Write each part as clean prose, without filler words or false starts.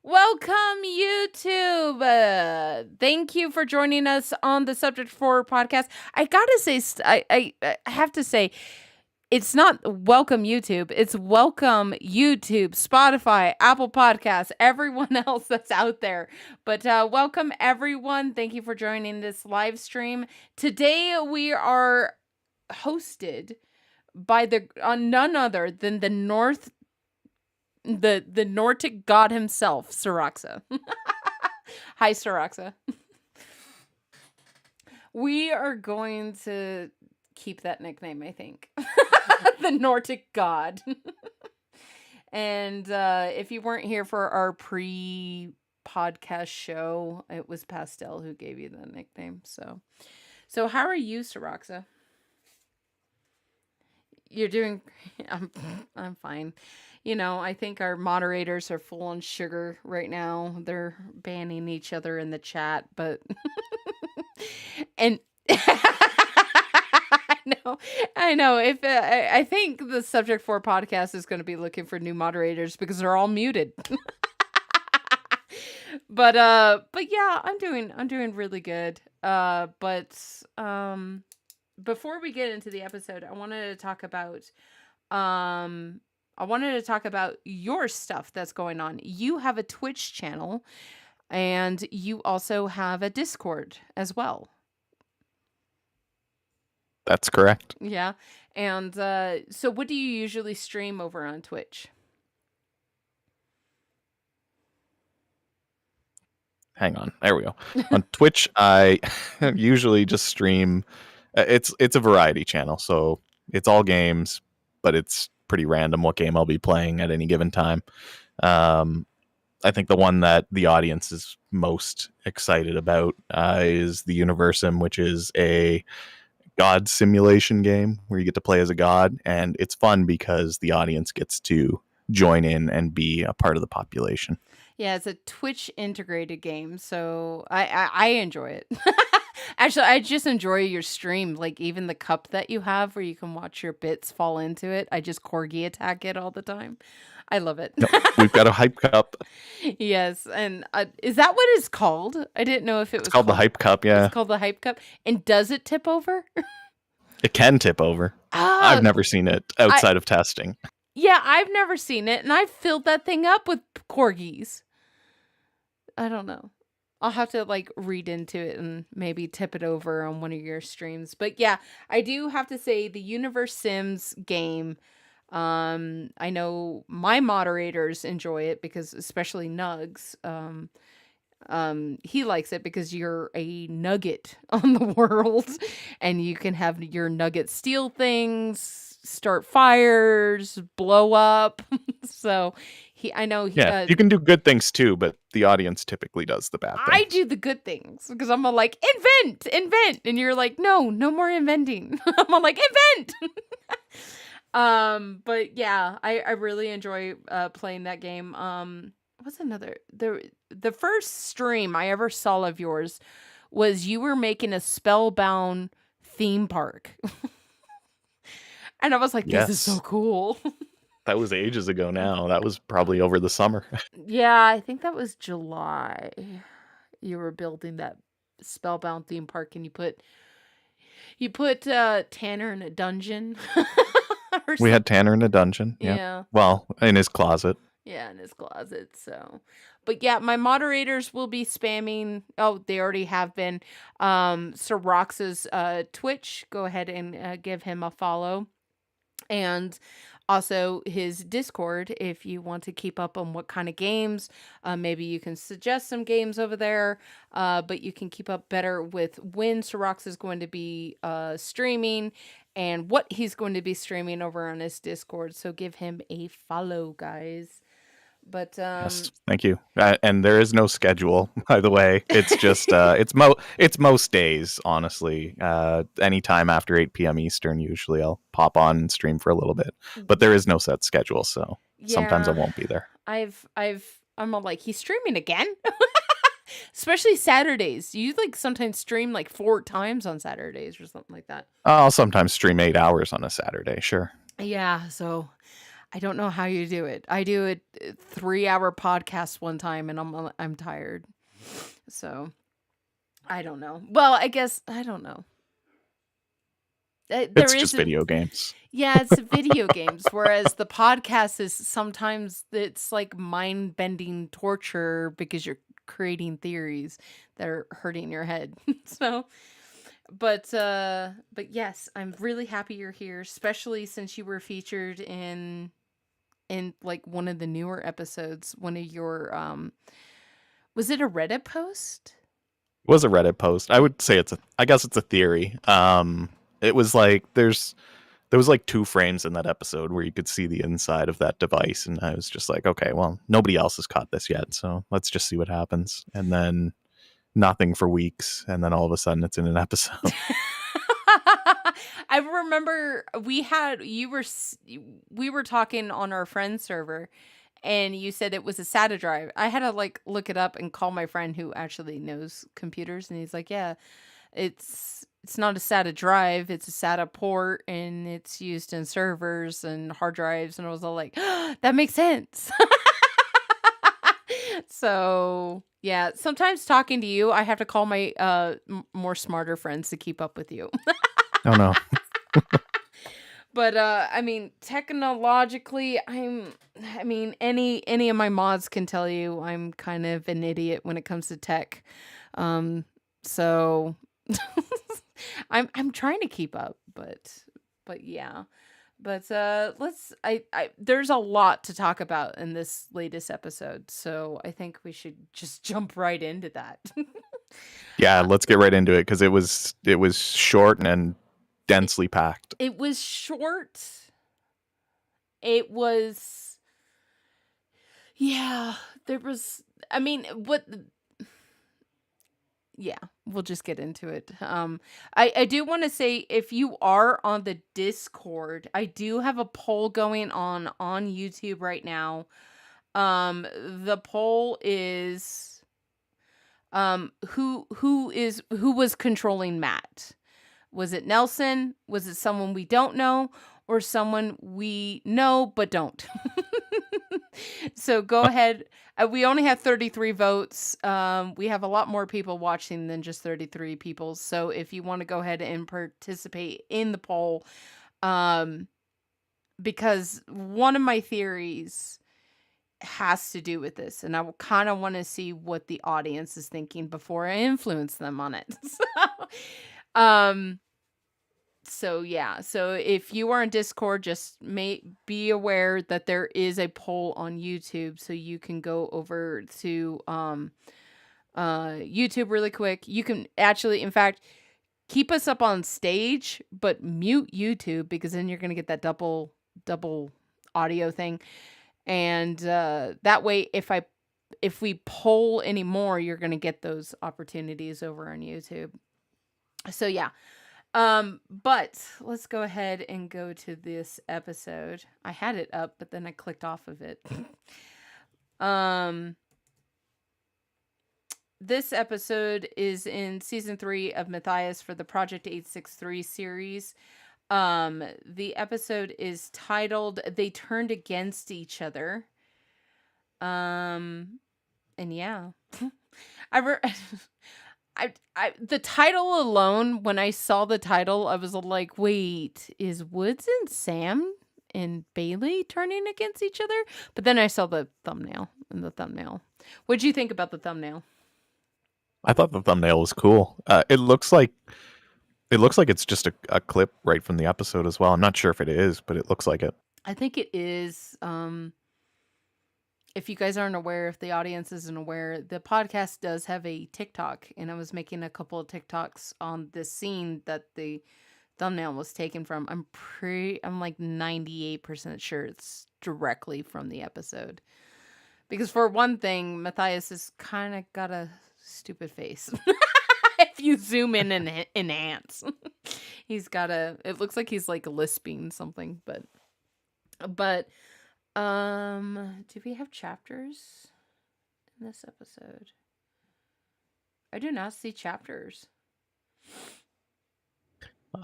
Welcome, YouTube. Thank you for joining us on the Subject for podcast. I gotta say, I have to say, it's not welcome YouTube. It's welcome YouTube, Spotify, Apple Podcasts, everyone else that's out there. But welcome everyone. Thank you for joining this live stream. Today we are hosted by none other than the Nordic god himself, Syroxa. Hi, Syroxa. We are going to keep that nickname, I think. The Nordic god. And if you weren't here for our pre-podcast show, it was Pastel who gave you the nickname. So how are you, Syroxa? You're doing... I'm fine. You know, I think our moderators are full on sugar right now. They're banning each other in the chat, but... and... I know. If I think the Subject for podcast is going to be looking for new moderators because they're all muted. But yeah, I'm doing really good. Before we get into the episode, I wanted to talk about your stuff that's going on. You have a Twitch channel and you also have a Discord as well. That's correct. Yeah. And so what do you usually stream over on Twitch? Hang on. There we go. On Twitch, I usually just stream. It's a variety channel, so it's all games, but it's pretty random what game I'll be playing at any given time. I think the one that the audience is most excited about is the Universum, which is a god simulation game where you get to play as a god, and it's fun because the audience gets to join in and be a part of the population. Yeah, it's a Twitch integrated game, so I enjoy it. Actually, I just enjoy your stream, like even the cup that you have where you can watch your bits fall into it. I just corgi attack it all the time. I love it. No, we've got a hype cup. Yes, and is that what it's called? I didn't know if it was called the hype cup. Yeah, it's called the hype cup. And does it tip over? It can tip over. I've never seen it outside of testing. Yeah, I've never seen it, and I've filled that thing up with corgis. I don't know. I'll have to read into it and maybe tip it over on one of your streams. But yeah, I do have to say the Universe Sims game, I know my moderators enjoy it because especially Nugs, he likes it because you're a nugget on the world and you can have your nugget steal things, start fires, blow up. So I know you can do good things too, but the audience typically does the bad things. I do the good things because I'm all like, invent, and you're like, no more inventing. I'm all like, invent. But yeah, I really enjoy playing that game. What's another? The first stream I ever saw of yours was you were making a Spellbound theme park. And I was like, this is so cool. That was ages ago now. That was probably over the summer. Yeah, I think that was July. You were building that Spellbound theme park and you put Tanner in a dungeon. We had Tanner in a dungeon. Yeah. Well, in his closet. Yeah, in his closet. So, but yeah, my moderators will be spamming. Oh, they already have been. Syroxa's Twitch. Go ahead and give him a follow. And also his Discord, if you want to keep up on what kind of games, maybe you can suggest some games over there, but you can keep up better with when Syrox is going to be streaming and what he's going to be streaming over on his Discord. So give him a follow, guys. But yes, thank you. And there is no schedule, by the way. It's just it's most days, honestly. Anytime after 8 p.m. Eastern, usually I'll pop on and stream for a little bit. But there is no set schedule, so sometimes I won't be there. I'm all like, he's streaming again. Especially Saturdays. You sometimes stream 4 times on Saturdays or something like that. I'll sometimes stream 8 hours on a Saturday, sure. Yeah, so I don't know how you do it. I do a 3-hour podcast one time and I'm tired. So, I don't know. Well, I guess I don't know. There It's just is a video games. Yeah, it's video games, whereas the podcast is sometimes it's like mind-bending torture because you're creating theories that are hurting your head. So, but yes, I'm really happy you're here, especially since you were featured in like one of the newer episodes, one of your was it a Reddit post? It was a Reddit post. I would say I guess it's a theory. It was like there was like 2 frames in that episode where you could see the inside of that device, and I was just like, okay, well, nobody else has caught this yet, so let's just see what happens. And then nothing for weeks, and then all of a sudden it's in an episode. I remember we were talking on our friend server and you said it was a SATA drive. I had to like look it up and call my friend who actually knows computers, and he's like, "Yeah, it's not a SATA drive, it's a SATA port and it's used in servers and hard drives." And I was all like, "That makes sense." So, yeah, sometimes talking to you, I have to call my more smarter friends to keep up with you. Oh no. But I mean, technologically, I mean, any of my mods can tell you I'm kind of an idiot when it comes to tech. So I'm trying to keep up, but yeah. But I there's a lot to talk about in this latest episode, so I think we should just jump right into that. Yeah, let's get right into it because it was short and densely packed. It was short. It was Yeah, there was I mean, what yeah, we'll just get into it. I do want to say if you are on the Discord, I do have a poll going on YouTube right now. The poll is who was controlling Matt? Was it Nelson? Was it someone we don't know or someone we know but don't? So go ahead. We only have 33 votes. We have a lot more people watching than just 33 people. So if you want to go ahead and participate in the poll, because one of my theories has to do with this, and I kind of want to see what the audience is thinking before I influence them on it. um, so yeah, so if you are in Discord, just be aware that there is a poll on YouTube, so you can go over to YouTube really quick. You can actually, in fact, keep us up on stage, but mute YouTube because then you're gonna get that double audio thing. And that way, if we poll anymore, you're gonna get those opportunities over on YouTube. So yeah. But let's go ahead and go to this episode. I had it up, but then I clicked off of it. This episode is in season 3 of Matthias for the Project 863 series. The episode is titled "They Turned Against Each Other." And yeah. The title alone, when I saw the title, I was like, wait, is Woods and Sam and Bailey turning against each other? But then I saw the thumbnail. What'd you think about the thumbnail? I thought the thumbnail was cool. It looks like it's just a clip right from the episode as well. I'm not sure if it is, but it looks like it. I think it is. If you guys aren't aware, if the audience isn't aware, the podcast does have a TikTok, and I was making a couple of TikToks on this scene that the thumbnail was taken from. I'm like 98% sure it's directly from the episode. Because for one thing, Matthias has kind of got a stupid face. If you zoom in and enhance. It looks like he's like lisping something, but do we have chapters in this episode? I do not see chapters.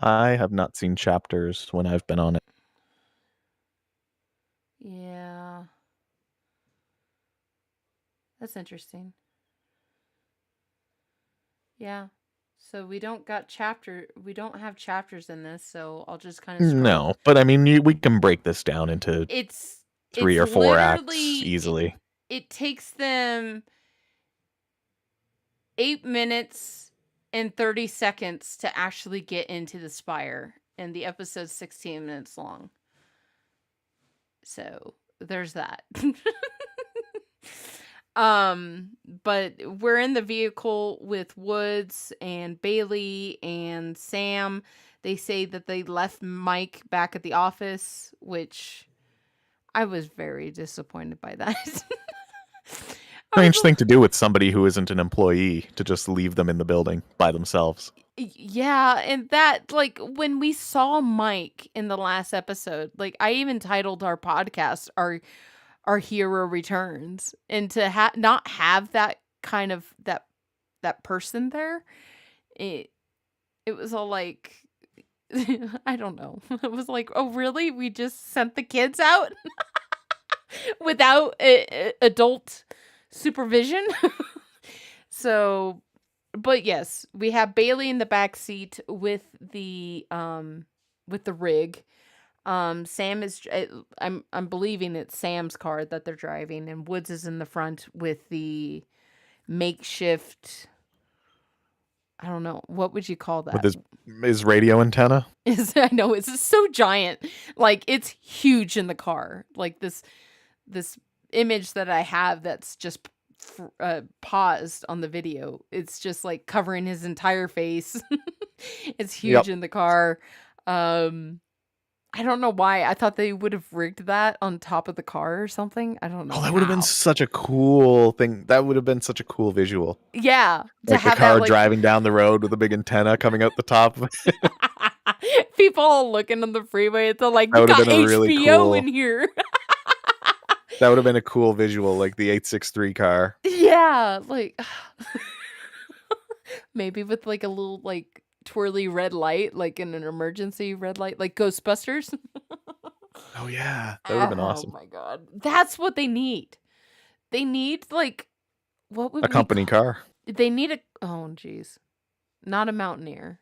I have not seen chapters when I've been on it. Yeah. That's interesting. Yeah. So we don't have chapters in this, so I'll just kind of scroll. No, but I mean, we can break this down into It's 3 or 4 acts literally easily. it takes them 8 minutes and 30 seconds to actually get into the spire, and the episode's 16 minutes long. So there's that. But we're in the vehicle with Woods and Bailey and Sam. They say that they left Mike back at the office, which I was very disappointed by that. Strange thing to do with somebody who isn't an employee, to just leave them in the building by themselves. Yeah, and that, like, when we saw Mike in the last episode, like, I even titled our podcast our hero returns, and to not have that kind of that person there, it was all like, I don't know. It was like, oh really, we just sent the kids out without adult supervision. So, but yes, we have Bailey in the back seat with the rig. Sam is I'm believing it's Sam's car that they're driving, and Woods is in the front with the makeshift, I don't know, what would you call that? With his radio antenna? I know, it's so giant. Like, it's huge in the car. Like, this image that I have that's just paused on the video. It's just like covering his entire face. It's huge in the car. I don't know why. I thought they would have rigged that on top of the car or something. I don't know. Oh, that would have been such a cool thing. That would have been such a cool visual. Yeah. Like the car driving down the road with a big antenna coming out the top. People all looking on the freeway. It's all like, we got HBO really cool in here. That would have been a cool visual, like the 863 car. Yeah. Like, maybe with like a little like twirly red light, like in an emergency red light, like Ghostbusters. Oh yeah, that would have been awesome. Oh my god, that's what they need. They need, like, what would a company car? They need a, oh geez, not a Mountaineer.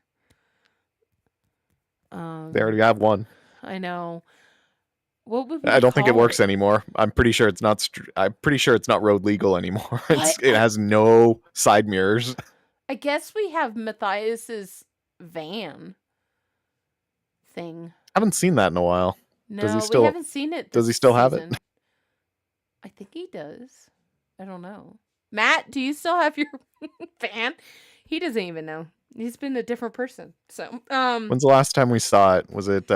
They already have one. I know. What would I don't think it works anymore. I'm pretty sure it's not. I'm pretty sure it's not road legal anymore. It has no side mirrors. I guess we have Matthias's van thing. I haven't seen that in a while. No, we haven't seen it. Does he still have it? I think he does. I don't know. Matt, do you still have your van? He doesn't even know. He's been a different person. So, when's the last time we saw it? Was it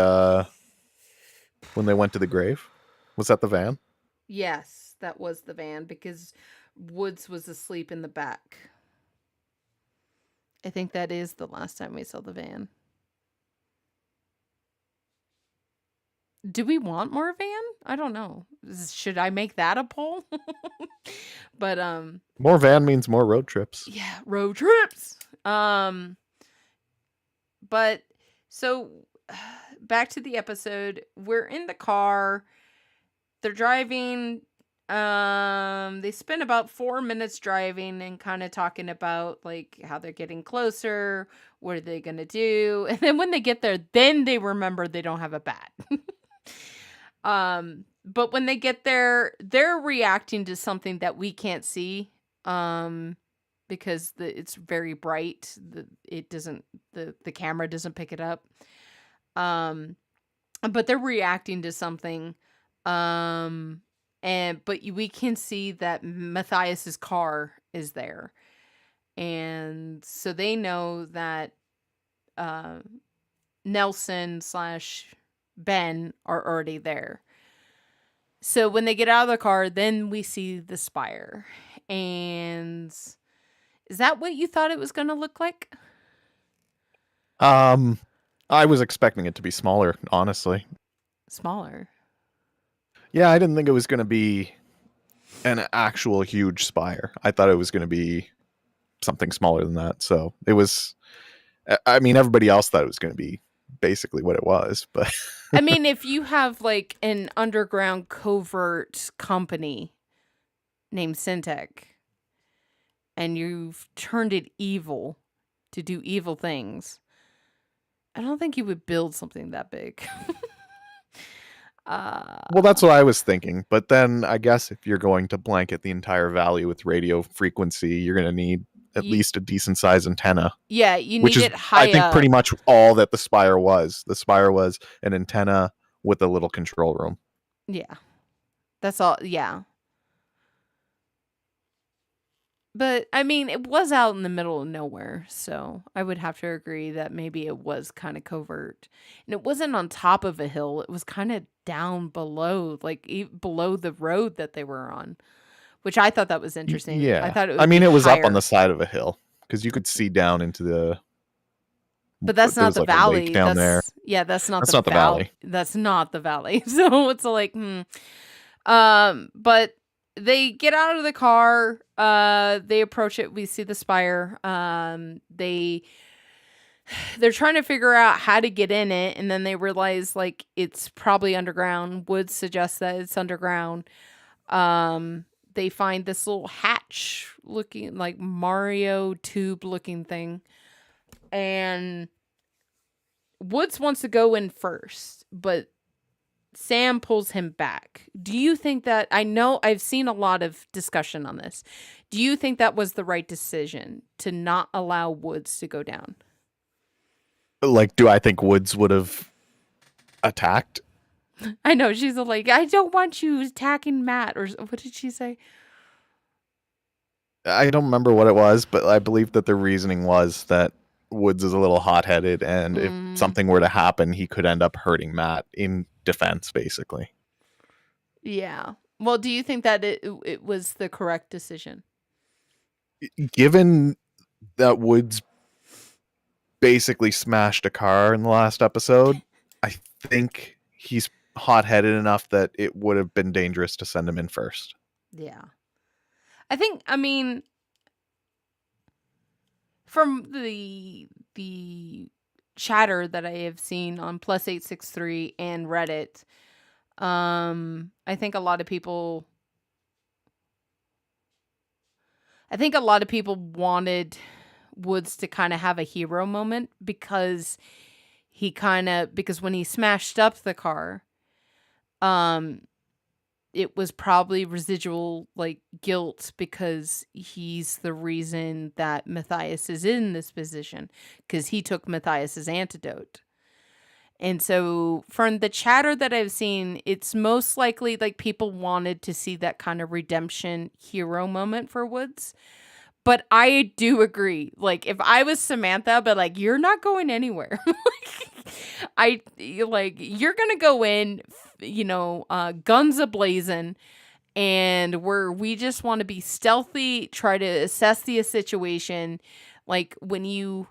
when they went to the grave? Was that the van? Yes, that was the van, because Woods was asleep in the back. I think that is the last time we saw the van. Do we want more van? I don't know. Should I make that a poll? But more van means more road trips. Yeah, road trips. But so back to the episode. We're in the car. They're driving. They spend about 4 minutes driving and kind of talking about like how they're getting closer. What are they gonna do? And then when they get there, then they remember they don't have a bat. But when they get there, they're reacting to something that we can't see. Because it's very bright. The camera doesn't pick it up. But they're reacting to something. But we can see that Matthias's car is there. And so they know that Nelson / Ben are already there. So when they get out of the car, then we see the spire. And is that what you thought it was going to look like? I was expecting it to be smaller, honestly. Smaller? Yeah, I didn't think it was going to be an actual huge spire. I thought it was going to be something smaller than that. So it was, I mean, everybody else thought it was going to be basically what it was. But I mean, if you have like an underground covert company named Syntec and you've turned it evil to do evil things, I don't think you would build something that big. well, that's what I was thinking. But then I guess if you're going to blanket the entire valley with radio frequency, you're going to need at You, least a decent sized antenna, yeah, you which need is, it I high think, up. pretty much all that the Spire was. The Spire was an antenna with a little control room. Yeah. That's all. Yeah. But I mean, it was out in the middle of nowhere, so I would have to agree that maybe it was kind of covert. And it wasn't on top of a hill, it was kind of down below, like below the road that they were on, which I thought that was interesting. I Yeah. thought it I would mean, be it was up on higher. the side of a hill because you could see down into the. But that's There not was the like a lake valley. down there. That's not That's the not the valley. That's not the valley. So it's like, but they get out of the car, they approach it, we see the spire. They're trying to figure out how to get in it, and then they realize like it's probably underground. Woods suggests that it's underground. They find this little hatch looking like Mario tube looking thing. And Woods wants to go in first, but Sam pulls him back. Do you think that, I know I've seen a lot of discussion on this. Do you think that was the right decision to not allow Woods to go down? Like, do I think Woods would have attacked? I know, she's like, I don't want you attacking Matt, or what did she say? I don't remember what it was, but I believe that the reasoning was that Woods is a little hot-headed, and if something were to happen, he could end up hurting Matt in defense, basically. Yeah. Well, do you think that it was the correct decision? Given that Woods basically smashed a car in the last episode, I think he's hot-headed enough that it would have been dangerous to send him in first. Yeah. I mean, from the chatter that I have seen on +863 and Reddit, I think a lot of people wanted Woods to kind of have a hero moment because when he smashed up the car, it was probably residual like guilt because he's the reason that Matthias is in this position because he took Matthias's antidote. And so from the chatter that I've seen, it's most likely like people wanted to see that kind of redemption hero moment for Woods. But I do agree. Like, if I was Samantha, I'd be like, you're not going anywhere. You're going to go in, guns a-blazing, and we just want to be stealthy, try to assess the situation. Like, when you're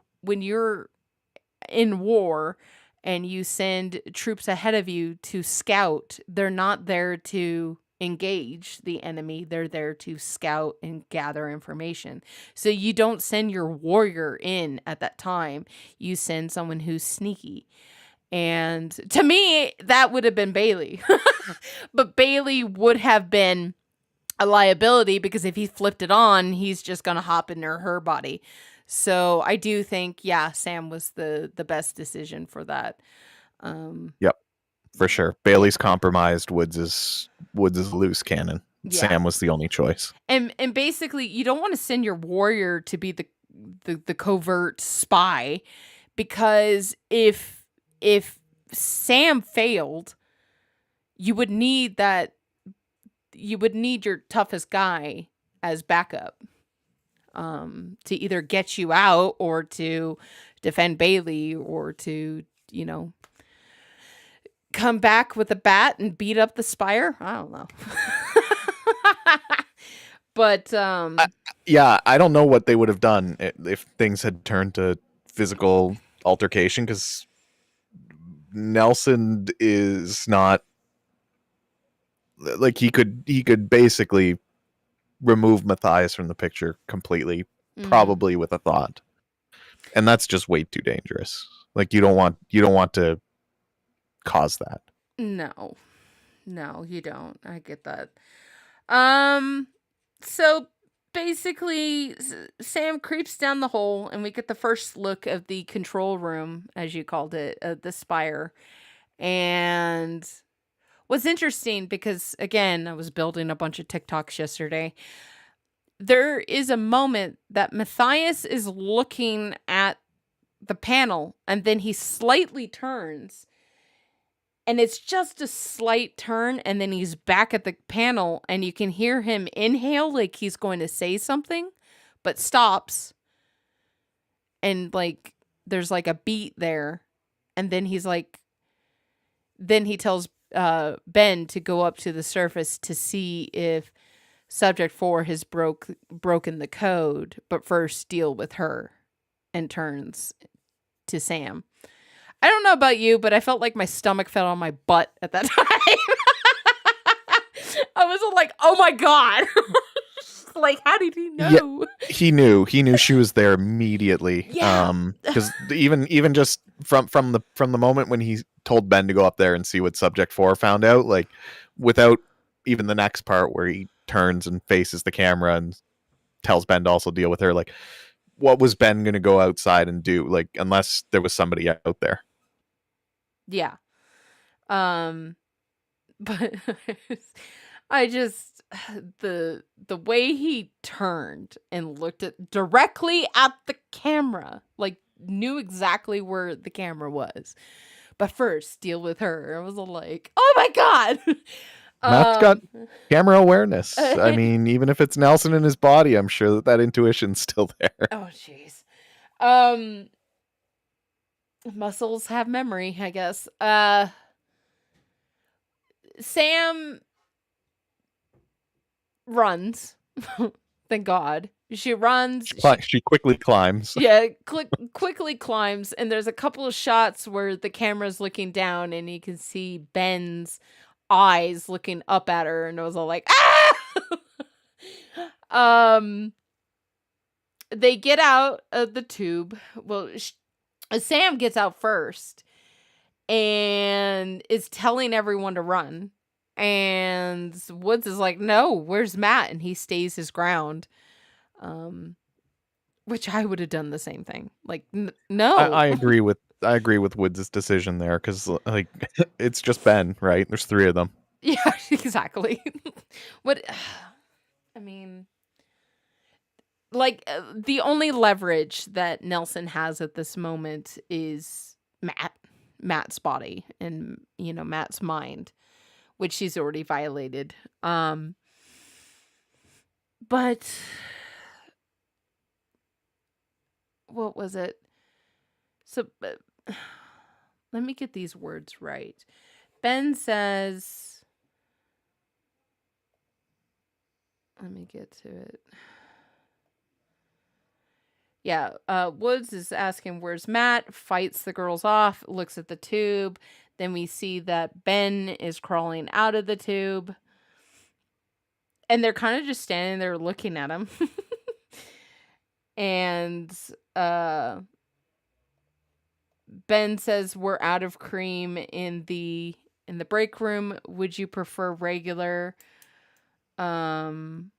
in war and you send troops ahead of you to scout, they're not there to engage the enemy. They're there to scout and gather information. So you don't send your warrior in at that time. You send someone who's sneaky. And to me, that would have been Bailey. But Bailey would have been a liability because if he flipped it on, he's just going to hop into her body. So I do think, yeah, Sam was the best decision for that. Yep. For sure. Bailey's compromised. Woods is loose cannon. Yeah. Sam was the only choice. And basically, you don't want to send your warrior to be the covert spy, because if Sam failed, you would need your toughest guy as backup to either get you out or to defend Bailey or to, come back with a bat and beat up the spire. I don't know. But I don't know what they would have done if things had turned to physical altercation, because Nelson is not like he could basically remove Matthias from the picture completely, probably with a thought. And that's just way too dangerous. Like you don't want to cause that. No. No, you don't. I get that. So basically Sam creeps down the hole and we get the first look of the control room, as you called it, the spire. And what's interesting, because again, I was building a bunch of TikToks yesterday, there is a moment that Matthias is looking at the panel and then he slightly turns, and it's just a slight turn, and then he's back at the panel and you can hear him inhale like he's going to say something, but stops. And like there's like a beat there, and then he's like, then he tells Ben to go up to the surface to see if Subject 4 has broken the code, but first deal with her, and turns to Sam. I don't know about you, but I felt like my stomach fell on my butt at that time. I was like, oh my God. Like, how did he know? Yeah, he knew she was there immediately. Yeah. Because even just from the moment when he told Ben to go up there and see what Subject 4 found out, like without even the next part where he turns and faces the camera and tells Ben to also deal with her, like what was Ben going to go outside and do? Like, unless there was somebody out there. Yeah. But I just, the way he turned and looked directly at the camera, like knew exactly where the camera was, but first deal with her. I was like, oh my God. Matt's got camera awareness. I mean, even if it's Nelson in his body, I'm sure that intuition's still there. Oh jeez. Muscles have memory, I guess. Sam runs. Thank God. She runs. She quickly climbs. Yeah, quickly climbs. And there's a couple of shots where the camera's looking down and you can see Ben's eyes looking up at her. And I was all like, ah! They get out of the tube. Well, Sam gets out first and is telling everyone to run. And Woods is like, no, where's Matt? And he stays his ground. Which I would have done the same thing. Like, no. I agree with Woods' decision there, because like it's just Ben, right? There's 3 of them. Yeah, exactly. What? I mean, like the only leverage that Nelson has at this moment is Matt's body and Matt's mind, which she's already violated. But what was it? So let me get these words right. Ben says, let me get to it. Yeah, Woods is asking, where's Matt? Fights the girls off, looks at the tube. Then we see that Ben is crawling out of the tube. And they're kind of just standing there looking at him. And Ben says, we're out of cream in the break room. Would you prefer regular or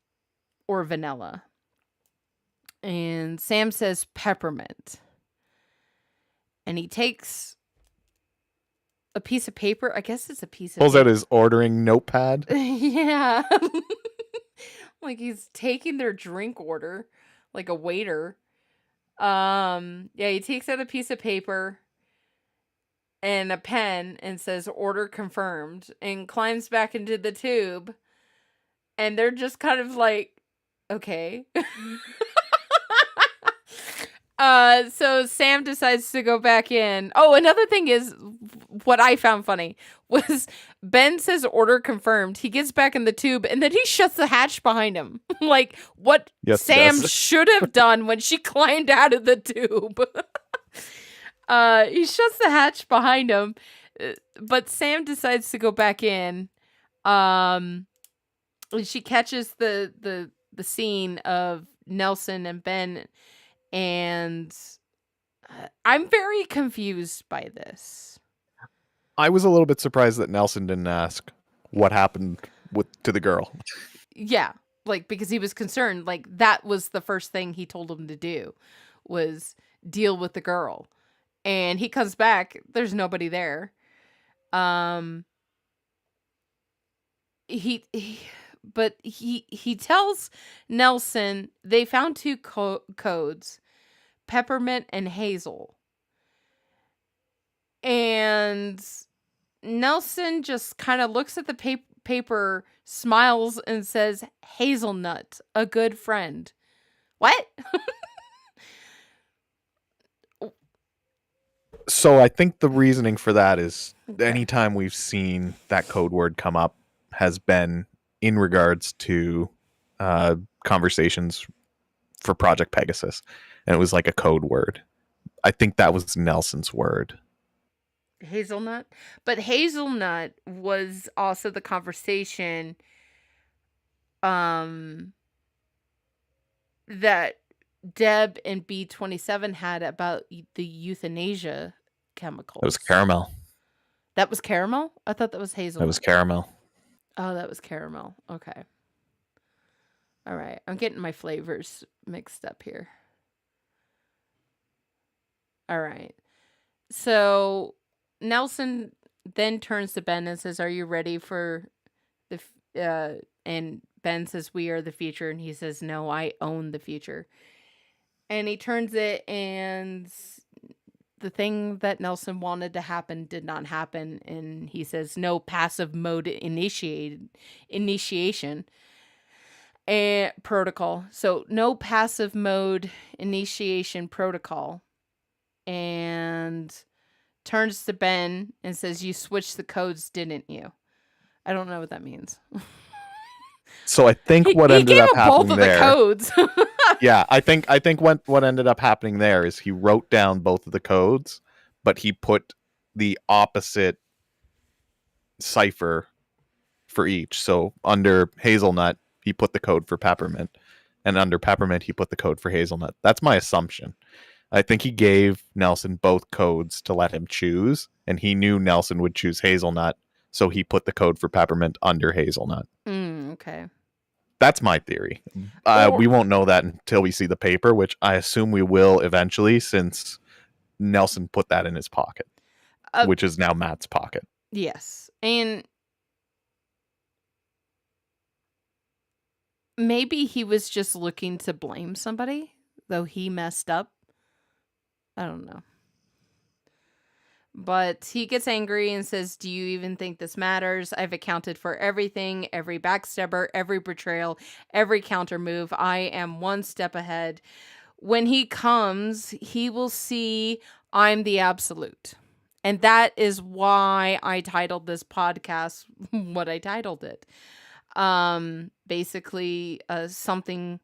vanilla? And Sam says peppermint. And he takes a piece of paper. I guess it's a piece of Pulls paper. out his ordering notepad. Yeah. Like he's taking their drink order like a waiter. Yeah, he takes out a piece of paper and a pen and says order confirmed and climbs back into the tube. And they're just kind of like, okay. So Sam decides to go back in. Oh, another thing is what I found funny was Ben says order confirmed. He gets back in the tube and then he shuts the hatch behind him. Like what Sam should have done when she climbed out of the tube. He shuts the hatch behind him, but Sam decides to go back in. She catches the scene of Nelson and Ben and I'm very confused by this. I was a little bit surprised that Nelson didn't ask what happened to the girl. Yeah, like, because he was concerned. Like, that was the first thing he told him to do, was deal with the girl. And he comes back, there's nobody there. But he tells Nelson they found two codes, peppermint and hazel. And Nelson just kind of looks at the paper, smiles, and says, "Hazelnut, a good friend." What? So I think the reasoning for that is Okay. anytime we've seen that code word come up has been in regards to conversations for Project Pegasus. And it was like a code word. I think that was Nelson's word. Hazelnut? But hazelnut was also the conversation that Deb and B27 had about the euthanasia chemicals. That was caramel. That was caramel? I thought that was hazelnut. That was caramel. Oh, that was caramel. Okay. All right. I'm getting my flavors mixed up here. All right. So Nelson then turns to Ben and says, "Are you ready for the and Ben says, "We are the future." And he says, "No, I own the future." And he turns it, and the thing that Nelson wanted to happen did not happen. And he says, "No passive mode initiation and protocol." So no passive mode initiation protocol. And turns to Ben and says, "You switched the codes, didn't you?" I don't know what that means. So I think what ended up happening both of there, the codes. yeah, I think what ended up happening there is he wrote down both of the codes, but he put the opposite cipher for each. So under hazelnut, he put the code for peppermint, and under peppermint, he put the code for hazelnut. That's my assumption. I think he gave Nelson both codes to let him choose, and he knew Nelson would choose hazelnut, so he put the code for peppermint under hazelnut. Okay. That's my theory. We won't know that until we see the paper, which I assume we will eventually, since Nelson put that in his pocket, which is now Matt's pocket. Yes. And maybe he was just looking to blame somebody, though he messed up. I don't know. But he gets angry and says, "Do you even think this matters? I've accounted for everything, every backstabber, every betrayal, every counter move. I am one step ahead. When he comes, he will see I'm the absolute." And that is why I titled this podcast what I titled it. Basically, something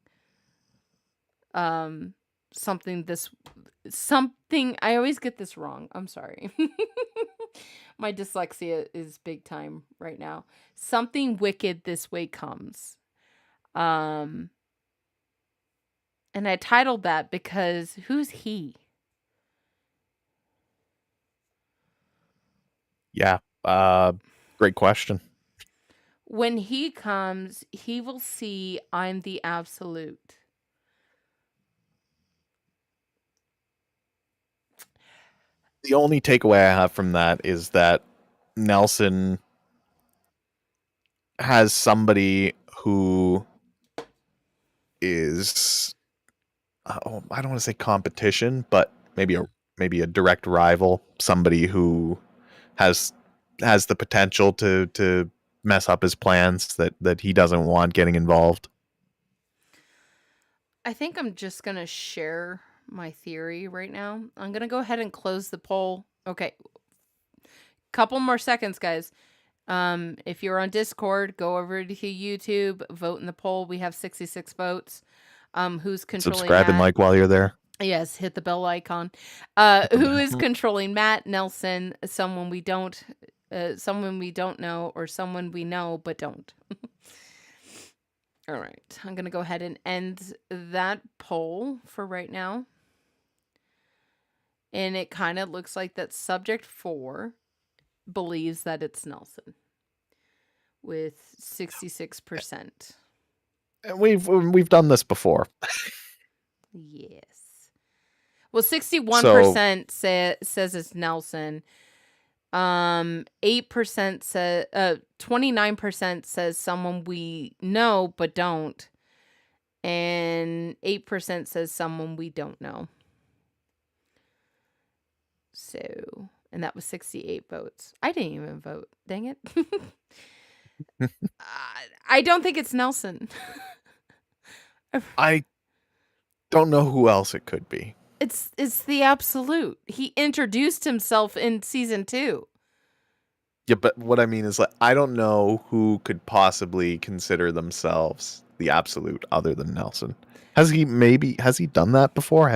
I always get this wrong. I'm sorry. My dyslexia is big time right now. Something wicked this way comes. And I titled that because who's he? Yeah. Great question. When he comes, he will see I'm the absolute. The only takeaway I have from that is that Nelson has somebody who is, I don't want to say competition, but maybe a direct rival, somebody who has the potential to mess up his plans that he doesn't want getting involved. I think I'm just going to share my theory right now. I'm going to go ahead and close the poll. Okay. Couple more seconds, guys. If you're on Discord, go over to YouTube, vote in the poll. We have 66 votes. Who's controlling Subscribe Matt? and like while you're there. Yes, hit the bell icon. Who is controlling Matt, Nelson, someone we don't know, or someone we know but don't? All right, I'm gonna go ahead and end that poll for right now. And it kind of looks like that subject 4 believes that it's Nelson with 66%. And we've done this before. Yes. Well, So 61% says it's Nelson. 8% says 29% says someone we know but don't. And 8% says someone we don't know. So, and that was 68 votes. I didn't even vote. Dang it. I don't think it's Nelson. I don't know who else it could be. It's the Absolute. He introduced himself in season 2. Yeah, but what I mean is, like, I don't know who could possibly consider themselves the Absolute other than Nelson. Has he done that before?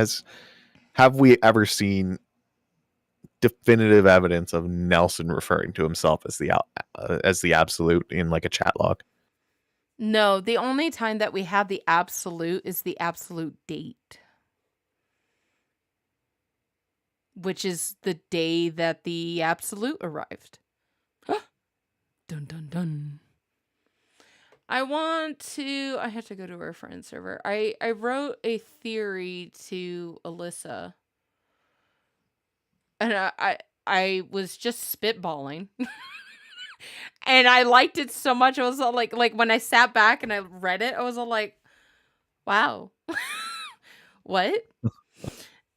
Have we ever seen definitive evidence of Nelson referring to himself as the Absolute in like a chat log? No, the only time that we have the Absolute is the Absolute date, which is the day that the Absolute arrived. Dun dun dun. I have to go to our friend server. I wrote a theory to Alyssa. And I was just spitballing. And I liked it so much. I was all like when I sat back and I read it, I was all like, wow. What?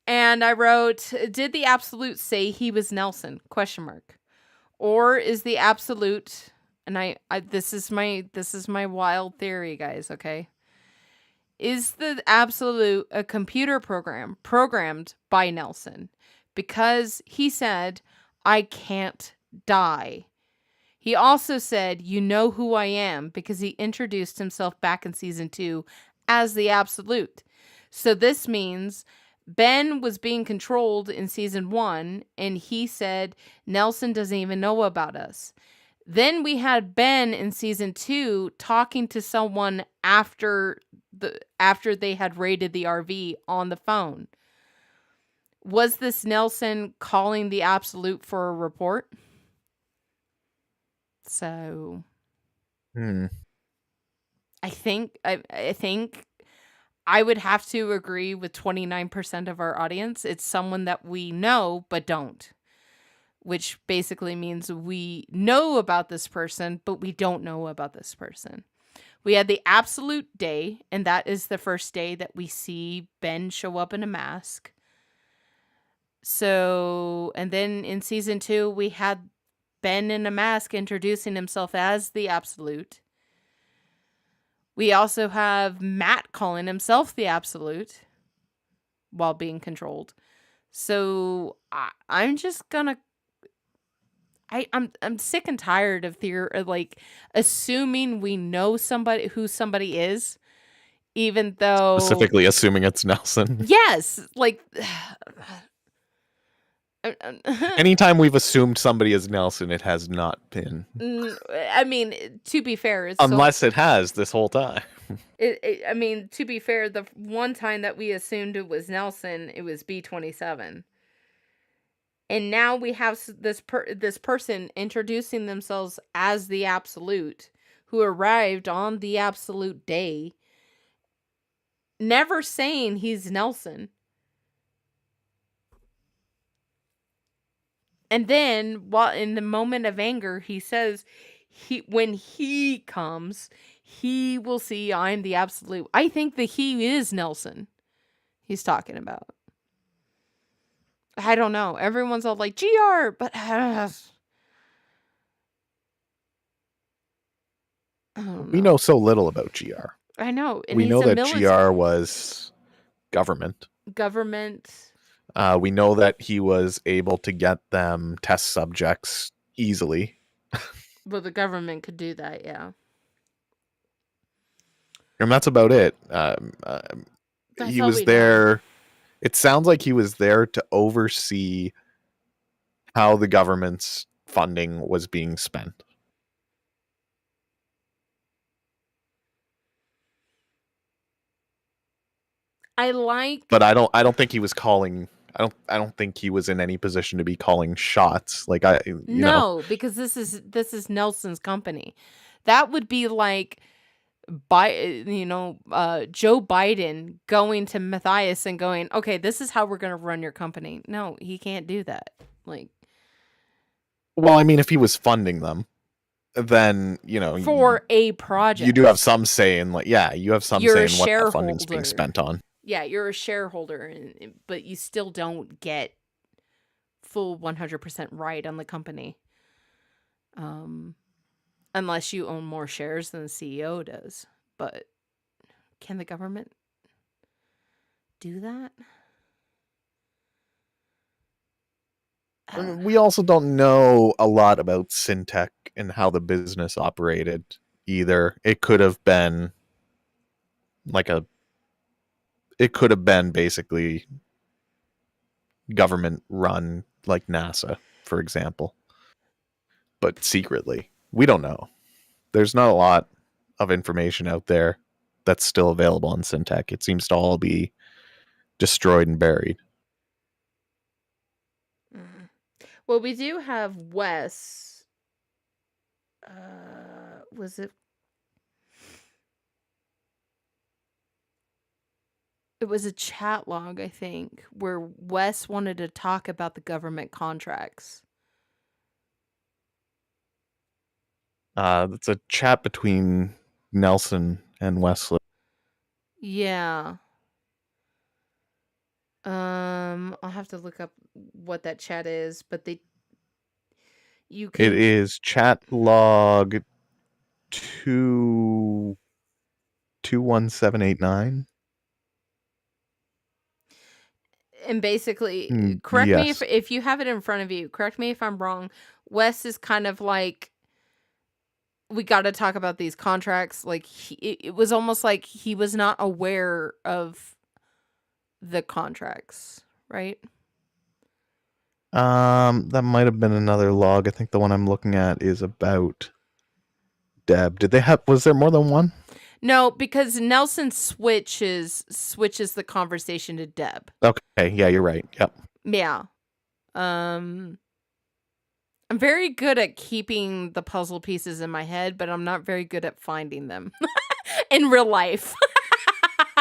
And I wrote, did the Absolute say he was Nelson? ? Or is the Absolute, and I this is my wild theory, guys, okay? Is the Absolute a computer program programmed by Nelson? Because he said, I can't die. He also said, you know who I am, because he introduced himself back in season 2 as the Absolute. So this means Ben was being controlled in season 1, and he said, Nelson doesn't even know about us. Then we had Ben in season 2 talking to someone after they had raided the RV on the phone. Was this Nelson calling the Absolute for a report? So I think I would have to agree with 29% of our audience. It's someone that we know but don't, which basically means we know about this person, but we don't know about this person. We had the Absolute day, and that is the first day that we see Ben show up in a mask. So, and then in season 2, we had Ben in a mask introducing himself as the Absolute. We also have Matt calling himself the Absolute while being controlled. So I'm just gonna. I'm sick and tired of assuming we know who somebody is, even though Specifically assuming it's Nelson. Yes, Anytime we've assumed somebody is Nelson, it has not been. I mean, to be fair, Unless it has this whole time. I mean, to be fair, the one time that we assumed it was Nelson, it was B27. And now we have this person introducing themselves as the Absolute, who arrived on the Absolute day, never saying he's Nelson. And then, while in the moment of anger, he says, when he comes, he will see I'm the Absolute. I think that he is Nelson he's talking about. I don't know. Everyone's all like, GR, but we know so little about GR. I know. And we know that GR was government. We know that he was able to get them test subjects easily. Well, the government could do that, yeah. And that's about it. He was there. It sounds like he was there to oversee how the government's funding was being spent. But I don't think he was calling I don't think he was in any position to be calling shots. Like No, because this is Nelson's company. That would be like Joe Biden going to Matthias and going, "Okay, this is how we're going to run your company." No, he can't do that. Like, well, I mean, if he was funding them, then for a project, you do have some say in you have some you're say a in what that funding's being shareholder. spent on. Yeah, you're a shareholder, but you still don't get full 100% right on the company. Unless you own more shares than the CEO does. But can the government do that? I mean, we also don't know a lot about Syntec and how the business operated either. It could have been basically government run, like NASA, for example, but secretly. We don't know. There's not a lot of information out there that's still available on Syntec. It seems to all be destroyed and buried. Well, we do have Wes. Was it? It was a chat log, I think, where Wes wanted to talk about the government contracts. It's a chat between Nelson and Wesley. Yeah. I'll have to look up what that chat is, but you can. It is chat log 21789. And basically, correct me if you have it in front of you. Correct me if I'm wrong. Wes is kind of like, we got to talk about these contracts. Like it was almost like he was not aware of the contracts, right? That might have been another log. I think the one I'm looking at is about Deb. Was there more than one? No, because Nelson switches the conversation to Deb. Okay, yeah, you're right. Yep. Yeah. I'm very good at keeping the puzzle pieces in my head, but I'm not very good at finding them in real life.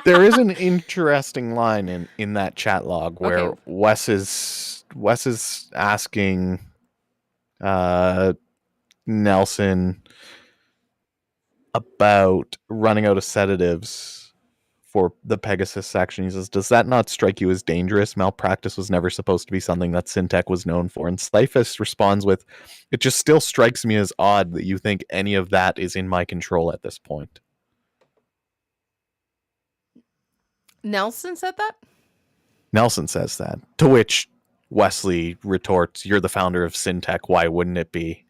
There is an interesting line in that chat log where Wes is asking Nelson about running out of sedatives for the Pegasus section. He says, "Does that not strike you as dangerous? Malpractice was never supposed to be something that Syntec was known for." And Stifus responds with, "It just still strikes me as odd that you think any of that is in my control at this point." Nelson said that? Nelson says that. To which Wesley retorts, "You're the founder of Syntec. Why wouldn't it be?"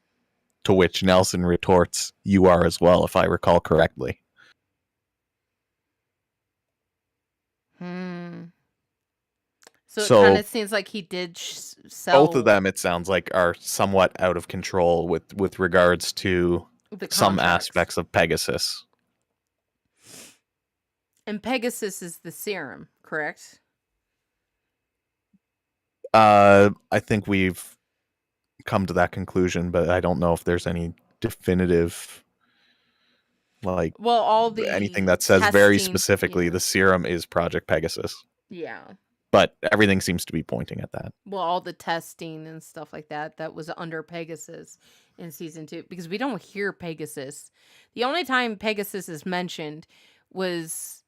To which Nelson retorts, "You are as well, if I recall correctly." So it kind of seems like he did sell. Both of them, it sounds like, are somewhat out of control with regards to some aspects of Pegasus. And Pegasus is the serum, correct? I think we've come to that conclusion, but I don't know if there's any definitive, anything that says very specifically the serum is Project Pegasus. Yeah. But everything seems to be pointing at that. Well, all the testing and stuff like that was under Pegasus in season 2, because we don't hear Pegasus. The only time Pegasus is mentioned was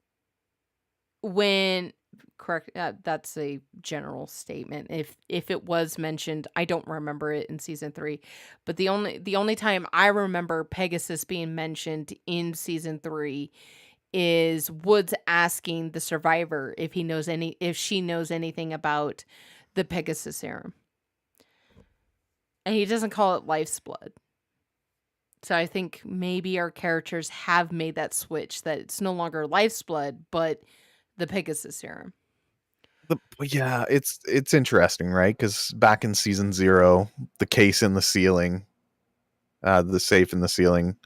when, correct, that's a general statement. If it was mentioned, I don't remember it in season 3, but the only time I remember Pegasus being mentioned in season 3 is Woods asking the survivor if she knows anything about the Pegasus serum. And he doesn't call it life's blood. So I think maybe our characters have made that switch, that it's no longer life's blood, but the Pegasus serum. Yeah, it's interesting, right? Because back in season 0, the case in the ceiling, the safe in the ceiling,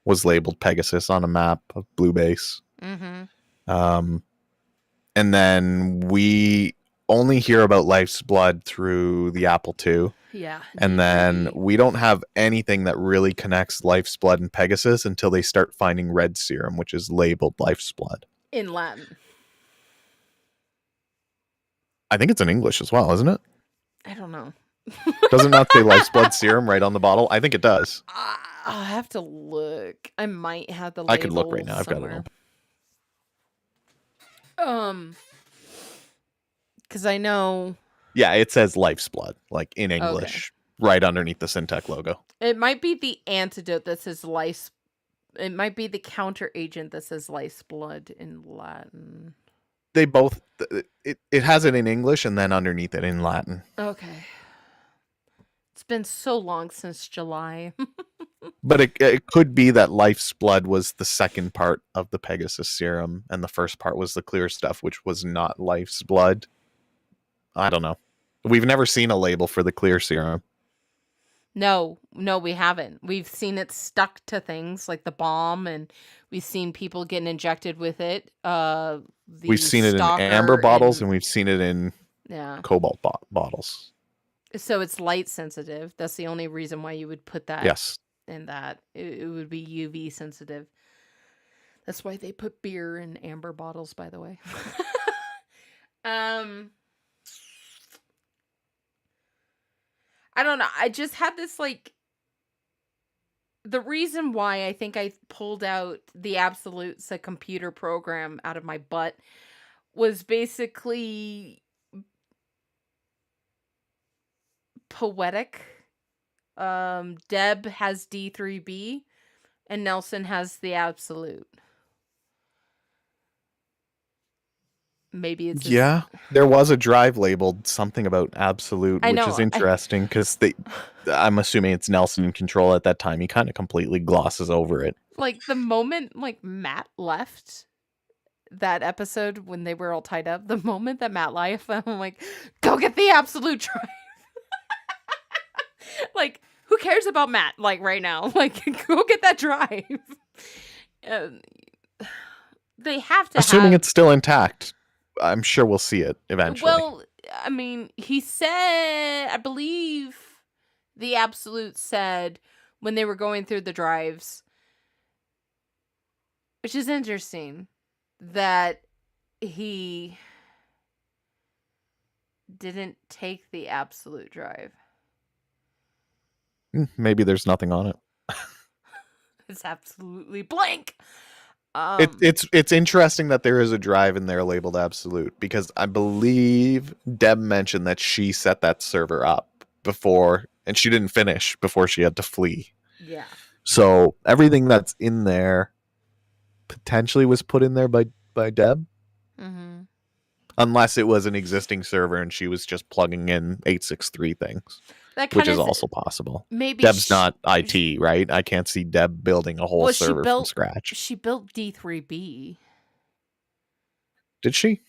was labeled Pegasus on a map of Blue Base. Mm-hmm. And then we only hear about Life's Blood through the Apple II. Yeah. And then D3B. we don't have anything that really connects Life's Blood and Pegasus until they start finding red serum, which is labeled Life's Blood. In Latin. I think it's in English as well, isn't it? I don't know. Does it not say Life's Blood serum right on the bottle? I think it does. I'll have to look. I might have the label I could look right now. I've got it open. Because I know... Yeah, it says Life's Blood, like in English, right underneath the Syntec logo. It might be the antidote that says Life's... It might be the counter agent that says Life's Blood in Latin. They both... It has it in English and then underneath it in Latin. Okay. It's been so long since July. But it could be that Life's Blood was the second part of the Pegasus serum, and the first part was the clear stuff, which was not Life's Blood. I don't know. We've never seen a label for the clear serum. No, we haven't. We've seen it stuck to things like the bomb, and we've seen people getting injected with it. We've seen it in amber bottles, and we've seen it in Cobalt bottles. So it's light sensitive. That's the only reason why you would put that. Yes. In that it would be UV sensitive. That's why they put beer in amber bottles, by the way. I don't know. I just had this the reason why I think I pulled out the Absolutes, a computer program, out of my butt was basically poetic. Deb has D3B and Nelson has the Absolute. Maybe it's there was a drive labeled something about Absolute, which is interesting because I'm assuming it's Nelson in control at that time. He kind of completely glosses over it. Like the moment Matt left that episode when they were all tied up, the moment that Matt left, I'm like, go get the Absolute drive. Who cares about Matt right now? Go get that drive. They have to. Assuming it's still intact, I'm sure we'll see it eventually. Well, I mean, he said, I believe the Absolute said when they were going through the drives, which is interesting, that he didn't take the Absolute drive. Maybe there's nothing on it. It's absolutely blank. It's interesting that there is a drive in there labeled Absolute, because I believe Deb mentioned that she set that server up before, and she didn't finish before she had to flee. Yeah. So everything that's in there potentially was put in there by Deb. Mm-hmm. Unless it was an existing server and she was just plugging in 863 things. Which is also possible. Maybe Deb's not IT, right? I can't see Deb building a whole server from scratch. She built D3B. Did she?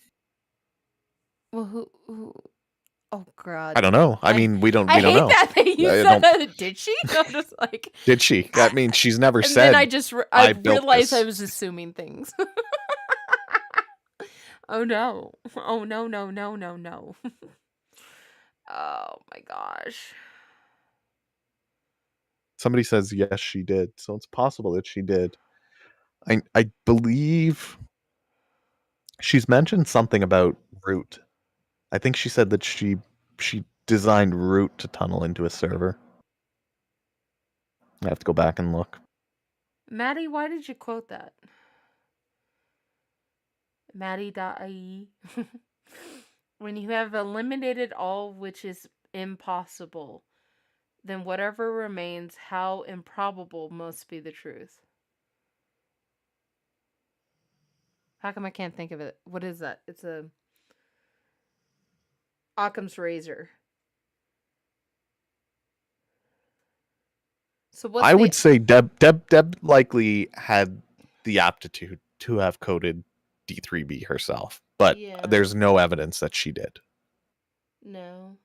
Well, who? Oh God! I don't know. I mean, we don't know. That you said that. Did she? I'm just like. Did she? I mean, she's never said. And then I realized I was assuming things. Oh no! Oh no! Oh my gosh. Somebody says yes, she did. So it's possible that she did. I believe she's mentioned something about Root. I think she said that she designed Root to tunnel into a server. I have to go back and look. Maddie, why did you quote that? Maddie.ie. When you have eliminated all which is impossible, then whatever remains, how improbable must be the truth. How come I can't think of it? What is that? It's a Occam's razor. So I would say Deb likely had the aptitude to have coded D3B herself, but there's no evidence that she did. No.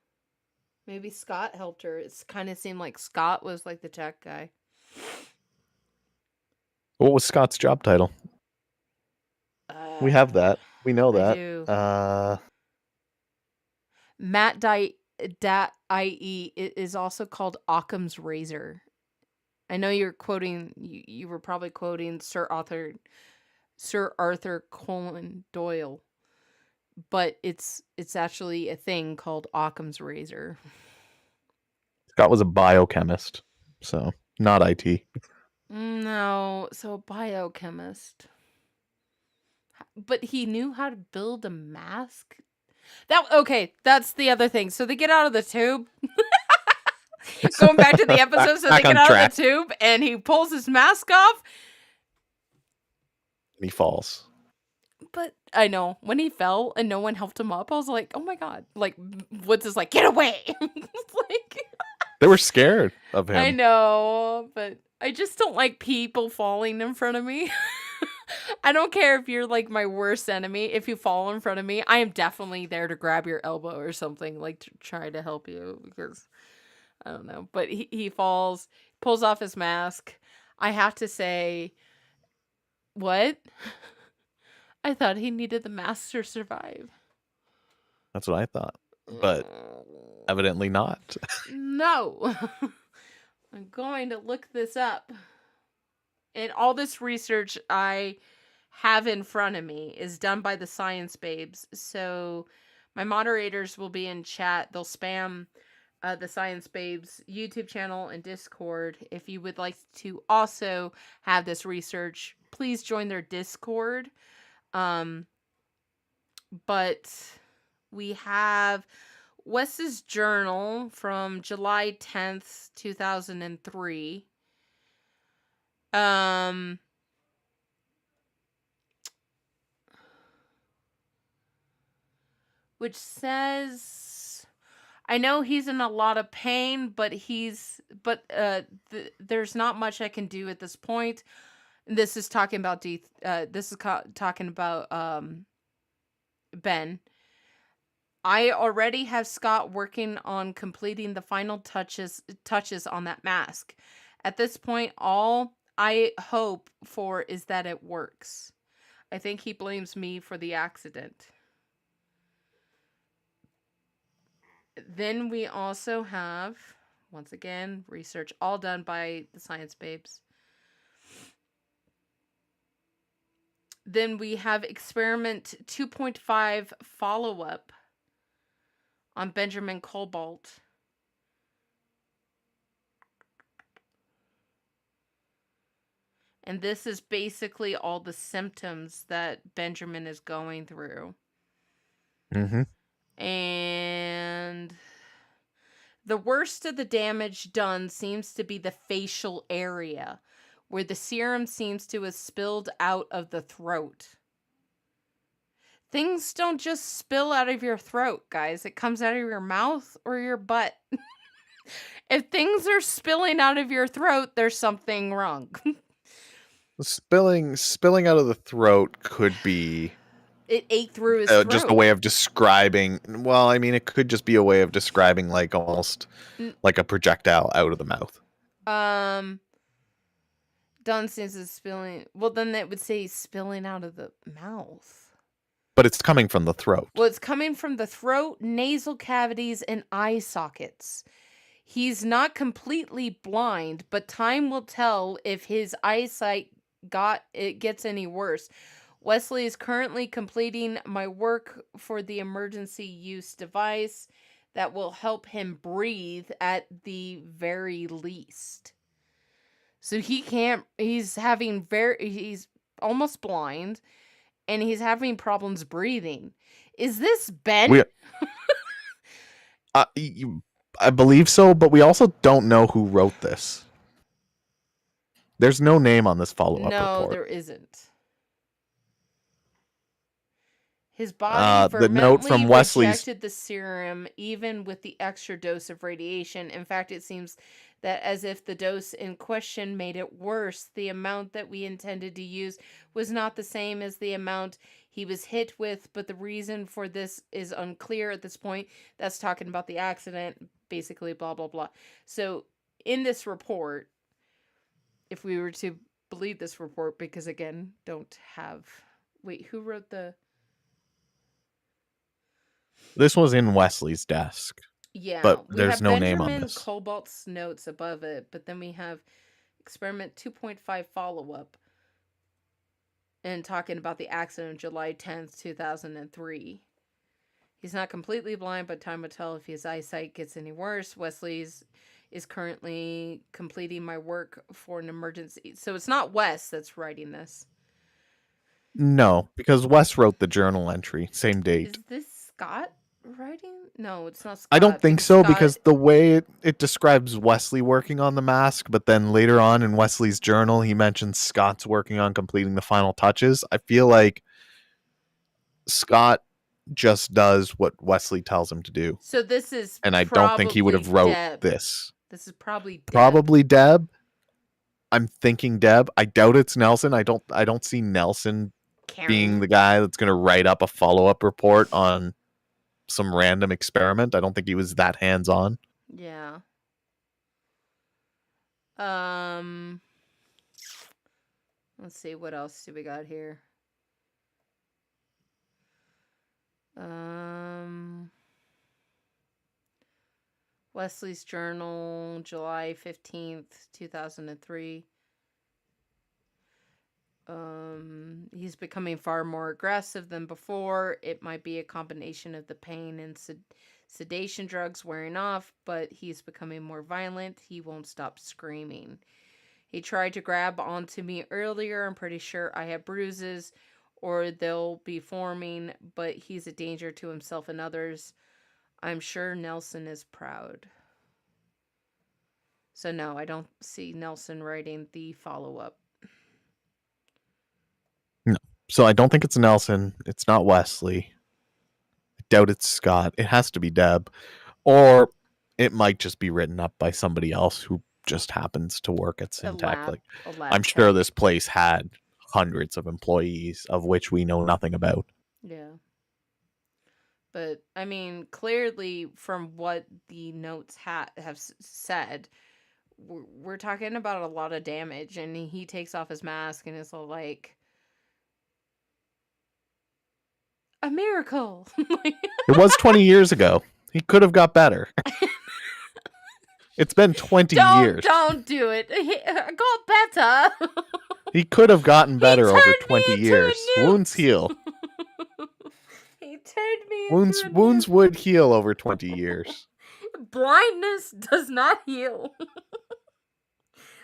Maybe Scott helped her. It kind of seemed like Scott was the tech guy. What was Scott's job title? We have that. We know that. Matt.ie is also called Occam's razor. I know you're quoting. You were probably quoting Sir Arthur Conan Doyle, but it's actually a thing called Occam's razor. Scott was a biochemist, so not IT. No, so a biochemist. But he knew how to build a mask? That's the other thing. So they get out of the tube. Going back to the episode, so they Back get on out track. of the tube and he pulls his mask off. And he falls. But I know when he fell and no one helped him up, I was like, oh my god. Like Woods is like, get away. Like They were scared of him. I know, but I just don't like people falling in front of me. I don't care if you're like my worst enemy. If you fall in front of me, I am definitely there to grab your elbow or something, like to try to help you because I don't know. But he falls, pulls off his mask. I have to say, what? I thought he needed the mask to survive. That's what I thought. But evidently not. No. I'm going to look this up. And all this research I have in front of me is done by the Science Babes. So my moderators will be in chat. They'll spam the Science Babes YouTube channel and Discord. If you would like to also have this research, please join their Discord. But we have Wes's journal from July 10th, 2003. Which says, I know he's in a lot of pain, but there's not much I can do at this point. This is talking about talking about Ben. I already have Scott working on completing the final touches on that mask. At this point, all I hope for is that it works. I think he blames me for the accident. Then we also have, once again, research all done by the Science Babes. Then we have experiment 2.5 follow-up on Benjamin Cobalt. And this is basically all the symptoms that Benjamin is going through. Mm-hmm. And the worst of the damage done seems to be the facial area, where the serum seems to have spilled out of the throat. Things don't just spill out of your throat, guys. It comes out of your mouth or your butt. If things are spilling out of your throat, there's something wrong. Spilling out of the throat could be It ate through his throat. just a way of describing. Well, I mean, it could just be a way of describing like almost like a projectile out of the mouth. Dunstan's is spilling. Well, then that would say spilling out of the mouth. But it's coming from the throat. Well, it's coming from the throat, nasal cavities, and eye sockets. He's not completely blind, but time will tell if his eyesight gets any worse. Wesley is currently completing my work for the emergency use device that will help him breathe at the very least. So he's almost blind and he's having problems breathing. Is this Ben? I believe so, but we also don't know who wrote this. There's no name on this follow-up report. No, there isn't. His body the note from Wesley's rejected the serum even with the extra dose of radiation. In fact, it seems that as if the dose in question made it worse, the amount that we intended to use was not the same as the amount he was hit with, but the reason for this is unclear at this point. That's talking about the accident, basically, blah, blah, blah. So in this report, if we were to believe this report, because again, who wrote the... This was in Wesley's desk, Yeah, but we there's have no name on Benjamin this. Cobalt's notes above it, but then we have experiment 2.5 follow-up and talking about the accident of July 10th, 2003. He's not completely blind, but time will tell if his eyesight gets any worse. Wesley's is currently completing my work for an emergency. So it's not Wes that's writing this. No, because Wes wrote the journal entry, same Is date. this Scott writing? No, it's not Scott. I don't think because so, Scott, because the way it describes Wesley working on the mask, but then later on in Wesley's journal, he mentions Scott's working on completing the final touches. I feel like Scott just does what Wesley tells him to do. So this is And I don't think he would have wrote Deb. this. This is probably Deb. Probably Deb. I'm thinking Deb. I doubt it's Nelson. I don't see Nelson being the guy that's going to write up a follow-up report on some random experiment. I don't think he was that hands-on. Yeah. Let's see, what else do we got here? Wesley's journal, July 15th, 2003. He's becoming far more aggressive than before. It might be a combination of the pain and sedation drugs wearing off, but he's becoming more violent. He won't stop screaming. He tried to grab onto me earlier. I'm pretty sure I have bruises or they'll be forming, but he's a danger to himself and others. I'm sure Nelson is proud. So no, I don't see Nelson writing the follow-up. No. So I don't think it's Nelson. It's not Wesley. I doubt it's Scott. It has to be Deb. Or it might just be written up by somebody else who just happens to work at Syntec. I'm sure this place had hundreds of employees, of which we know nothing about. Yeah. But, I mean, clearly from what the notes have said, we're talking about a lot of damage, and he takes off his mask and is all like, a miracle. It was 20 years ago. He could have got better. It's been 20 years. Don't do it. I got better. He could have gotten better over 20 years. Wounds heal. He turned me into Wounds would heal over 20 years. Blindness does not heal.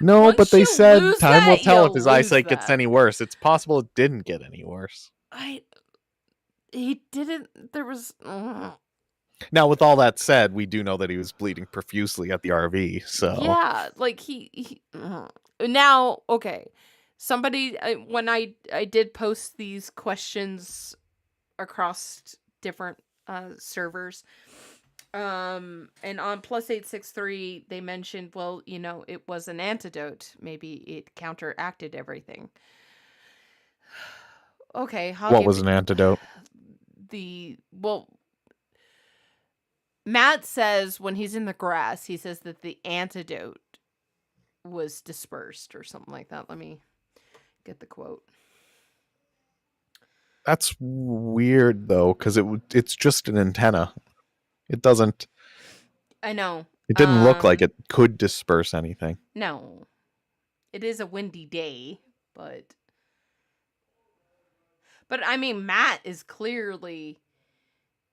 No, Once but they said time will tell if his you'll eyesight lose gets that. any worse. It's possible it didn't get any worse. He didn't. There was. Now, with all that said, we do know that he was bleeding profusely at the RV. So Yeah, like he now, okay. Somebody, when I did post these questions across different servers, and on +863 they mentioned, well, you know, it was an antidote. Maybe it counteracted everything. Okay, what was an antidote? Matt says when he's in the grass, he says that the antidote was dispersed or something like that. Let me get the quote. That's weird though, because it's just an antenna. It doesn't. I know. It didn't look like it could disperse anything. No. It is a windy day, but I mean, Matt is clearly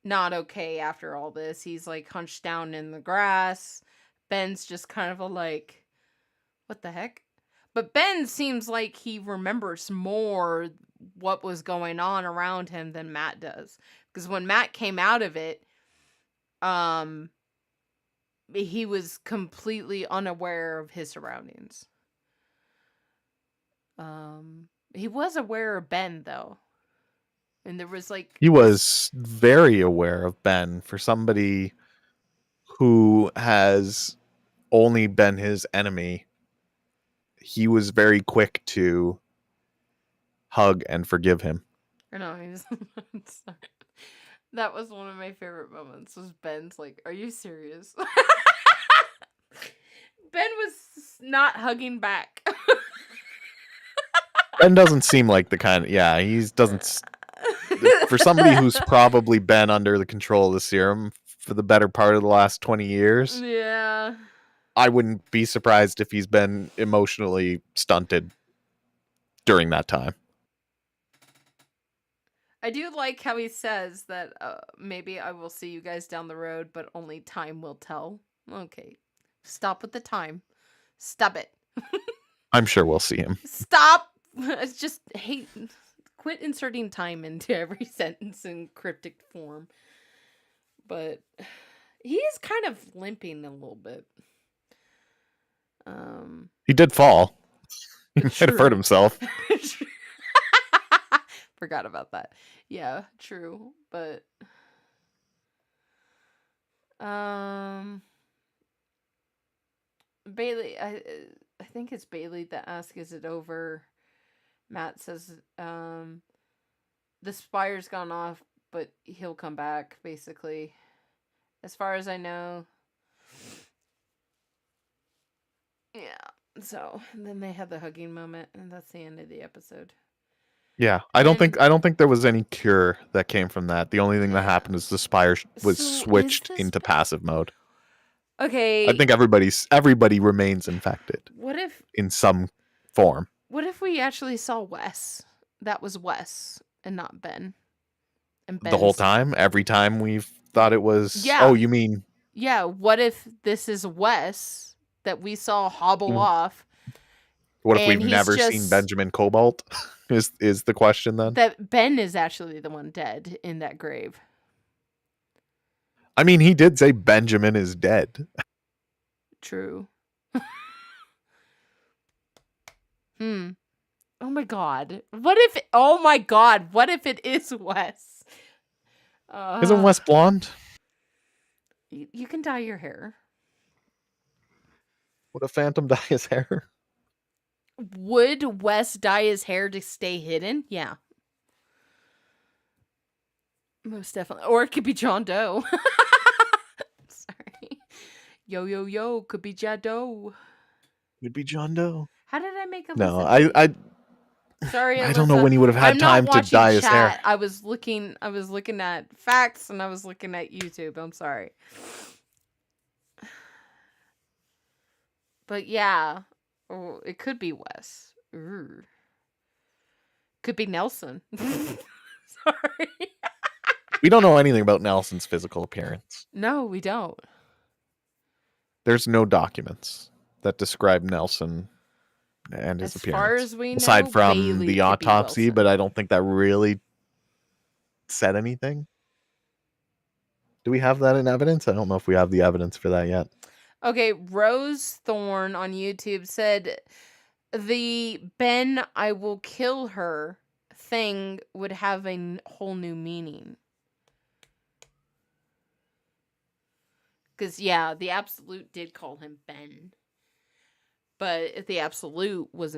not okay after all this. He's like hunched down in the grass. Ben's just kind of like, what the heck? But Ben seems like he remembers more what was going on around him than Matt does. Because when Matt came out of it, he was completely unaware of his surroundings. He was aware of Ben, though. And there was like... He was very aware of Ben for somebody who has only been his enemy. He was very quick to hug and forgive him. I know. Sorry. That was one of my favorite moments, was Ben's like, are you serious? Ben was not hugging back. Ben doesn't seem like the kind of... Yeah, he doesn't... For somebody who's probably been under the control of the serum for the better part of the last 20 years, Yeah. I wouldn't be surprised if he's been emotionally stunted during that time. I do like how he says that maybe I will see you guys down the road, but only time will tell. Okay. Stop with the time. Stop it. I'm sure we'll see him. Stop. It's just hate. Quit inserting time into every sentence in cryptic form. But he is kind of limping a little bit. He did fall. He might have hurt himself. Forgot about that. Yeah, true. But Bailey, I think it's Bailey that asks, is it over? Matt says the spire's gone off, but he'll come back, basically. As far as I know. Yeah. So then they had the hugging moment, and that's the end of the episode. Yeah, I don't think there was any cure that came from that. The only thing that happened is the spire was switched into passive mode. Okay. I think everybody remains infected. What if in some form? What if we actually saw Wes? That was Wes and not Ben. And the whole time, every time we've thought it was. Yeah. Oh, you mean? Yeah. What if this is Wes that we saw hobble off? What if we've never seen Benjamin Cobalt? Is the question then? That Ben is actually the one dead in that grave. I mean, he did say Benjamin is dead. True. Oh my god. What if it is Wes? Isn't Wes blonde? You can dye your hair. Would a phantom dye his hair? Would Wes dye his hair to stay hidden? Yeah. Most definitely. Or it could be John Doe. Sorry. Yo, could be John Doe. Would be John Doe. How did I make a No, I sorry, I don't know when he would have had time to dye his hair. I was looking at facts and I was looking at YouTube. I'm sorry. But yeah. Oh, it could be Wes. Could be Nelson. Sorry. We don't know anything about Nelson's physical appearance. No, we don't. There's no documents that describe Nelson and his appearance. As far as we know, aside from Bailey the autopsy, but I don't think that really said anything. Do we have that in evidence? I don't know if we have the evidence for that yet. Okay, Rose Thorne on YouTube said the Ben I will kill her thing would have a whole new meaning. Because, yeah, the Absolute did call him Ben. But if the Absolute was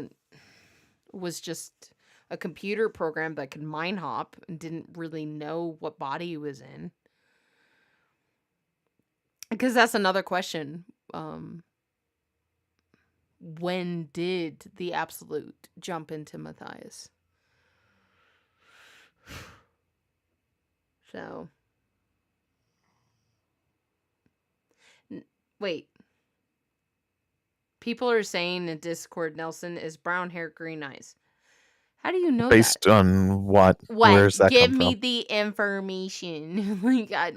just a computer program that could mind hop and didn't really know what body he was in. Because that's another question. When did the Absolute jump into Matthias? So. Wait. People are saying in Discord Nelson is brown hair, green eyes. How do you know Based that? on what? Where's that Give come me from? the information.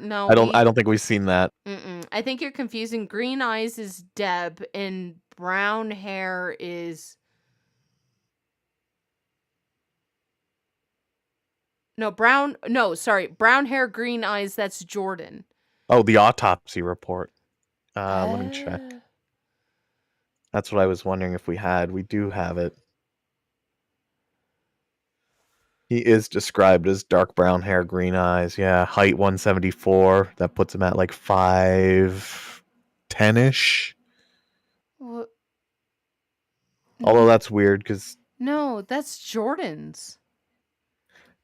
No. I don't think we've seen that. I think you're confusing. Green eyes is Deb and brown hair is brown hair, green eyes, that's Jordan. Oh, the autopsy report. Let me check. That's what I was wondering if we had. We do have it. He is described as dark brown hair, green eyes. Yeah, height 174. That puts him at like 5'10"-ish. What? Although that's weird because... No, that's Jordan's.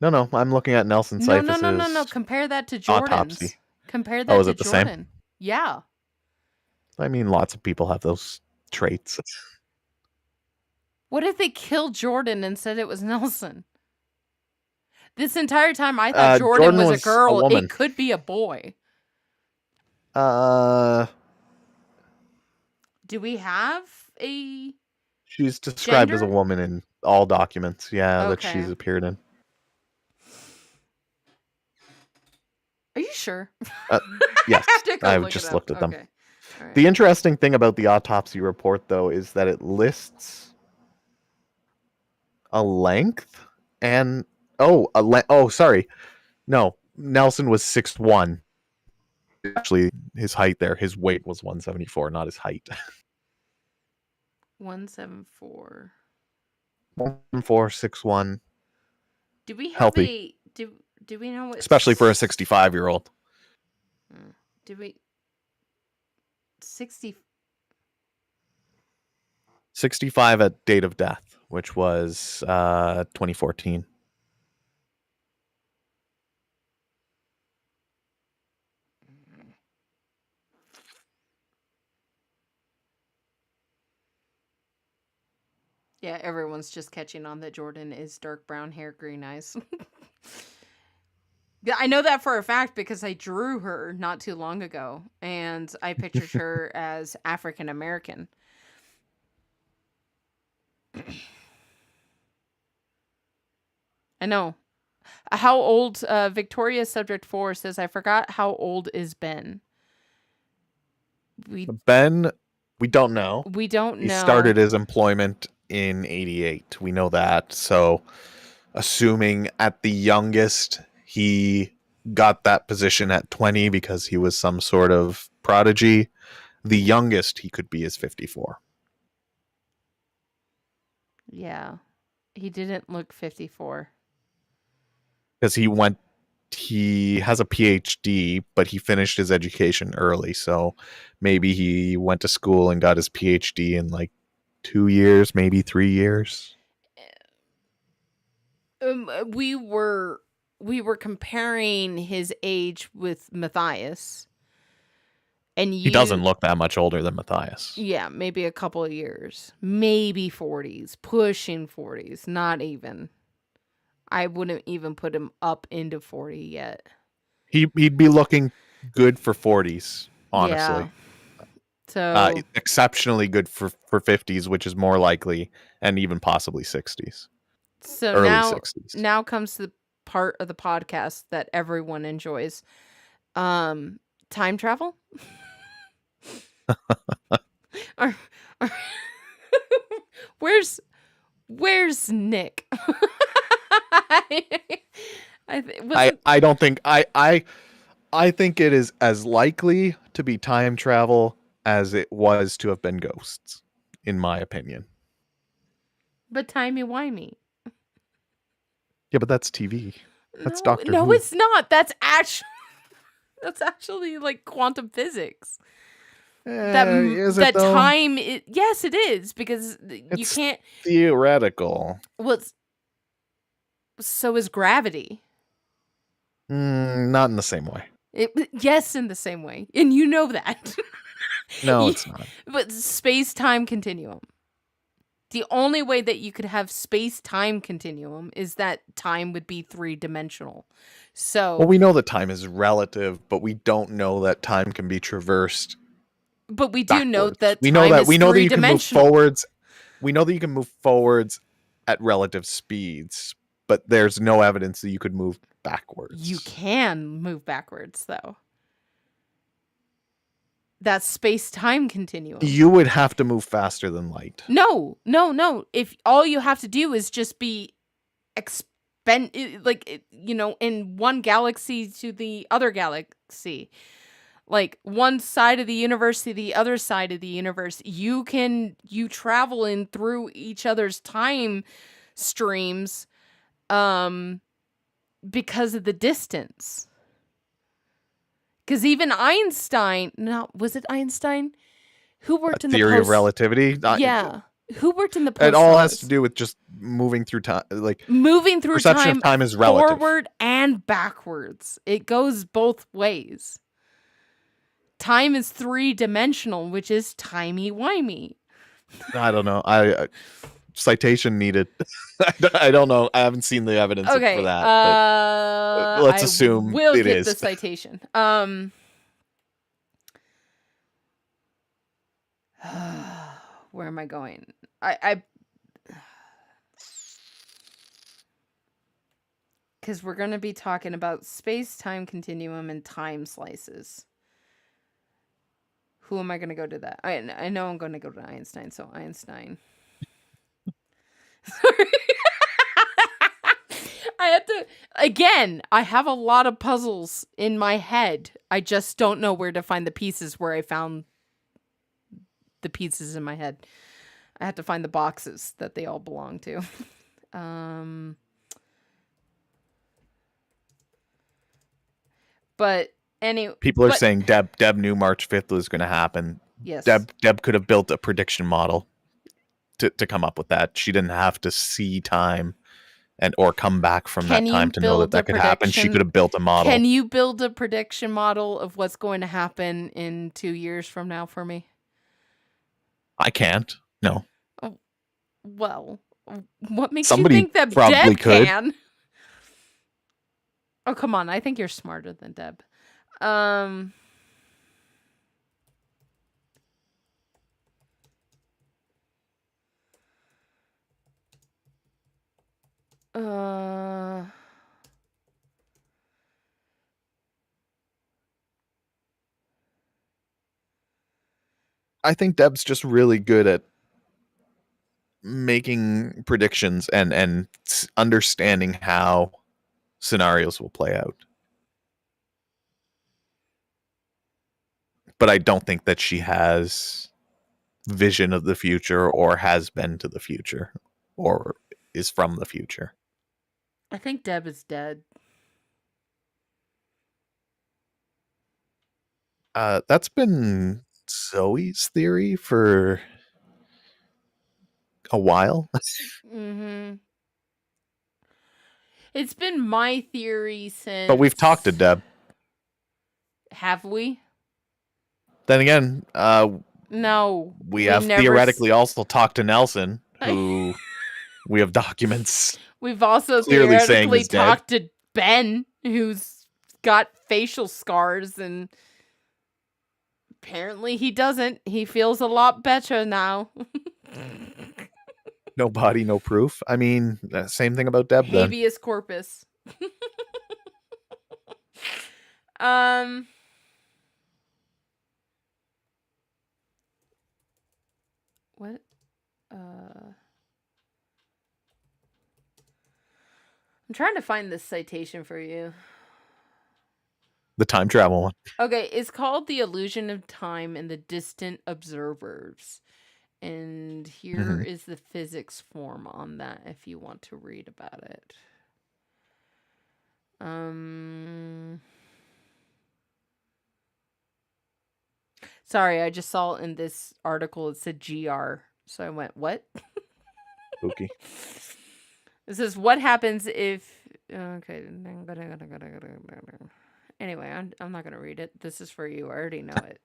No. I'm looking at Nelson Cyphus's No. Compare that to Jordan's. Autopsy. Compare that to is it the Jordan. same? Yeah. I mean, lots of people have those traits. What if they killed Jordan and said it was Nelson? This entire time I thought Jordan Jordan was a was a girl. woman. It could be a boy. Do we have a... She's described as a gender? woman in all documents, that Okay. she's appeared in. Are you sure? Yes, I have to go I've look just it up. looked at them. Okay. All right. The interesting thing about the autopsy report, though, is that it lists a length and sorry, no, Nelson was 6'1". Actually, his height there, his weight was 174, not his height. 174. 174, 6'1". Do we have Healthy. do we know what... Especially for a 65-year-old. Do we... 65 at date of death, which was 2014. Yeah, everyone's just catching on that Jordan is dark brown hair, green eyes. Yeah, I know that for a fact because I drew her not too long ago, and I pictured her as African American. I know. How old... Victoria Subject 4 says, I forgot how old is Ben. Ben, we don't know. We don't know. He started his employment in 88. We know that. So, assuming at the youngest, he got that position at 20 because he was some sort of prodigy. The youngest he could be is 54. Yeah. He didn't look 54. Because he has a PhD, but he finished his education early. So maybe he went to school and got his PhD in like 2 years, maybe 3 years. We were comparing his age with Matthias. And he doesn't look that much older than Matthias. Yeah, maybe a couple of years. Maybe 40s. Pushing 40s. Not even. I wouldn't even put him up into 40 yet. He'd be looking good for 40s, honestly. Yeah. So exceptionally good for 50s, which is more likely, and even possibly 60s. So early 60s. Now comes the part of the podcast that everyone enjoys. Time travel? Where's Nick? I don't think I think it is as likely to be time travel as it was to have been ghosts, in my opinion. But timey-wimey. Yeah, but that's TV. That's Doctor No, Who. it's not. That's actually like quantum physics. Is it though? Time yes, it is, because you can't... theoretical. Well, so is gravity. Not in the same way. Yes, in the same way. And you know that. No, it's not. But space-time continuum. The only way that you could have space-time continuum is that time would be 3-dimensional. So... Well, we know that time is relative, but we don't know that time can be traversed. But we do know that we know that you can move three-dimensional. forwards. We know that you can move forwards at relative speeds, but there's no evidence that you could move backwards. You can move backwards, though. That's space-time continuum. You would have to move faster than light. No. If all you have to do is just be in one galaxy to the other galaxy. Like one side of the universe to the other side of the universe, you travel in through each other's time streams because of the distance. Because even Einstein, was it Einstein? Who worked in the theory of relativity? Yeah. Who worked in the post? It all has to do with just moving through time. Like moving through perception time, of time is relative. Forward and backwards. It goes both ways. Time is 3-dimensional, which is timey-wimey. I don't know. citation needed. I don't know. I haven't seen the evidence for Okay. that. But let's assume will it get is. the citation. Where am I going? Because we're going to be talking about space-time continuum and time slices. Who am I going to go to that? I know I'm going to go to Einstein, so Einstein. Sorry. I have to, again, I have a lot of puzzles in my head. I just don't know where to find the pieces where I found the pieces in my head. I have to find the boxes that they all belong to. But anyway, people are saying Deb knew March 5th was going to happen. Yes. Deb could have built a prediction model to come up with that. She didn't have to see time or come back from that time to know that could happen. She could have built a model. Can you build a prediction model of what's going to happen in 2 years from now for me? I can't. No. Oh, well, what makes Somebody you think that probably Deb could. can? Oh, come on. I think you're smarter than Deb. I think Deb's just really good at making predictions and understanding how scenarios will play out. But I don't think that she has vision of the future or has been to the future or is from the future. I think Deb is dead. That's been Zoe's theory for a while. Mm-hmm. It's been my theory since... But we've talked to Deb. Have we? Then again, no. We have theoretically also talked to Nelson, who we have documents. We've also theoretically talked to Ben, who's got facial scars, and apparently he doesn't. He feels a lot better now. No body, no proof. I mean, same thing about Deb. Habeas corpus. What? I'm trying to find this citation for you. The time travel one. Okay, it's called The Illusion of Time and the Distant Observers. And here is the physics form on that if you want to read about it. Sorry, I just saw in this article it said GR. So I went, what? Spooky. It says, what happens if... Okay. Anyway, I'm not going to read it. This is for you. I already know it.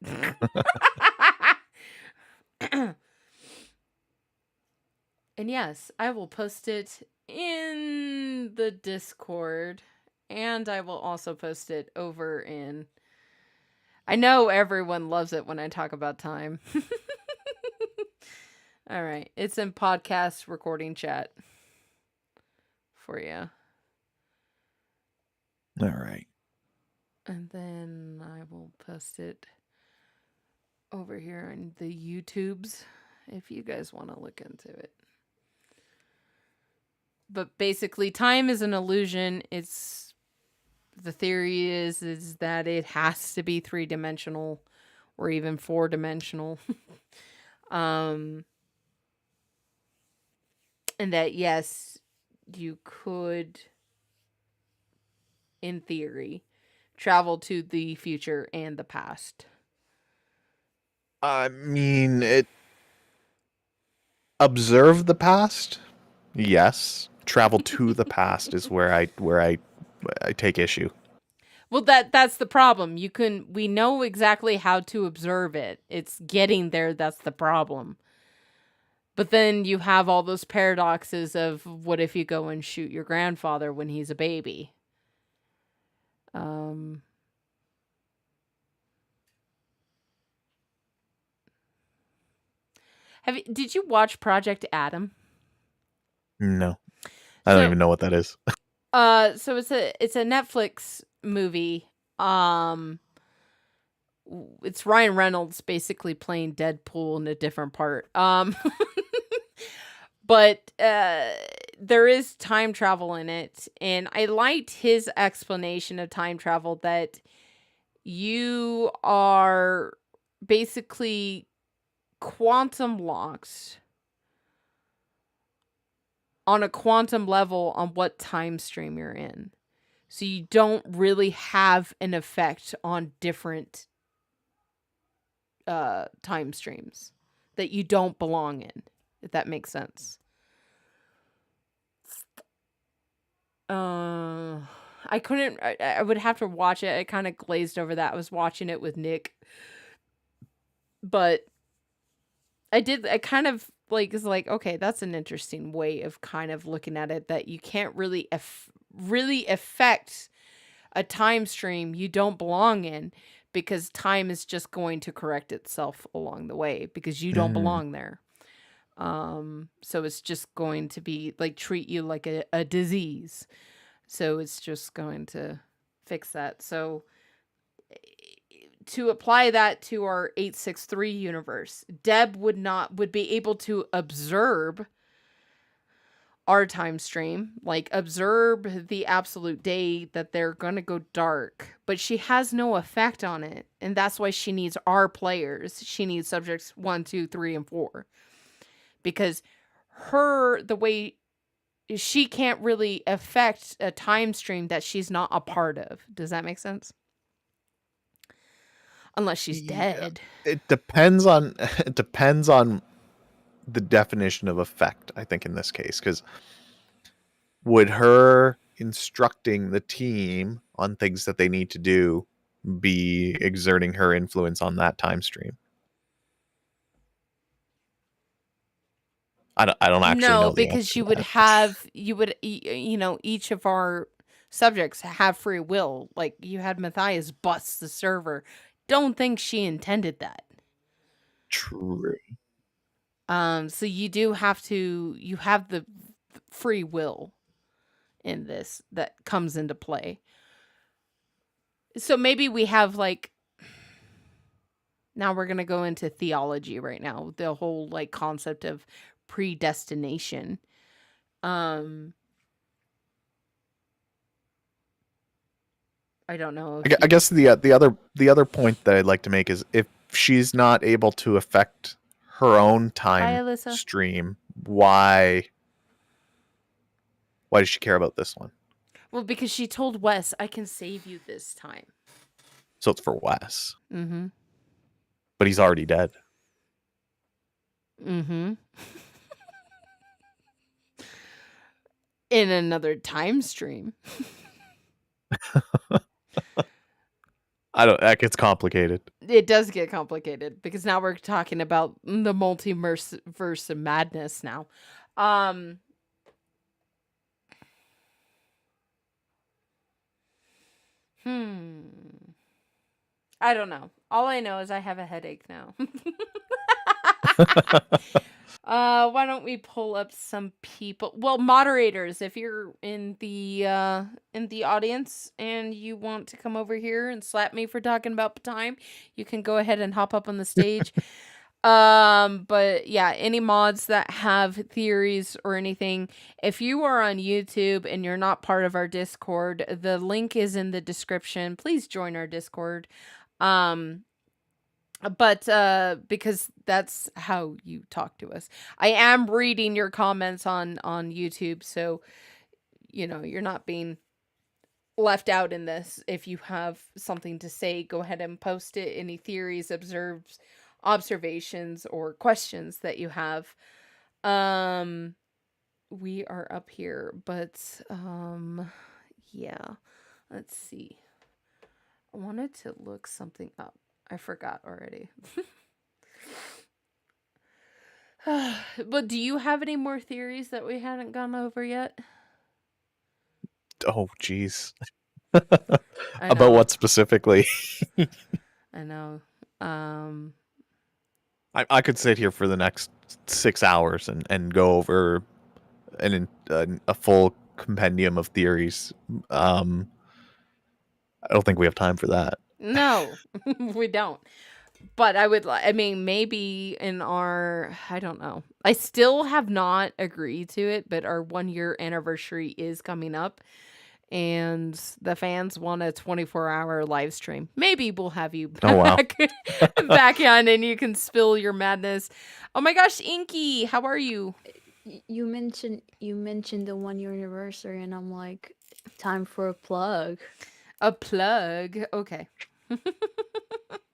And yes, I will post it in the Discord. And I will also post it over in... I know everyone loves it when I talk about time. All right. It's in podcast recording chat for you. All right. And then I will post it over here on the YouTubes if you guys want to look into it. But basically, time is an illusion. The theory is that it has to be 3-dimensional or even 4-dimensional. And that, yes, you could, in theory, travel to the future and the past. I mean, observe the past? Yes. Travel to the past is where I take issue. Well, that's the problem. We know exactly how to observe it. It's getting there that's the problem. But then you have all those paradoxes of what if you go and shoot your grandfather when he's a baby? Did you watch Project Adam? No, I don't So even know what that is. so it's a Netflix movie. It's Ryan Reynolds basically playing Deadpool in a different part. But there is time travel in it, and I liked his explanation of time travel, that you are basically quantum locked on a quantum level on what time stream you're in. So you don't really have an effect on different time streams that you don't belong in, if that makes sense. I couldn't. I would have to watch it. I kind of glazed over that. I was watching it with Nick, but I kind of like is like, okay, that's an interesting way of kind of looking at it. That you can't really really affect a time stream you don't belong in, because time is just going to correct itself along the way because you don't belong there. So it's just going to be like treat you like a disease. So it's just going to fix that. So to apply that to our 863 universe, Deb would be able to observe our time stream, like observe the absolute day that they're going to go dark, but she has no effect on it. And that's why she needs our players. She needs subjects 1, 2, 3, and 4. Because the way she can't really affect a time stream that she's not a part of. Does that make sense? Unless she's dead. It depends on the definition of effect, I think, in this case, because would her instructing the team on things that they need to do be exerting her influence on that time stream? I don't actually No, know the because answer to that. each of our subjects have free will. Like you had Matthias bust the server. Don't think she intended that. True. So you have the free will in this that comes into play. So maybe we have like, now we're going to go into theology right now, the whole like concept of predestination. I don't know. I guess the other point that I'd like to make is, if she's not able to affect her own time stream, why does she care about this one? Well, because she told Wes, I can save you this time. So it's for Wes. Mm-hmm. But he's already dead. Mm-hmm. In another time stream. That gets complicated. It does get complicated because now we're talking about the multiverse of madness now. I don't know. All I know is I have a headache now. Why don't we pull up some people? Well, moderators, if you're in the audience and you want to come over here and slap me for talking about time, you can go ahead and hop up on the stage. But yeah, any mods that have theories or anything, if you are on YouTube and you're not part of our Discord, the link is in the description. Please join our Discord. But because that's how you talk to us. I am reading your comments on YouTube, so you're not being left out in this. If you have something to say, go ahead and post it. Any theories, observations, or questions that you have. We are up here, but yeah. Let's see. I wanted to look something up. I forgot already. But do you have any more theories that we hadn't gone over yet? Oh, jeez. I About know. what specifically? I know. Um, I could sit here for the next 6 hours and go over a full compendium of theories. I don't think we have time for that. no, we don't. But I mean, maybe in our, I don't know. I still have not agreed to it, but our 1 year anniversary is coming up and the fans want a 24-hour live stream. Maybe we'll have you Oh, wow. back on and you can spill your madness. Oh my gosh, Inky, how are you? You mentioned the 1 year anniversary, and I'm like, time for a plug. A plug. Okay.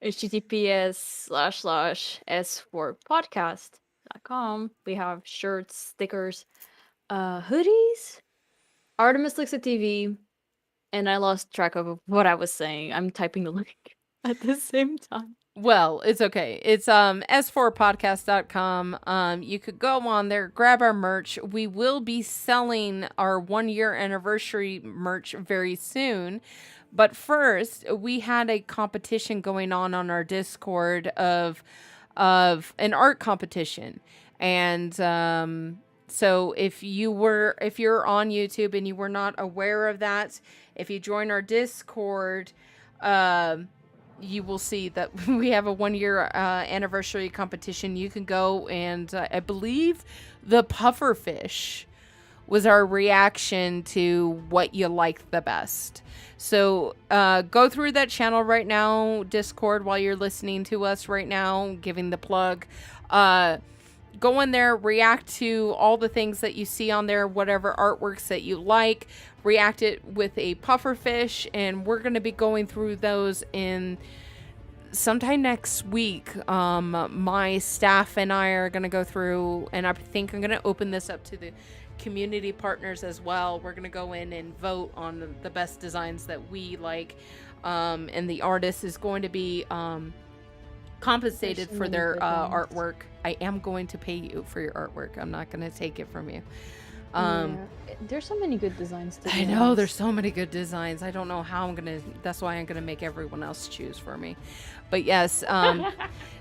https://s4podcast.com. We have shirts, stickers, hoodies. Artemis looks at TV, and I lost track of what I was saying. I'm typing the link at the same time. Well, it's okay. It's s4podcast.com. You could go on there, grab our merch. We will be selling our 1 year anniversary merch very soon. But first, we had a competition going on our Discord of an art competition. And so if you're on YouTube and you were not aware of that, if you join our Discord, you will see that we have a 1 year anniversary competition. You can go and I believe the pufferfish was our reaction to what you liked the best. So go through that channel right now, Discord, while you're listening to us right now, giving the plug. Go in there, react to all the things that you see on there, whatever artworks that you like. React it with a pufferfish, and we're going to be going through those in sometime next week. My staff and I are going to go through, and I think I'm going to open this up to the community partners as well. We're going to go in and vote on the best designs that we like, and the artist is going to be compensated for their artwork. I am going to pay you for your artwork. I'm not going to take it from you. There's so many good designs. I know there's so many good designs. I don't know how I'm gonna. That's why I'm gonna make everyone else choose for me. But yes,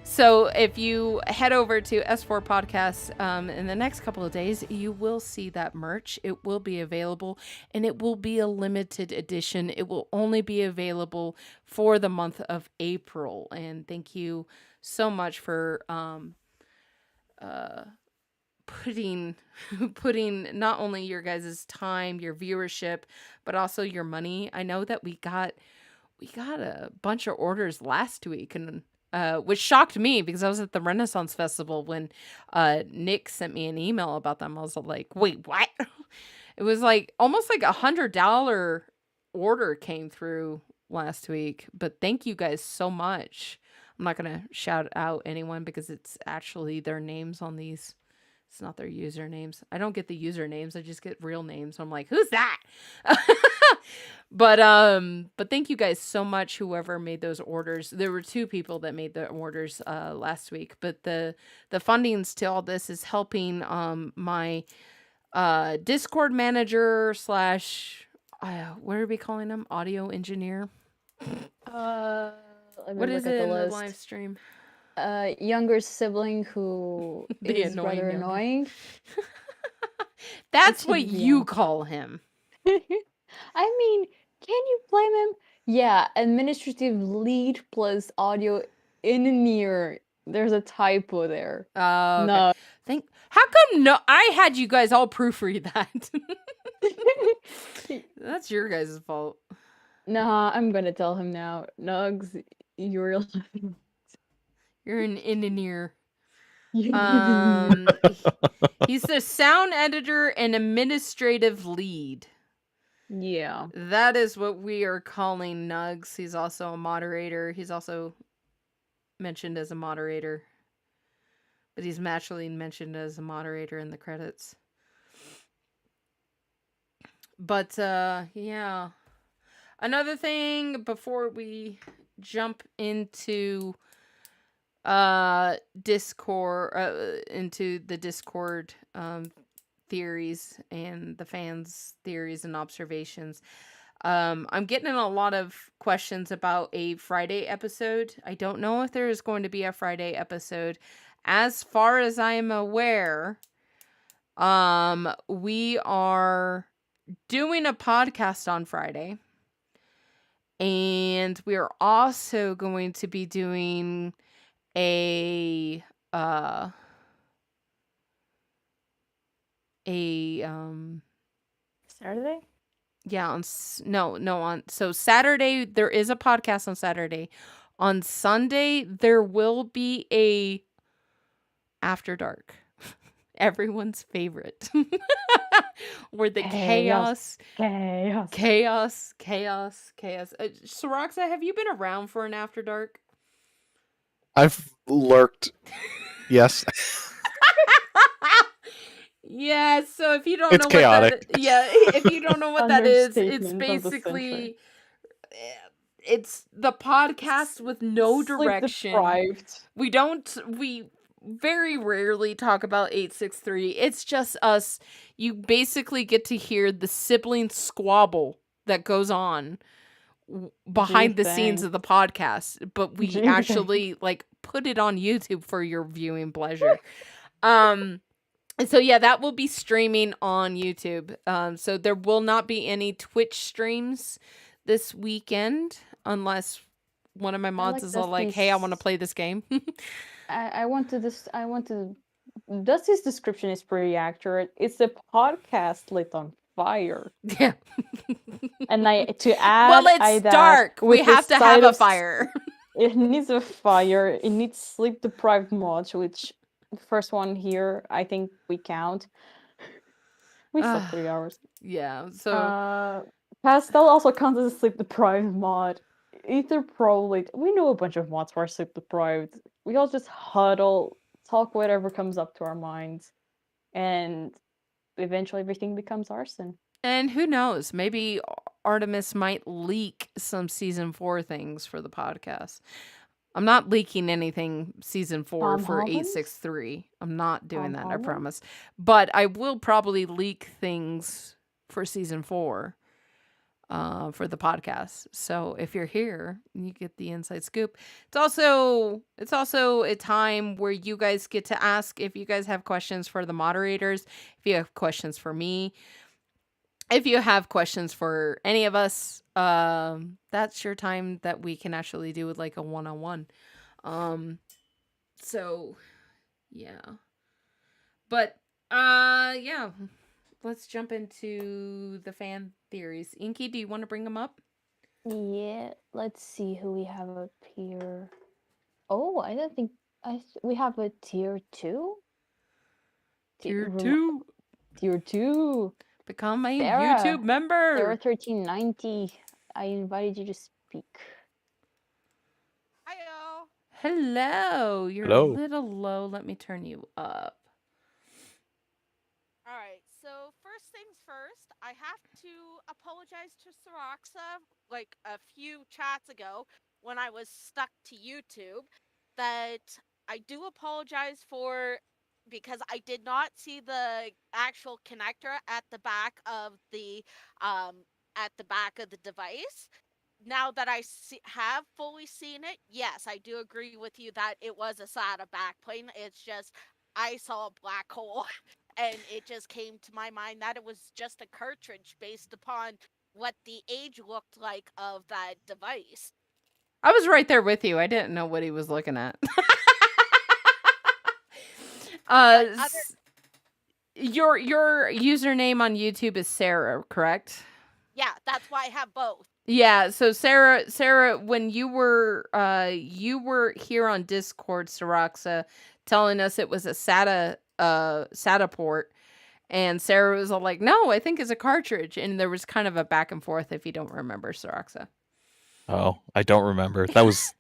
so if you head over to S4 Podcasts in the next couple of days, you will see that merch. It will be available, and it will be a limited edition. It will only be available for the month of April. And thank you so much for putting not only your guys' time, your viewership, but also your money. I know that we got a bunch of orders last week, and which shocked me because I was at the Renaissance Festival when Nick sent me an email about them. I was like, wait, what? It was like almost like $100 order came through last week. But thank you guys so much. I'm not gonna shout out anyone because it's actually their names on these. It's not their usernames. I don't get the usernames. I just get real names. I'm like, who's that? But thank you guys so much, whoever made those orders. There were 2 people that made the orders last week. But the fundings to all this is helping my Discord manager / what are we calling him? Audio engineer. What is it in the live stream? Younger sibling who is rather annoying. That's what you call him. I mean, can you blame him? Yeah, administrative lead plus audio engineer. There's a typo there. Oh, okay. No. How come no? I had you guys all proofread that. That's your guys' fault. Nah, I'm gonna tell him now. Nugs, you're an engineer. He's the sound editor and administrative lead. Yeah. That is what we are calling Nugs. He's also a moderator. He's also mentioned as a moderator. But he's naturally mentioned as a moderator in the credits. But, yeah. Another thing before we jump into Discord into the Discord theories and the fans' theories and observations. I'm getting a lot of questions about a Friday episode. I don't know if there is going to be a Friday episode. As far as I am aware, we are doing a podcast on Friday. And we are also going to be doing a Saturday? yeah, on so Saturday there is a podcast on Saturday. On Sunday there will be a After Dark. Everyone's favorite. Where the chaos. Soroxa, have you been around for an After Dark? I've lurked. Yes. Yes, so if you don't It's know chaotic. if you don't know what that is, it's Understatement of the basically century. it's the podcast with no direction. Sleep-deprived. We very rarely talk about 863. It's just us. You basically get to hear the sibling squabble that goes on behind the scenes of the podcast, but we actually like put it on YouTube for your viewing pleasure. And so yeah, that will be streaming on YouTube. So there will not be any Twitch streams this weekend unless one of my mods is all like, "Hey, I want to play this game." I want to. Dusty's description is pretty accurate. It's a podcast lit on fire. Yeah. And to add, well, it's dark. We have to have a fire. It needs a fire. It needs sleep-deprived mods, which the first one here, I think we count. We slept 3 hours. Yeah. So Pastel also counts as a sleep-deprived mod. Ether probably. We know a bunch of mods who are sleep-deprived. We all just huddle, talk whatever comes up to our minds, and eventually everything becomes arson. And who knows? Maybe Artemis might leak some season 4 things for the podcast. I'm not leaking anything season 4 for 863. I'm not doing that, I promise. But I will probably leak things for season 4 for the podcast. So if you're here, you get the inside scoop. It's also a time where you guys get to ask if you guys have questions for the moderators, if you have questions for me, if you have questions for any of us, that's your time that we can actually do with like a one-on-one. So yeah. But yeah. Let's jump into the fan theories. Inky, do you want to bring them up? Yeah, let's see who we have up here. Oh, I don't think we have a tier 2. Tier 2. Tier 2. Become a YouTube member. Sarah 1390. I invited you to speak. Hi-yo. Hello. You're a little low. Let me turn you up. All right. So first things first, I have to apologize to Soroxa like a few chats ago when I was stuck to YouTube that I do apologize for because I did not see the actual connector at the back of the device. Now that I have fully seen it, yes, I do agree with you that it was a SATA backplane. It's just I saw a black hole and it just came to my mind that it was just a cartridge based upon what the age looked like of that device. I was right there with you. I didn't know what he was looking at. Your username on YouTube is Sarah, correct? Yeah, that's why I have both. Yeah, so Sarah, when you were here on Discord, Soroxa, telling us it was a SATA port, and Sarah was all like, "No, I think it's a cartridge," and there was kind of a back and forth. If you don't remember, Soroxa. Oh, I don't remember. That was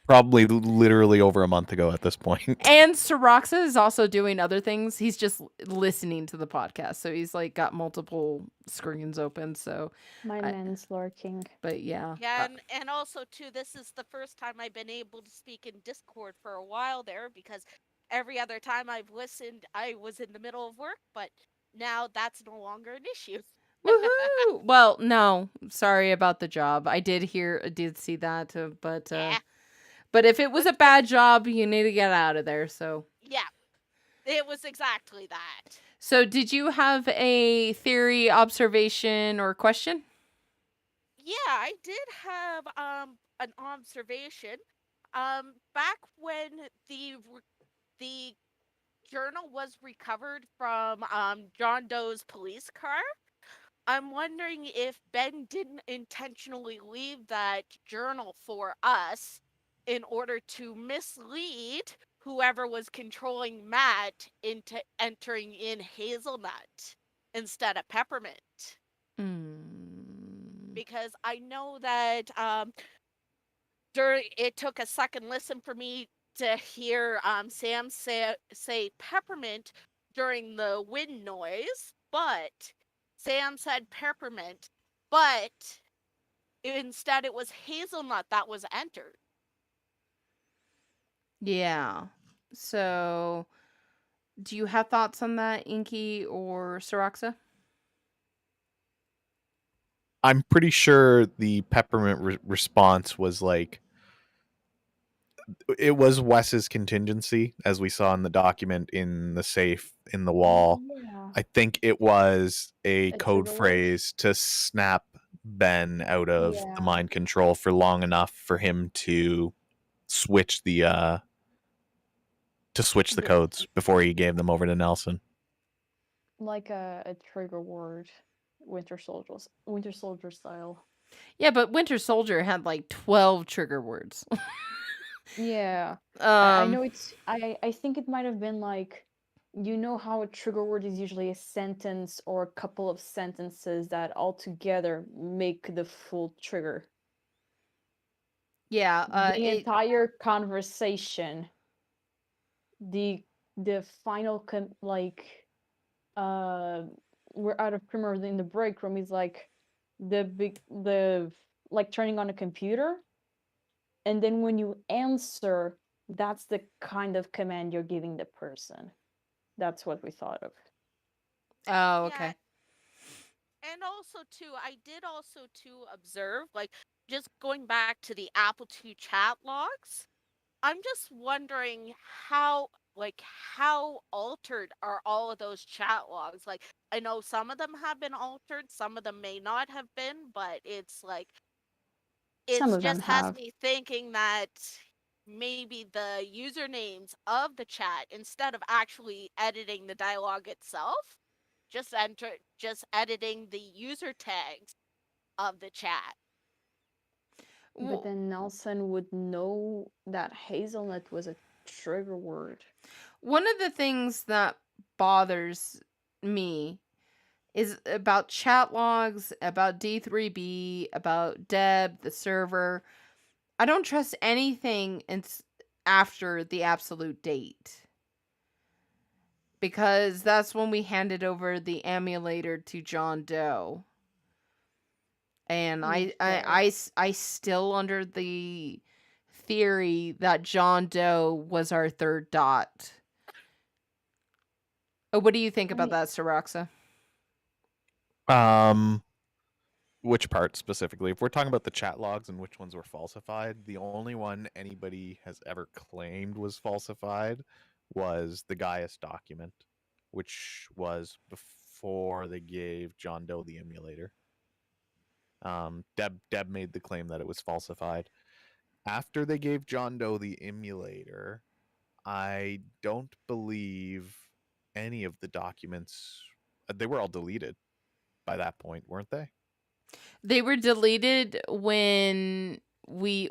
Probably literally over a month ago at this point. And Syroxa is also doing other things. He's just listening to the podcast. So he's like got multiple screens open. So, My I- man's lurking. but yeah. Yeah, and also too, this is the first time I've been able to speak in Discord for a while there, because every other time I've listened, I was in the middle of work, but now that's no longer an issue. Woohoo! Well, no, sorry about the job. I did see that, Yeah, but if it was a bad job, you need to get out of there. So, yeah, it was exactly that. so did you have a theory, observation, or question? Yeah, I did have an observation. Back when the journal was recovered from John Doe's police car, I'm wondering if Ben didn't intentionally leave that journal for us in order to mislead whoever was controlling Matt into entering in Hazelnut instead of Peppermint. Because I know that it took a second listen for me to hear Sam say Peppermint during the wind noise, but Sam said Peppermint, but instead it was Hazelnut that was entered. Yeah. So, do you have thoughts on that, Inky or Syroxa? I'm pretty sure the peppermint response was like, it was Wes's contingency, as we saw in the document in the safe in the wall. Yeah. I think it was a code trigger word? phrase to snap Ben out of Yeah. the mind control for long enough for him to switch the codes before he gave them over to Nelson. Like a trigger word, Winter Soldier style. Yeah, but Winter Soldier had like 12 trigger words. Yeah. I Um, know it's. I think it might have been like, you know how a trigger word is usually a sentence or a couple of sentences that all together make the full trigger. yeah, The entire conversation, the final we're out of primer in the break room is like the like turning on a computer, and then when you answer, that's the kind of command you're giving the person. That's what we thought of. oh, okay. Yeah, and also too, I did also too observe, like, just going back to the Apple II chat logs, I'm just wondering how altered are all of those chat logs? Like, I know some of them have been altered, some of them may not have been, but it's like, Some it's of them just has have. me thinking that maybe the usernames of the chat, instead of actually editing the dialogue itself, just editing the user tags of the chat. But then Nelson would know that hazelnut was a trigger word. One of the things that bothers me is about chat logs, about D3B, about Deb, the server. I don't trust anything after the absolute date. Because that's when we handed over the emulator to John Doe. And I still under the theory that John Doe was our third dot. Oh, what do you think about that, Syroxa? Which part specifically? If we're talking about the chat logs and which ones were falsified, the only one anybody has ever claimed was falsified was the Gaius document, which was before they gave John Doe the emulator. Deb made the claim that it was falsified. After they gave John Doe the emulator, I don't believe any of the documents. They were all deleted by that point, weren't they? They were deleted when we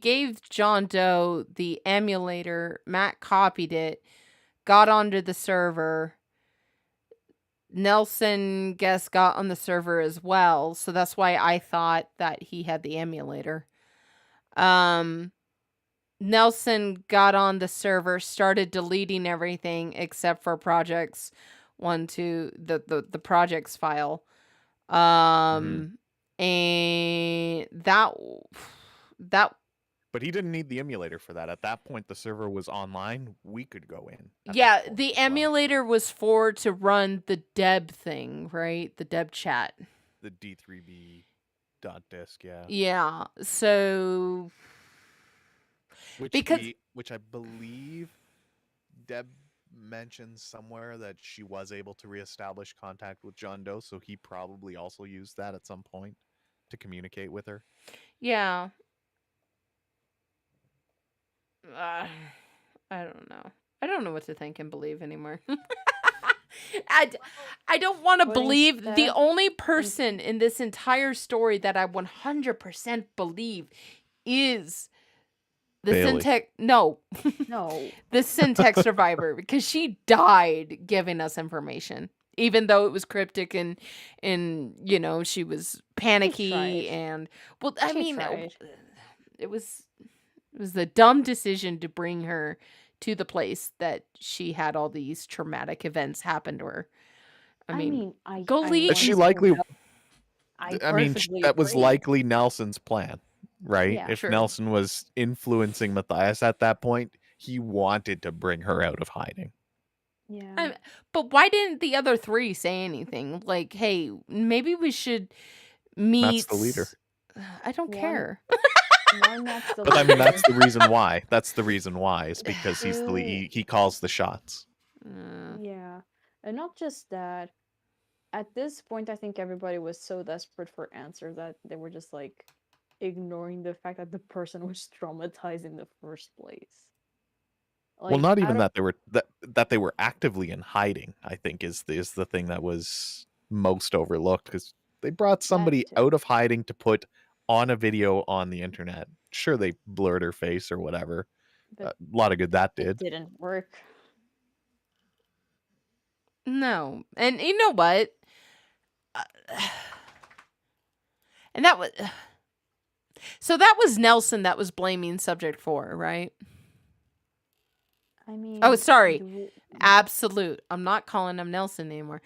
gave John Doe the emulator. Matt copied it, got onto the server. Nelson, got on the server as well, so that's why I thought that he had the emulator. Nelson got on the server, started deleting everything except for projects, the projects file. And that But he didn't need the emulator for that. At that point, the server was online. We could go in. at yeah, that point the as well. emulator was to run the Deb thing, right? The Deb chat. The D3B.disk, yeah. Yeah. So Which I believe Deb mentioned somewhere that she was able to reestablish contact with John Doe, so he probably also used that at some point to communicate with her. yeah. I don't know. I don't know what to think and believe anymore. I don't want to But believe the instead- only person in this entire story that I 100% believe is the Bailey. Syntec. No, No. the Syntec survivor, because she died giving us information, even though it was cryptic and she was panicky tried. and She tried. it was the dumb decision to bring her to the place that she had all these traumatic events happen to her. I mean, go leave. She likely- I that was agree. likely Nelson's plan, right? Yeah. If True. Nelson was influencing Matthias at that point, he wanted to bring her out of hiding. Yeah. But why didn't the other three say anything? Like, hey, maybe we should meet. Matt's the leader. I don't One- care. Why not the But I mean, leader? that's the reason why. That's the reason why. Is because he's the he calls the shots. Yeah. And not just that. At this point, I think everybody was so desperate for answers that they were just like ignoring the fact that the person was traumatized in the first place. Well, Like, not I even don't- that they were actively in hiding. I think is the thing that was most overlooked, because they brought somebody too. out of hiding to put on a video on the internet. Sure, they blurred her face or whatever. But A lot of good that It did. didn't work. No, and you know what? And that was so. That was Nelson that was blaming Subject 4, right? I mean, Oh, sorry. the- Absolute. I'm not calling him Nelson anymore.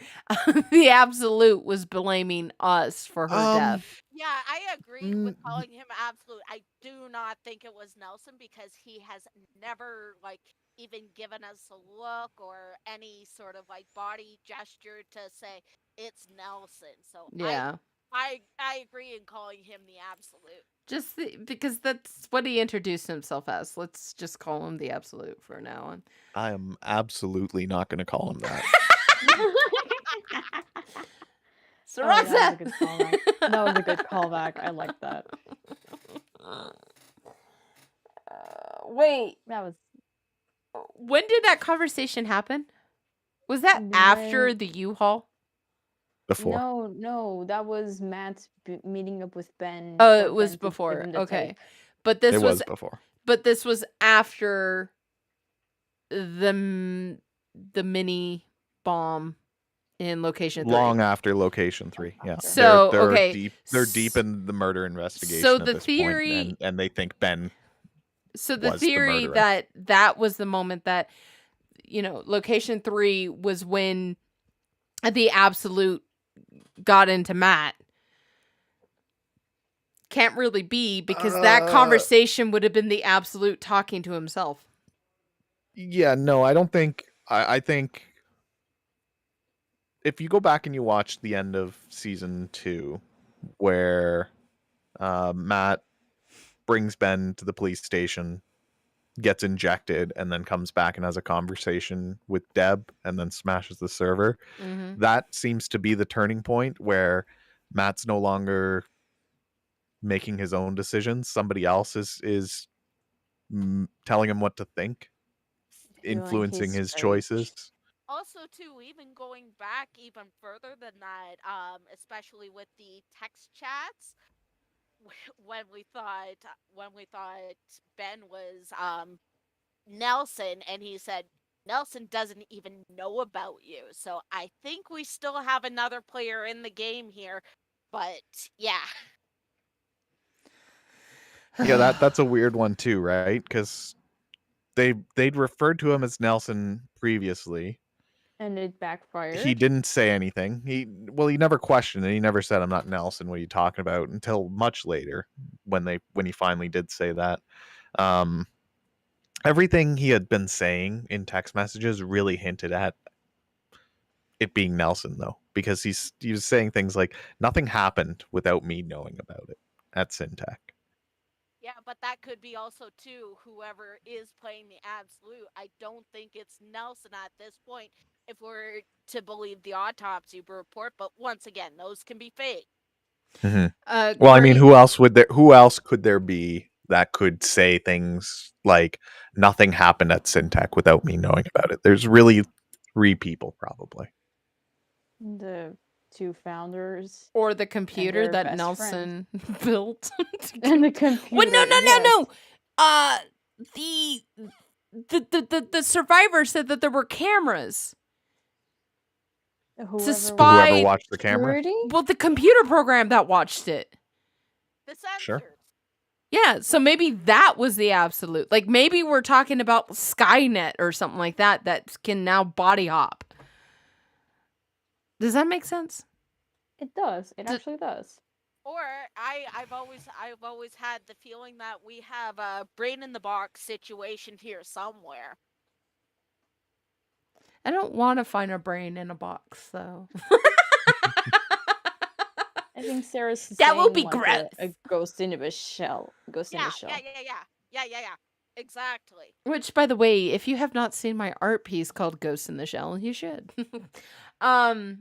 The Absolute was blaming us for her death. Yeah, I agree with Mm. calling him absolute. I do not think it was Nelson because he has never even given us a look or any sort of body gesture to say it's Nelson. So Yeah. I agree in calling him the absolute. Just because that's what he introduced himself as. Let's just call him the Absolute for now on. I am absolutely not going to call him that. So Oh, that was a good callback. That was a good callback. I like that. Wait, That was when did that conversation happen? Was that after the U-Haul? Before. no. That was Matt meeting up with Ben. Oh, for it was Ben to give before. him the Okay. tape. But this It was before. But this was after the mini bomb in location 3. Long after location 3. Yeah. So, they're okay. They're deep in the murder investigation. So at the this theory- point, and they think Ben. So the was the theory murderer. that was the moment that location 3 was when the Absolute got into Matt. Can't really be, because that conversation would have been the Absolute talking to himself. Yeah, no, I don't think. I think if you go back and you watch the end of season 2, where Matt brings Ben to the police station, gets injected, and then comes back and has a conversation with Deb, and then smashes the server. Mm-hmm. That seems to be the turning point where Matt's no longer making his own decisions. Somebody else is telling him what to think, influencing his choices. Also, too, even going back even further than that, especially with the text chats, when we thought Ben was Nelson, and he said Nelson doesn't even know about you. So I think we still have another player in the game here. But yeah. Yeah, that's a weird one too, right? Because they'd referred to him as Nelson previously. And it backfired. He didn't say anything. He never questioned it. He never said, "I'm not Nelson. What are you talking about?" Until much later, when he finally did say that. Everything he had been saying in text messages really hinted at it being Nelson, though, because he was saying things like, "Nothing happened without me knowing about it" at Syntec. Yeah, but that could be also too whoever is playing the absolute. I don't think it's Nelson at this point, if we're to believe the autopsy report. But once again, those can be fake. Well, I mean, who else could there be that could say things like nothing happened at Syntec without me knowing about it? There's really 3 people probably. The 2 founders. Or the computer their that best Nelson built. And the computer. Wait, no. yes. The survivor said that there were cameras. Whoever spy- Whoever watched the camera. security? Well, the computer program that watched it. The sensors. Sure. Yeah, so maybe that was the absolute. Like, maybe we're talking about Skynet or something like that can now body hop. Does that make sense? It does. It actually does. Or I've always had the feeling that we have a brain in the box situation here somewhere. I don't want to find a brain in a box, though. I think Sarah's That will saying, be like, gross. a ghost in a shell. Ghost in a shell. Yeah. Exactly. Which, by the way, if you have not seen my art piece called Ghost in the Shell, you should. I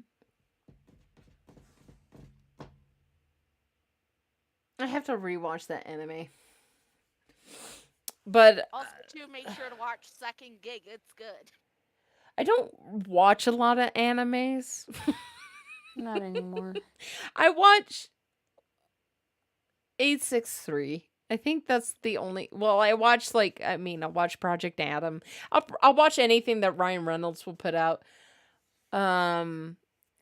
have to rewatch that anime. But Also, to make sure to watch Second Gig. It's good. I don't watch a lot of animes. Not anymore. I watch 863. I think that's the only. Well, I watch I watch Project Adam. I'll watch anything that Ryan Reynolds will put out. I'll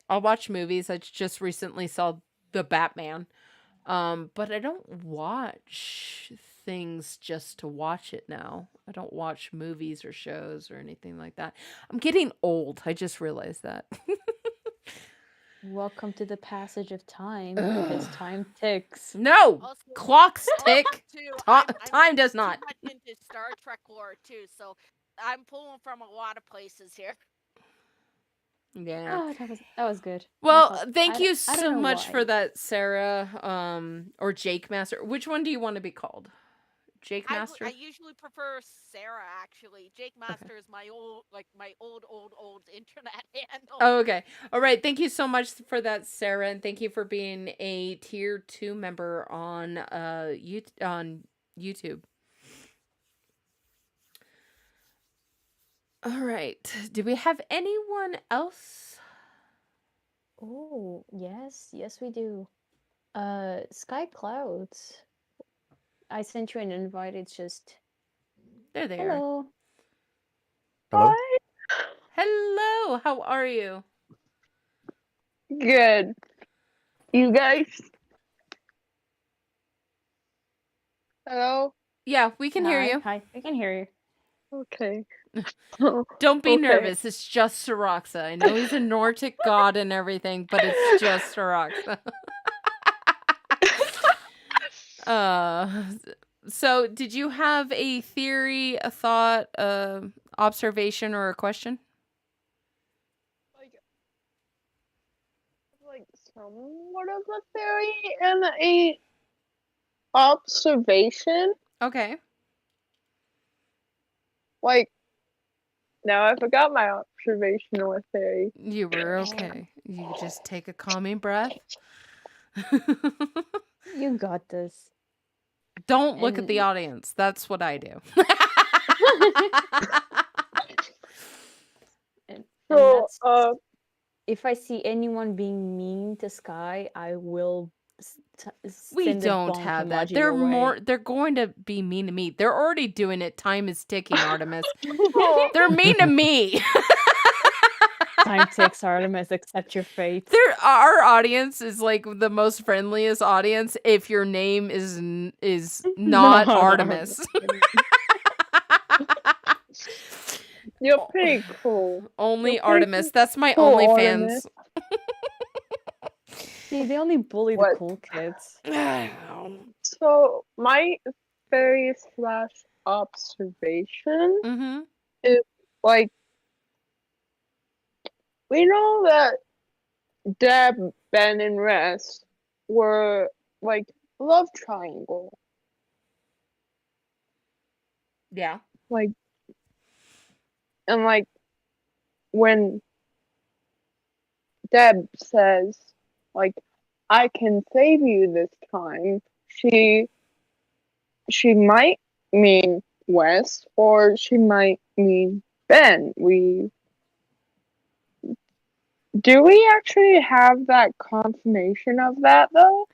watch movies. I just recently saw The Batman. But I don't watch things just to watch it now. I don't watch movies or shows or anything like that. I'm getting old. I just realized that. Welcome to the passage of time, because time ticks. No! Also, Clocks tick. too, Time does not. Too much into Star Trek lore too, so I'm pulling from a lot of places here. Yeah. Oh, that was good. Well, thank you I so don't know much why. for that, Sarah. Or Jake Master. Which one do you want to be called? Jake Master? I usually prefer Sarah, actually. Jake Master is my old internet handle. Oh, okay. All right. Thank you so much for that, Sarah, and thank you for being a tier 2 member on YouTube. All right. Do we have anyone else? Oh, yes, we do. Sky Clouds. I sent you an invite. It's just There they are. hello. Hello? Hello. How are you? Good. You guys? Hello? Yeah, we can hear Hi, you. Hi, I can hear you. Okay. Don't be Okay. nervous. It's just Syroxa. I know he's a Nordic god and everything, but it's just Syroxa. So did you have a theory, a thought, observation, or a question? Like somewhat of a theory and a observation. Okay. Like, now I forgot my observation or theory. You were okay. You just take a calming breath. You got this. Don't look at the And- audience. That's what I do. And So, that's, if I see anyone being mean to Sky, I will. We send a don't bonk have that. emoji your way. They're going to be mean to me. They're already doing it. Time is ticking, Artemis. They're mean to me. time ticks, Artemis. Accept your fate. Our audience is like the most friendliest audience if your name is not Artemis. You're pretty cool. Only You're pretty Artemis. That's my cool, OnlyFans. Artemis. See, they only bully the What? cool kids. So my theory / observation Mm-hmm. is like we know that Deb, Ben, and Rest were like love triangle. Yeah. Like and like when Deb says like I can save you this time, she might mean West or she might mean Ben. Do we actually have that confirmation of that though?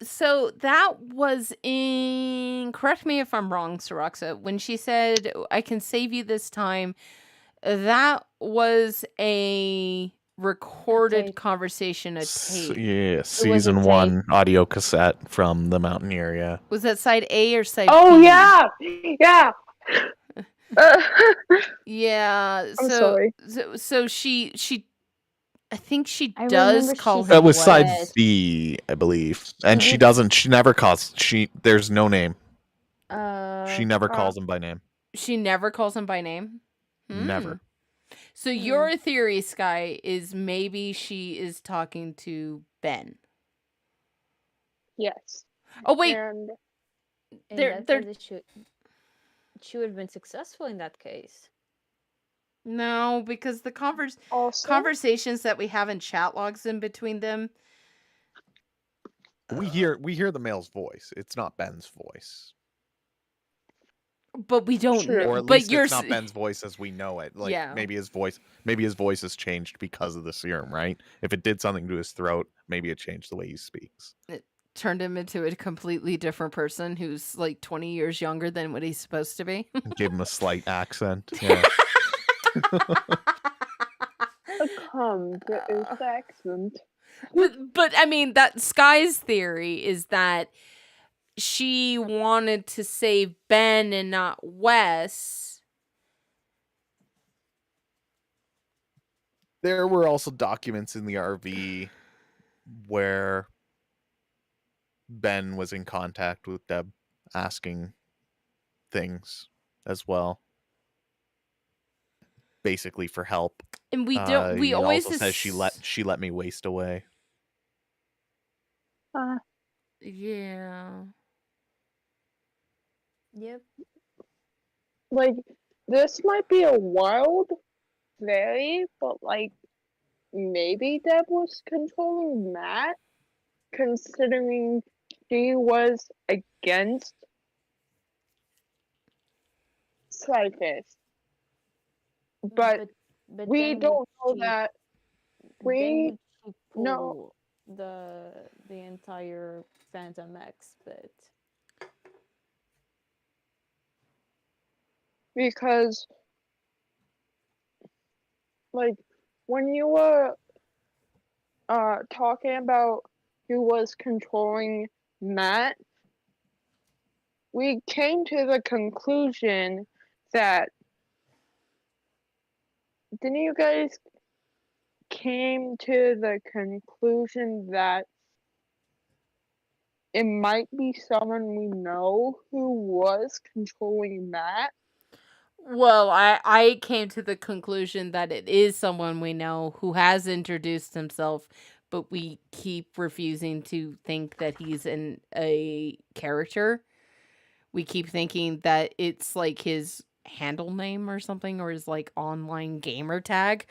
So that was in, correct me if I'm wrong, Saraxa, when she said, I can save you this time, that was a recorded tape. conversation, a tape. Yeah, a season tape. 1 audio cassette from the mountain area. Was that side A or side Oh B? yeah. Yeah. I'm sorry. So she I think she I does remember call she him That was side West. B, I believe. And she never calls, there's no name. She never calls him by name. She never calls him by name? Never. So your theory, Sky, is maybe she is talking to Ben. Yes. Oh wait, And They're, they're she would have been successful in that case. no, because the also conversations that we have in chat logs in between them. We hear the male's voice. It's not Ben's voice. But we don't True. know. Or at but least you're it's not Ben's voice as we know it. Like Yeah. maybe his voice has changed because of the serum, right? If it did something to his throat, maybe it changed the way he speaks. turned him into a completely different person who's like 20 years younger than what he's supposed to be. Gave him a slight accent. Yeah. British accent. But I mean, that Sky's theory is that she wanted to save Ben and not Wes. There were also documents in the RV where Ben was in contact with Deb asking things as well. Basically for help. And we don't we he always also says she let me waste away. Yeah. Yep. Like this might be a wild theory, but like maybe Deb was controlling Matt, considering she was against Cyphus. But we then don't know she- that. then We would she know pull the entire Phantom X bit. because like when you were talking about who was controlling Matt, we came to the conclusion that didn't you guys came to the conclusion that it might be someone we know who was controlling Matt? Well, I came to the conclusion that it is someone we know who has introduced himself, but we keep refusing to think that he's a character. We keep thinking that it's like his handle name or something, or his like online gamer tag.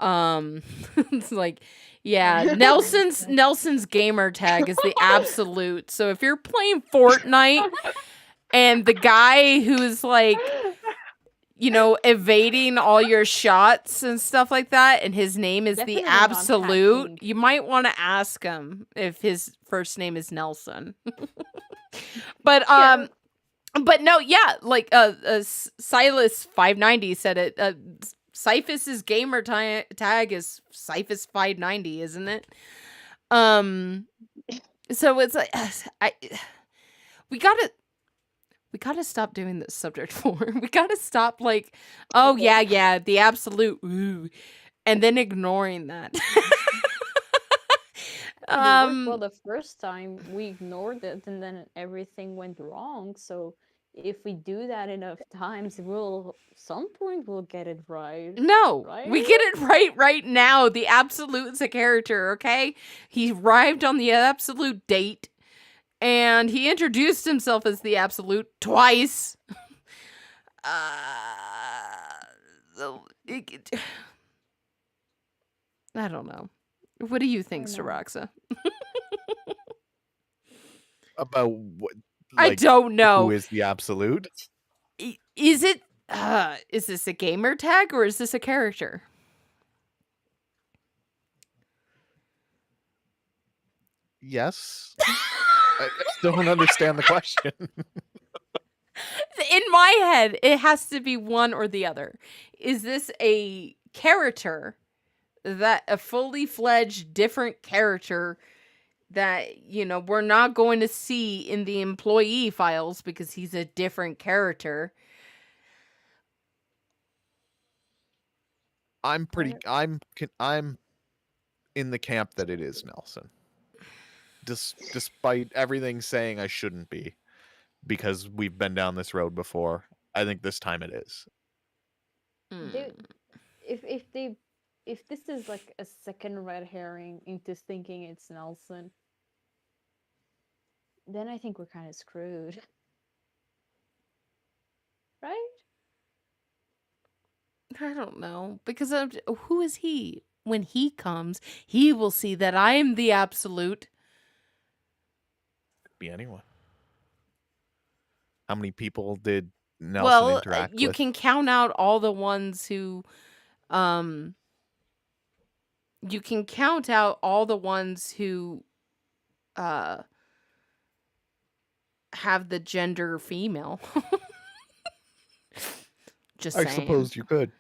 It's like, yeah, Nelson's gamer tag is the absolute. So if you're playing Fortnite and the guy who's like, you know, evading all your shots and stuff like that, and his name is Definitely the not absolute, hacking. you might want to ask him if his first name is Nelson. But But no, yeah, like Silas 590 said it. Cyphus's gamer tag is Cyphus590, isn't it? So it's like we gotta stop doing this subject form. We gotta stop like, oh yeah, the absolute ooh, and then ignoring that. It worked well the first time. We ignored it, and then everything went wrong. So if we do that enough times, some point we'll get it right. No, Right? we get it right now. The absolute's a character, okay? He arrived on the absolute date, and he introduced himself as the absolute twice. I don't know. What do you think, Syroxa? About what? I don't know. Who is the absolute? Is it? Is this a gamer tag or is this a character? Yes. I don't understand the question. In my head, it has to be one or the other. Is this a character, that a fully fledged different character that, we're not going to see in the employee files because he's a different character? I'm in the camp that it is Nelson. Despite everything saying I shouldn't be, because we've been down this road before, I think this time it is. Dude, if this is like a second red herring into thinking it's Nelson, then I think we're kind of screwed. Right? I don't know, because who is he? When he comes, he will see that I am the absolute. Could be anyone. How many people did Nelson interact with? You can count out all the ones who, you can count out all the ones who, have the gender female. Just I saying. suppose you could.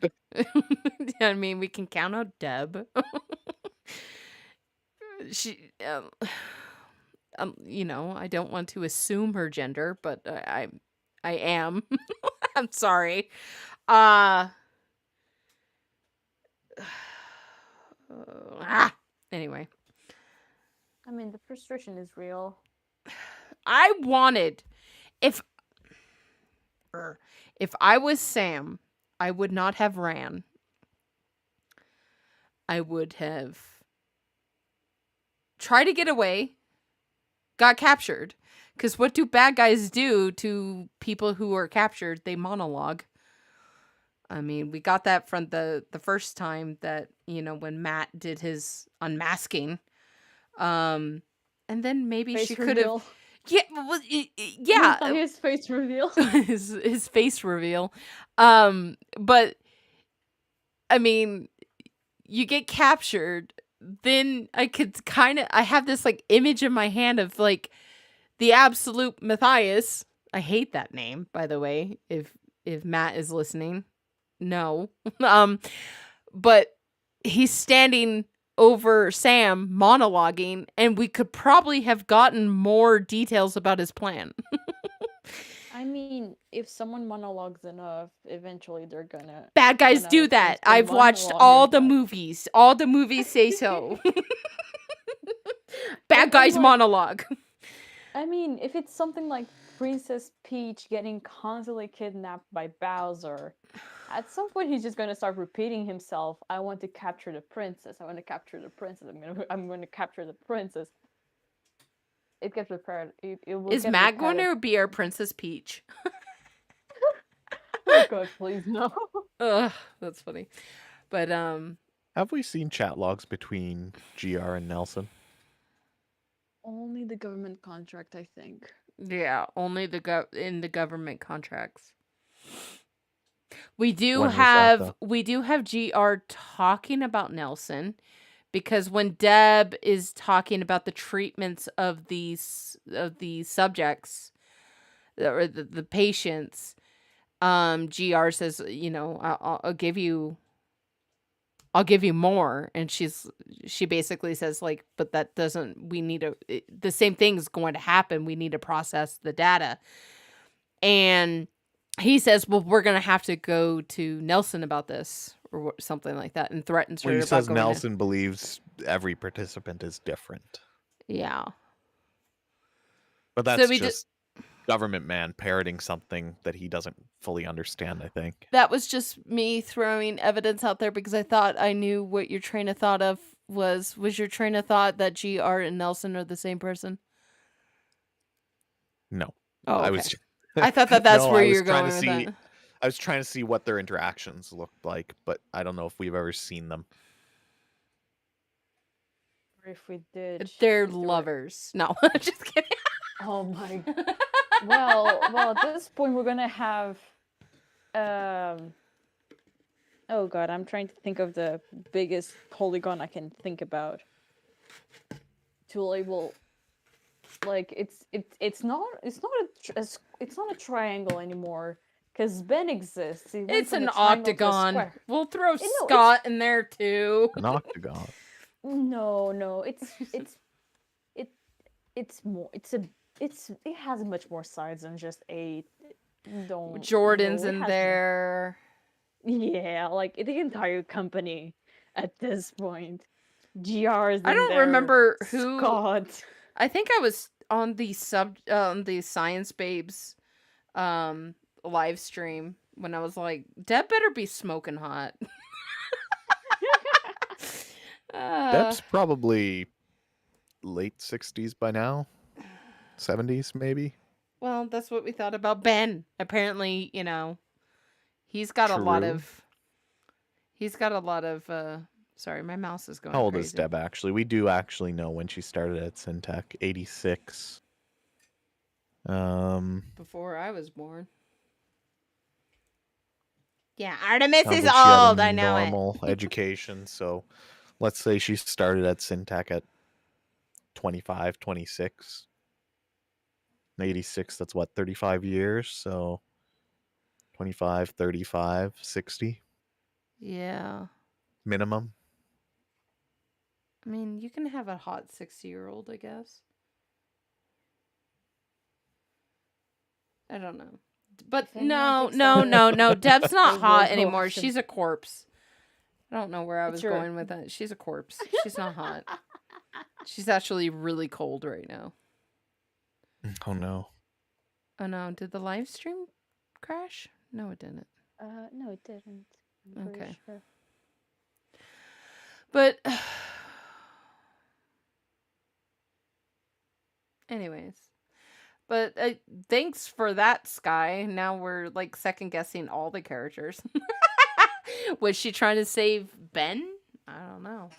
I mean, we can count out Deb. She, I don't want to assume her gender, but I am. I'm sorry. Anyway. I mean, the frustration is real. I wanted, if I was Sam, I would not have ran. I would have tried to get away, got captured. Because what do bad guys do to people who are captured? They monologue. I mean, we got that from the first time that, when Matt did his unmasking. And then maybe she could have... Yeah, well, yeah. His face reveal. his face reveal. But, I mean, you get captured, then I could I have this, image in my hand of, the absolute Matthias. I hate that name, by the way, if Matt is listening. No. But he's standing over Sam monologuing, and we could probably have gotten more details about his plan. I mean, if someone monologues enough, eventually they're gonna... Bad guys do that. I've watched all the movies. All the movies say so. Bad guys monologue. I mean, if it's something like Princess Peach getting constantly kidnapped by Bowser, at some point he's just going to start repeating himself. I want to capture the princess. I want to capture the princess. I'm going to capture the princess. It gets repaired. Is Matt going to be our Princess Peach? Oh God, please no. Ugh, that's funny. But have we seen chat logs between GR and Nelson? Only the government contract, I think. Yeah, only in the government contracts. We do have GR talking about Nelson, because when Deb is talking about the treatments of the subjects or the patients, GR says, I'll give you I'll give you more. And she basically says, like, but that doesn't, the same thing is going to happen. We need to process the data. And he says, well, we're going to have to go to Nelson about this or something like that, and threatens her Well, he about says going to- Nelson believes every participant is different. Yeah. But So that's we just government man parroting something that he doesn't fully understand, I think. That was just me throwing evidence out there because I thought I knew what your train of thought of was. Was your train of thought that GR and Nelson are the same person? No. Oh, okay. I was I thought that's No, where I was you're trying going to with see that. I was trying to see what their interactions looked like, but I don't know if we've ever seen them. Or if we did, They're if they were- lovers. No, just kidding. Oh my. Well, at this point we're gonna have. Oh god, I'm trying to think of the biggest polygon I can think about to label. Like it's not a triangle anymore because Ben exists. He went It's from an a triangle to a octagon. square. We'll throw it's- Scott in there too. An octagon. No, it's more. It has much more sides than just a. Jordan's no, it in has- there. Yeah, like the entire company at this point. GR's I in don't there, remember who. Scott. I think I was on the the Science Babes live stream when I was like, Deb better be smoking hot. Deb's probably late 60s by now. 70s maybe. Well, that's what we thought about Ben. Apparently, he's got a lot True. of sorry, my mouse is going How old crazy. is Deb actually? We do actually know when she started at Syntec. 86. Before I was born. Yeah, Artemis sounds is like she had a old. I know it. normal education, so let's say she started at Syntec at 25, 26. 86, that's what, 35 years, so 25, 35, 60 Yeah. minimum. I mean, you can have a hot 60-year-old, I guess. I don't know. But If anyone no. thinks that- Deb's not They hot will go anymore. after- She's a corpse. I don't know where I It's was your- going with that. She's a corpse. She's not hot. She's actually really cold right now. Oh no. Oh no, did the live stream crash? No, it didn't. No, it didn't. I'm pretty Okay. sure. But anyways. But thanks for that, Sky. Now we're like second guessing all the characters. Was she trying to save Ben? I don't know.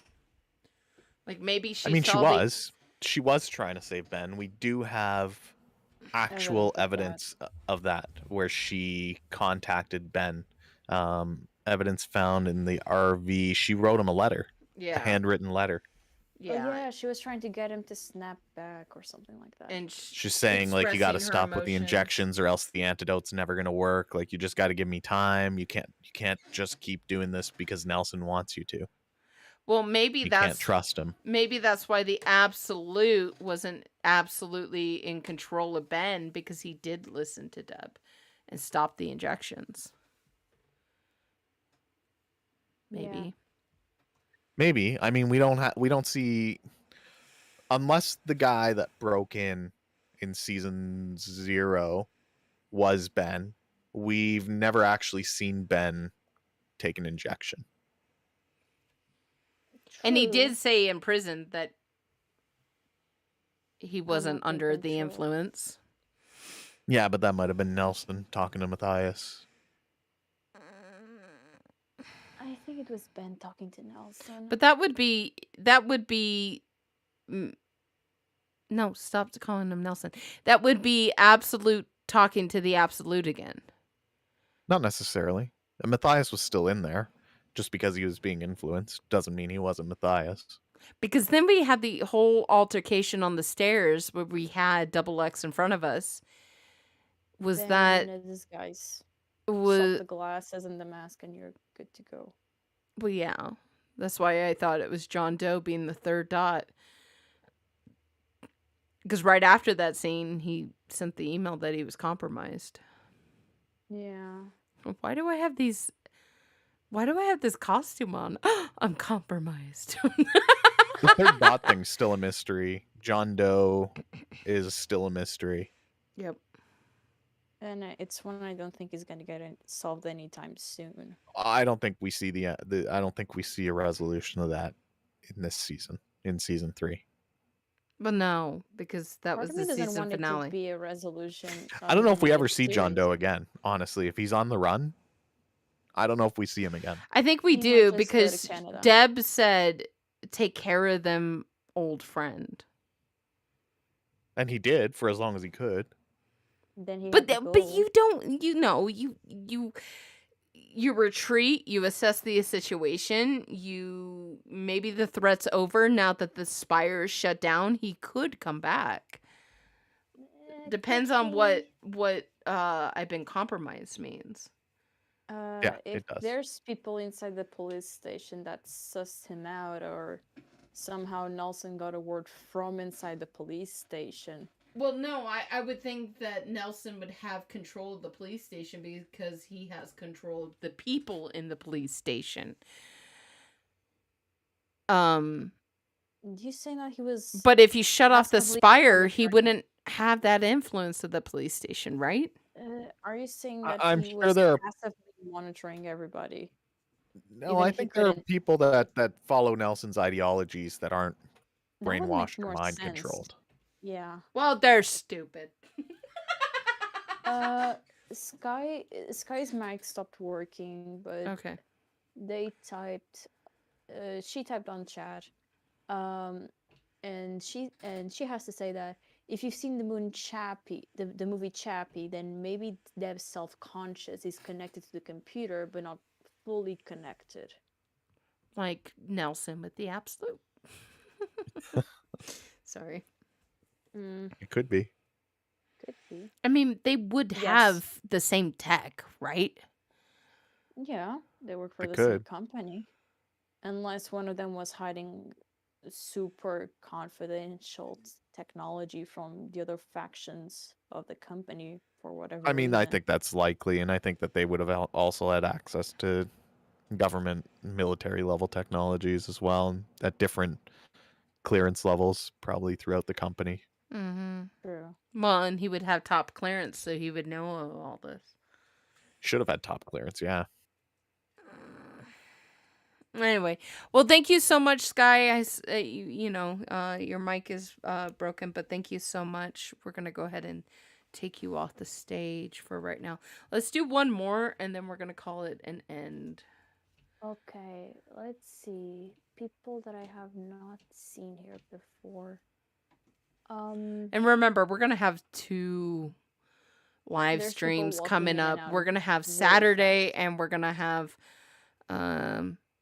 Like maybe she I mean, she saw was. She was trying to save Ben. We do have actual Evidence evidence of that, where she contacted Ben. Evidence found in the RV. She wrote him a letter, a handwritten letter. Oh yeah, she was trying to get him to snap back or something like that. And She's saying, like, you got to expressing her stop with the emotions. injections or else the antidote's never going to work. Like, you just got to give me time. You can't just keep doing this because Nelson wants you to. Well, maybe You that's can't trust him. maybe that's why the Absolute wasn't absolutely in control of Ben, because he did listen to Deb and stop the injections. Maybe. Yeah. Maybe. I mean, we don't see, unless the guy that broke in season 0 was Ben. We've never actually seen Ben take an injection. And he True. did say in prison that he wasn't not in under the control. influence. Yeah, but that might have been Nelson talking to Matthias. I think it was Ben talking to Nelson. But that would be no, stop calling him Nelson. That would be Absolute talking to the Absolute again. Not necessarily. And Matthias was still in there. Just because he was being influenced doesn't mean he wasn't Matthias. Because then we had the whole altercation on the stairs where we had Double X in front of us. Was Then that in a disguise. was Suck the glasses and the mask, and you're good to go. well, yeah. That's why I thought it was John Doe being the third dot. Because right after that scene, he sent the email that he was compromised. Yeah. Why do I have this costume on? I'm compromised. The third dot thing's still a mystery. John Doe is still a mystery. Yep. And it's one I don't think is gonna get solved anytime soon. I don't think we see I don't think we see a resolution of that in this season, in season 3. But no, because that Part was of me the doesn't season want it finale. to be a resolution. I don't know if we ever mid see John Doe series. again. Honestly, if he's on the run, I don't know if we see him again. I think we He might do just go to because Canada. Deb said, "Take care of them, old friend." And he did for as long as he could. Then he But had to but go. you don't, you retreat, you assess the situation, maybe the threat's over now that the spire is shut down, he could come back. Depends could on be. what I've been compromised means. Yeah, If it does. there's people inside the police station that sussed him out, or somehow Nelson got a word from inside the police station. Well, no, I would think that Nelson would have control of the police station because he has control of the people in the police station. You saying that he was? But if you shut off the passively spire, he monitoring- wouldn't have that influence of the police station, right? Are you saying that I'm he sure was there are- passively monitoring everybody? No, Even I if he think there are couldn't- people that follow Nelson's ideologies that aren't That would make brainwashed or more mind sense. controlled. Yeah. Well, they're stupid. Sky's mic stopped working, but Okay. they typed. She typed on chat, and she has to say that if you've seen the movie Chappie, then maybe Dev's self-conscious is connected to the computer, but not fully connected. Like Nelson with the absolute. Sorry. It could be. Could be. I mean, they would Yes. have the same tech, right? Yeah, they work for They the same could. company, unless one of them was hiding super confidential technology from the other factions of the company for whatever I mean, I reason. think that's likely, and I think that they would have also had access to government military level technologies as well, and at different clearance levels, probably throughout the company. Mm-hmm. True. Well, and he would have top clearance, so he would know all this. Should have had top clearance, yeah. Anyway, well, thank you so much, Sky. Your mic is broken, but thank you so much. We're gonna go ahead and take you off the stage for right now. Let's do one more, and then we're gonna call it an end. Okay, let's see. People that I have not seen here before. And remember, we're gonna have 2 live There's people streams walking coming in and up. out We're gonna have really Saturday, fast. and we're gonna have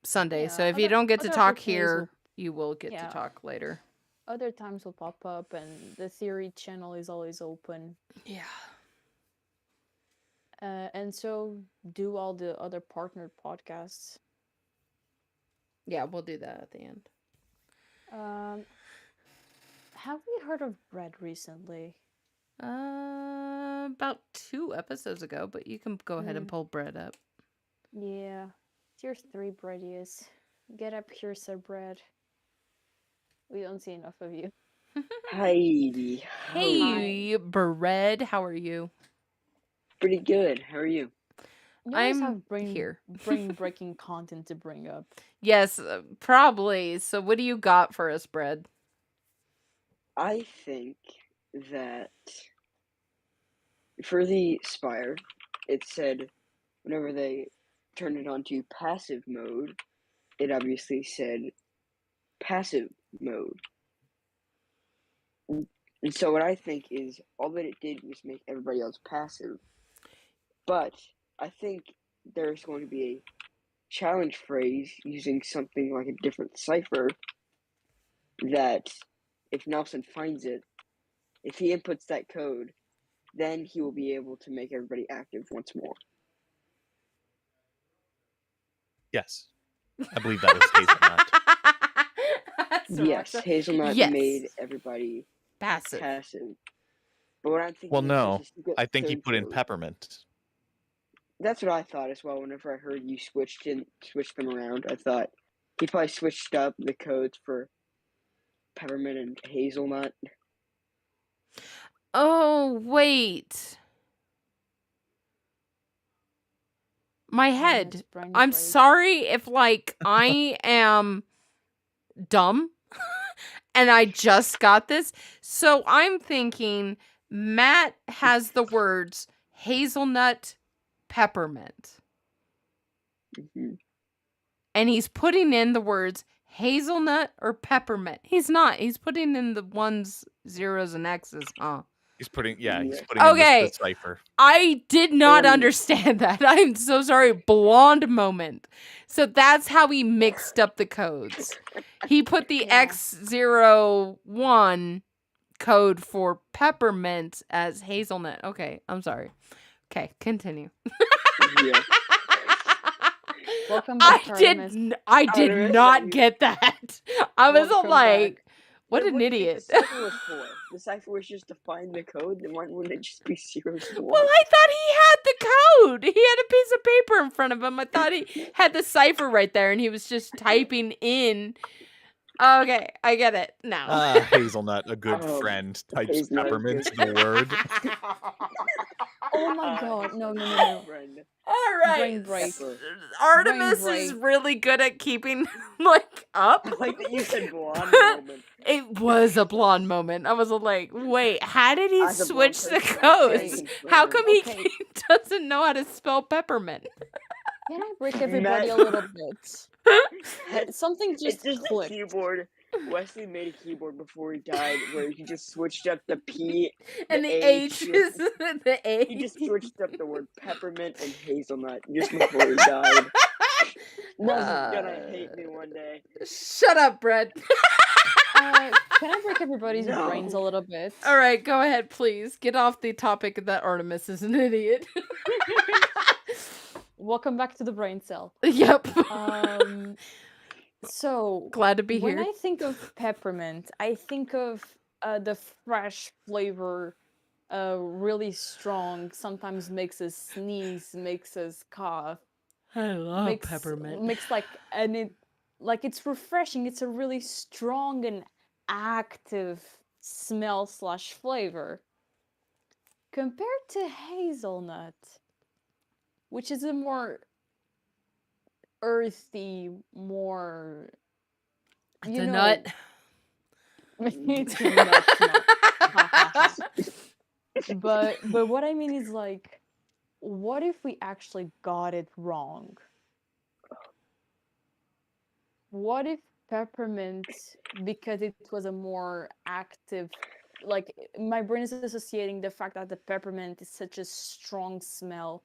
Sunday. So Yeah, if you other- don't get to other talk opportunities here, will- you will get Yeah. to talk later. Other times will pop up, and the theory channel is always open. Yeah. And so do all the other partnered podcasts. Yeah, we'll do that at the end. Have we heard of Bread recently? About 2 episodes ago, but you can go ahead and pull Bread up. Yeah. Tier 3 Breadius. Get up here, Sir Bread. We don't see enough of you. Heidi. Hey, Bread, how are you? Pretty good. How are you? You always I'm have here. brain-breaking content to bring up. Yes, probably. So what do you got for us, Bread? I think that for the Spire, it said whenever they turned it on to passive mode, it obviously said passive mode. And so what I think is all that it did was make everybody else passive. But I think there's going to be a challenge phrase using something like a different cipher that if Nelson finds it, if he inputs that code, then he will be able to make everybody active once more. Yes. I believe that was hazelnut. Yes, Sriracha. hazelnut Yes. made everybody Passive. passive. But what I'm thinking Well, is no. there's a secret I think he code put in code. peppermint. That's what I thought as well. Whenever I heard you switched them around, I thought he probably switched up the codes for peppermint and hazelnut. Oh, wait. My head. It's brain I'm break. sorry if, like, I am dumb and I just got this. So I'm thinking Matt has the words hazelnut, peppermint. Mhm. And he's putting in the words hazelnut or peppermint. He's not. He's putting in the ones, zeros, and X's, huh? He's putting Yeah. in Okay. the cipher. I did not Um, understand that. I'm so sorry. Blonde moment. So that's how he mixed up the codes. He put the Yeah. X01 code for peppermint as hazelnut. Okay, I'm sorry. Okay, continue. Yeah. Welcome back, I did Artemis. Artemis, not you- get that. I was all Welcome like, back. what Then an what do you idiot. think the cipher was for? The cipher was just to find the code. Then why wouldn't it just be 0s to 1s? Well, I thought he had the code. He had a piece of paper in front of him. I thought he had the cipher right there and he was just typing in. Okay, I get it now. Hazelnut, a good Oh, friend, types hazelnut, peppermint good. in the word. Oh my god, no. Friend. All right. Brain break. Pepper. Artemis Brain is break. really good at keeping like up. I like that you said blonde moment. It was a blonde moment. I was like, wait, how did he As a blonde switch the person, I codes? can't How confirm. come he Okay. doesn't know how to spell peppermint? Can I break everybody a little bit? Something It's just just a clicked. keyboard. Wesley made a keyboard before he died where he just switched up the P And the H. H is the A. He just switched up the word peppermint and hazelnut just before he died. Wasn't gonna hate me one day. Shut up, Brett. Can I break everybody's No. brains a little bit? All right, go ahead, please. Get off the topic that Artemis is an idiot. Welcome back to the brain cell. Yep. So Glad to be when here. I think of peppermint, I think of the fresh flavor, really strong. Sometimes makes us sneeze, makes us cough. I love makes it's refreshing. It's a really strong and active smell / flavor compared to hazelnut, which is a more earthy, more It's a nut. It's a nut. But what I mean is, like, what if we actually got it wrong? What if peppermint, because it was a more active, like, my brain is associating the fact that the peppermint is such a strong smell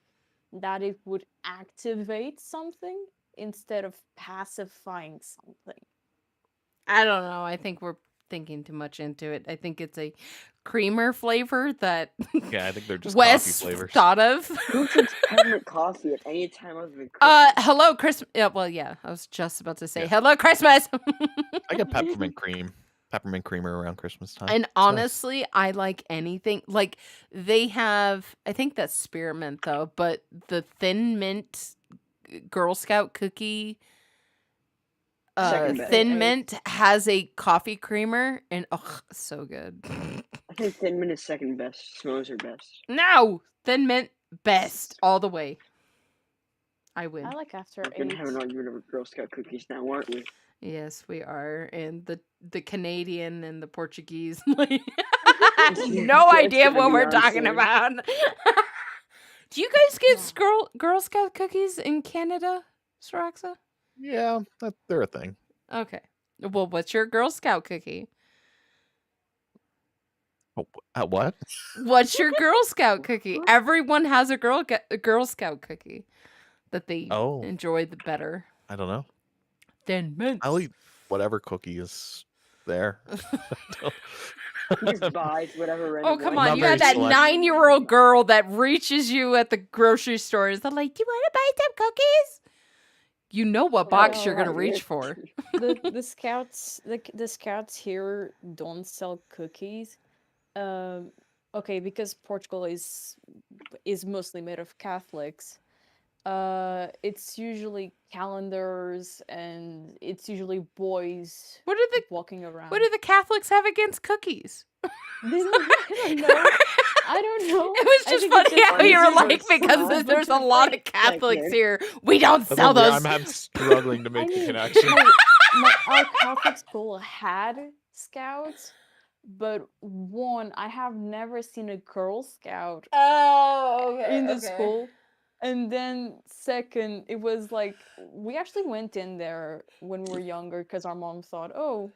that it would activate something instead of pacifying something. I don't know. I think we're thinking too much into it. I think it's a creamer flavor that Yeah, I think they're just Wes coffee flavors. thought of. Who drinks peppermint coffee at any time other than Christmas? Hello, Christmas. Yeah, well, yeah, I was just about to say Yeah. hello, Christmas. I get peppermint creamer around Christmas time. And It's nice. honestly, I like anything. Like, they have, I think that's spearmint though, but the thin mint Girl Scout cookie, Second best. thin mint has a coffee creamer, and oh, so good. I think Thin Mint is second best. S'mores are best. No, thin mint best all the way. I win. I like After We're gonna have an 8. argument over Girl Scout cookies now, aren't we? Yes, we are, and the Canadian and the Portuguese. Like, no It's idea gonna what be we're on talking soon. about. Do you guys get Girl Scout cookies in Canada, Saraxa? Yeah, they're a thing. Okay. Well, what's your Girl Scout cookie? Oh, what? What's your Girl Scout cookie? Everyone has a Girl Scout cookie that they Oh. enjoy the better. I don't know. Thin mint. I'll eat whatever cookie is there. He just buys whatever random Oh, come one. on. Not You have very that select. 9-year-old girl that reaches you at the grocery store. Is that like, do you want to buy some cookies? You know what box you're Well, gonna reach for. the scouts here don't sell cookies. Okay, because Portugal is mostly made of Catholics. It's usually calendars and it's usually boys What do the walking around. What do the Catholics have against cookies? I don't know. I don't know. It was I just think it's funny how funny you were because like, we're because small, there's a but lot of like- Catholics Like, here. We don't That's sell what those. I'm struggling to make I the mean, connection. our Catholic school had scouts, but one, I have never seen a Girl Scout Oh, okay. in the school. And then second, it was like we actually went in there when we were younger because our mom thought, oh,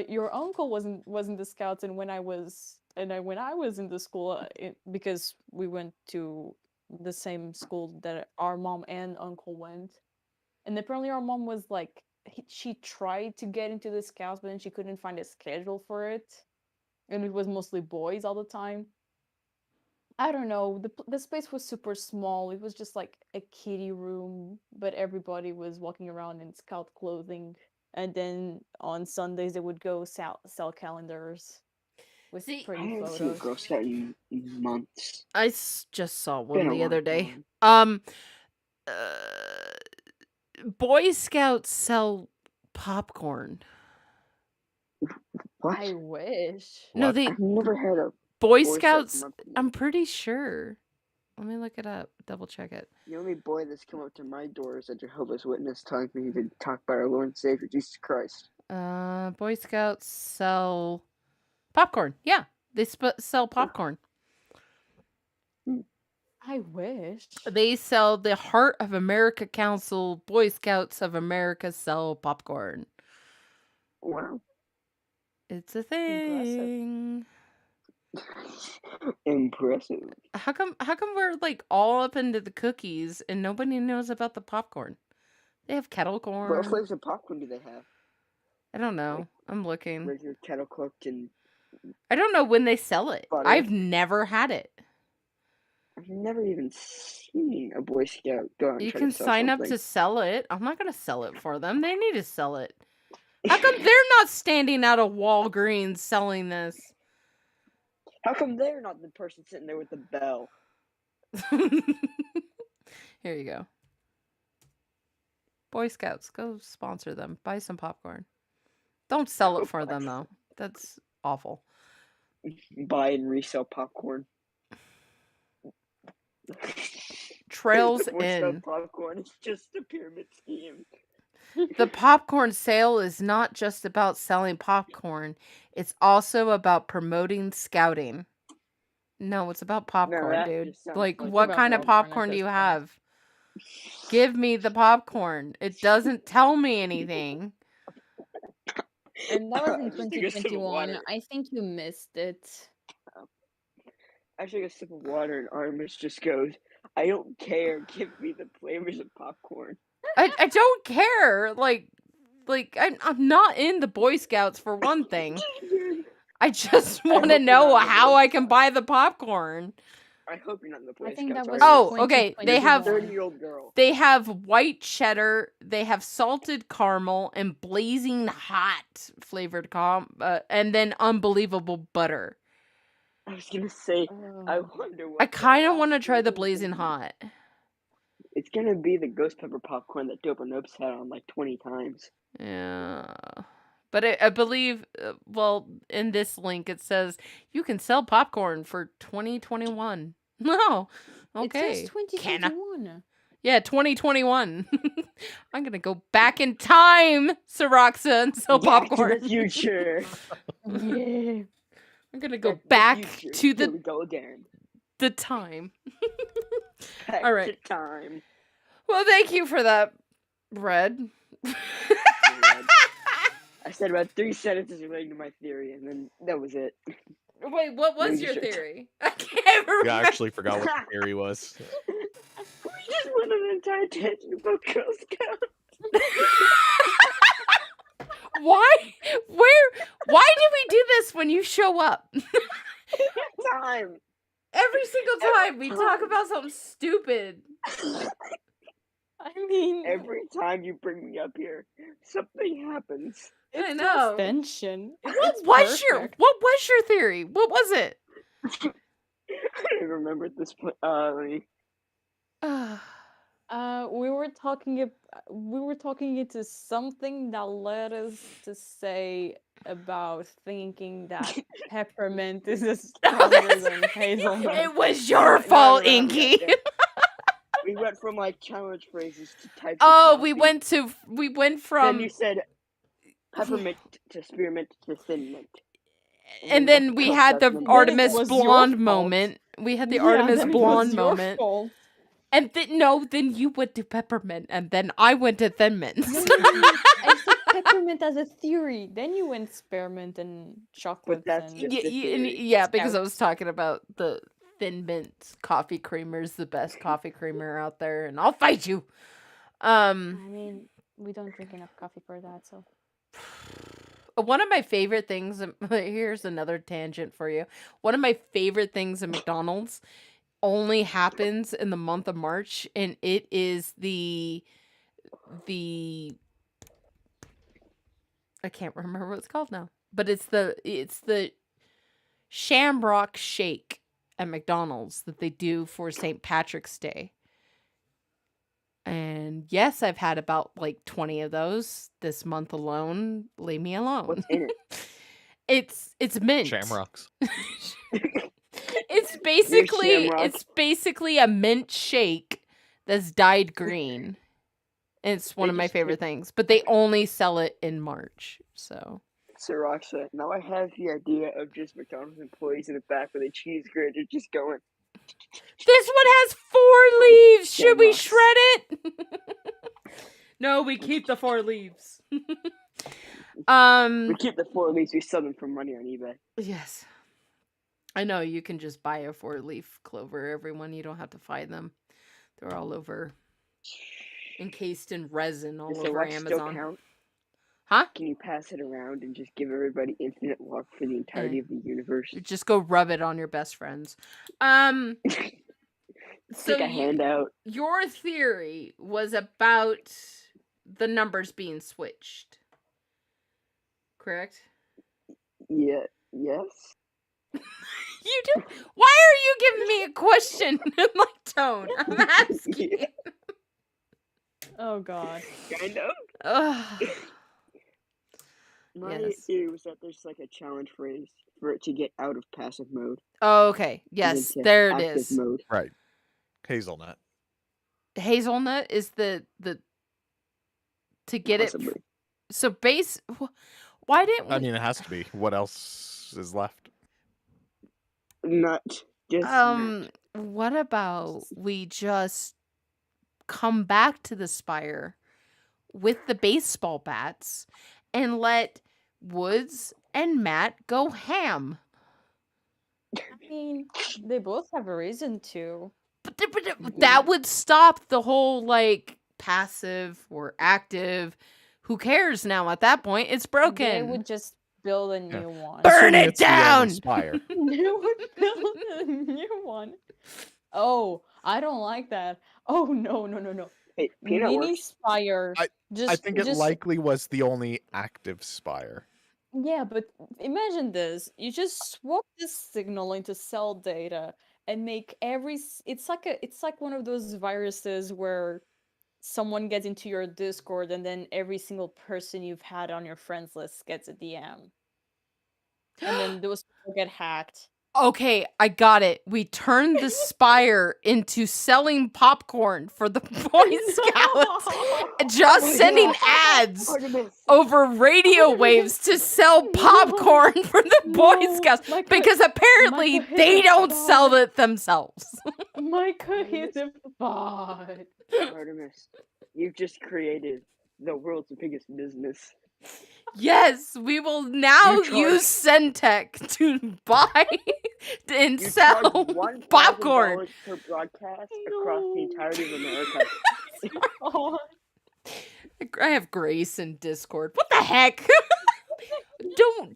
your uncle wasn't the scouts, and when I was in the school, because we went to the same school that our mom and uncle went, and apparently our mom was like, she tried to get into the scouts, but then she couldn't find a schedule for it, and it was mostly boys all the time. I don't know. The space was super small. It was just like a kiddie room, but everybody was walking around in scout clothing. And then on Sundays they would go sell calendars with See, I pretty haven't seen a photos. Girl Scout in months. I just saw Been one a the long other day. time. Boy Scouts sell popcorn. What? I wish. No, What? they I've never had a Boy Boy Scouts. Scout month. I'm pretty sure. Let me look it up. Double check it. The only boy that's come up to my door is a Jehovah's Witness telling me to talk about our Lord and Savior Jesus Christ. Boy Scouts sell popcorn. Yeah, they sell popcorn. I wish. They sell the Heart of America Council. Boy Scouts of America sell popcorn. Wow. It's a thing. Impressive. How come we're like all up into the cookies and nobody knows about the popcorn? They have kettle What corn. flavors of popcorn do they have? I don't know. Like, I'm looking. Regular kettle cooked and I don't know when they sell it. butter? I've never had it. I've never even seen a Boy Scout go out and You try can to sell sign something. up to sell it. I'm not gonna sell it for them. They need to sell it. How come they're not standing out of Walgreens selling this? How come they're not the person sitting there with the bell? Here you go. Boy Scouts, go sponsor them. Buy some popcorn. Don't sell it for them though. That's awful. Buy and resell popcorn. Trails Boy Scout in. popcorn is just a pyramid scheme. The popcorn sale is not just about selling popcorn. It's also about promoting scouting. No, it's about popcorn, that dude. just sounds Like, like what about kind of popcorn at popcorn do this you point. have? Give me the popcorn. It doesn't tell me anything. And that was in Just take a sip of 2021. water. I think you missed it. I take a sip of water and Artemis just goes, I don't care. Give me the flavors of popcorn. I don't care. Like I'm not in the Boy Scouts for one thing. I just want to hope you're know not in the how Boy I can buy the popcorn. I hope you're not in the Boy I think Scouts. that was Oh, Artemis. okay. They have 30-year-old girl. They have white cheddar, they have salted caramel, and blazing hot flavored and then unbelievable butter. I was gonna say, I Oh. wonder what. I kind of the want to last try the flavor is blazing gonna be. hot. It's gonna be the ghost pepper popcorn that Dope and Opes had on like 20 times. Yeah. But I believe, well, in this link it says you can sell popcorn for 2021. No. Okay. It says Can I? 2021. Yeah, 2021. I'm going to go back in time, Syroxa, and sell Back popcorn. to the future. Yeah. I'm going to go Back back future. to Here the we go again. time. Back All right. to time. Well, thank you for that, Red. I said about 3 sentences relating to my theory, and then that was it. Wait, what was Maybe your sure. theory? I can't remember. I actually forgot what the theory was. We just went on an entire tangent about Girl Scouts. Why? Why do we do this when you show up? Time. Every single time we talk about something stupid. I mean, Every time you bring me up here, something happens. it's I an know. extension. What It's was perfect. your theory? What was it? I don't remember at this point. Let me. We were talking into something that led us to say about thinking that peppermint is stronger than hazelnut. It was No, your no, fault, no, no, Inky. yeah. We went from like challenge phrases to types Oh, of we coffee. went Then from you said peppermint to spearmint to thin mint. and then we had the Then it Artemis was your blonde fault. moment. We had the Yeah, Artemis then it was blonde your moment. fault. And then you went to peppermint, and then I went to thin mints. No, I said peppermint as a theory. Then you went spearmint and chocolates that's and just a theory. Yeah, because I was Scouts. talking about the thin mint coffee creamer's the best coffee creamer out there, and I'll fight you. I mean, we don't drink enough coffee for that, so. One of my favorite things. Here's another tangent for you. One of my favorite things at McDonald's only happens in the month of March, and it is the I can't remember what it's called now, but it's the Shamrock shake at McDonald's that they do for St. Patrick's Day. And yes, I've had about like 20 of those this month alone. Leave me alone. What's in it? It's mint. Shamrocks. It's Shamrock. basically a mint shake that's dyed green. And it's one They of my just favorite things, but they only sell it in March. So Sriracha. Now I have the idea of just McDonald's employees in the back with a cheese grater just going. this one has 4 leaves. Should we Shamrocks. shred it? No, we keep the 4 leaves. We keep the 4 leaves. We sell them for money on eBay. Yes. I know you can just buy a 4-leaf clover, everyone. You don't have to find them. They're all over, encased in resin all Does over Sriracha still Amazon. count? Huh? Can you pass it around and just give everybody infinite luck for the entirety of the universe? Just go rub it on your best friends. Stick a hand out. Your theory was about the numbers being switched. Correct? Yeah. Yes. You do. Why are you giving me a question in my tone? I'm asking. Yeah, Oh god. kind of. Ugh. My Yes. theory was that there's like a challenge phrase for it to get out of passive mode. Oh, okay. and Yes, into there it active is. Mode. Right. Hazelnut. Hazelnut is the to get Possibly. it. So why didn't we? I mean, it has to be. What else is left? Nut. Just nut. What about we just come back to the Spire with the baseball bats and let Woods and Matt go ham? I mean, they both have a reason to. But that would stop the whole like passive or active. Who cares now at that point? It's broken. They would just build a new one. Burn Assuming it it's the only down! Spire. They would build a new one. Oh, I don't like that. Oh no. Hey, peanut Mini works. Spire. I Just, think it just likely was the only active Spire. yeah, but imagine this. You just swap this signal into cell data and make it's like one of those viruses where someone gets into your Discord and then every single person you've had on your friends list gets a DM. And then those people get hacked. Okay, I got it. We turned the Spire into selling popcorn for the Boy Scouts. Just Oh, sending yeah. ads Artemis. over radio waves to sell popcorn for the Boy No, Scouts Micah- because apparently Micah hit they the don't sell spot. it themselves. Micah hit the spot. Artemis, you've just created the world's biggest business. Yes, we will now You charge- use Syntec to buy and You sell charge $1,000 popcorn. per broadcast across the entirety of America. Oh, I have Grace in Discord. What the heck?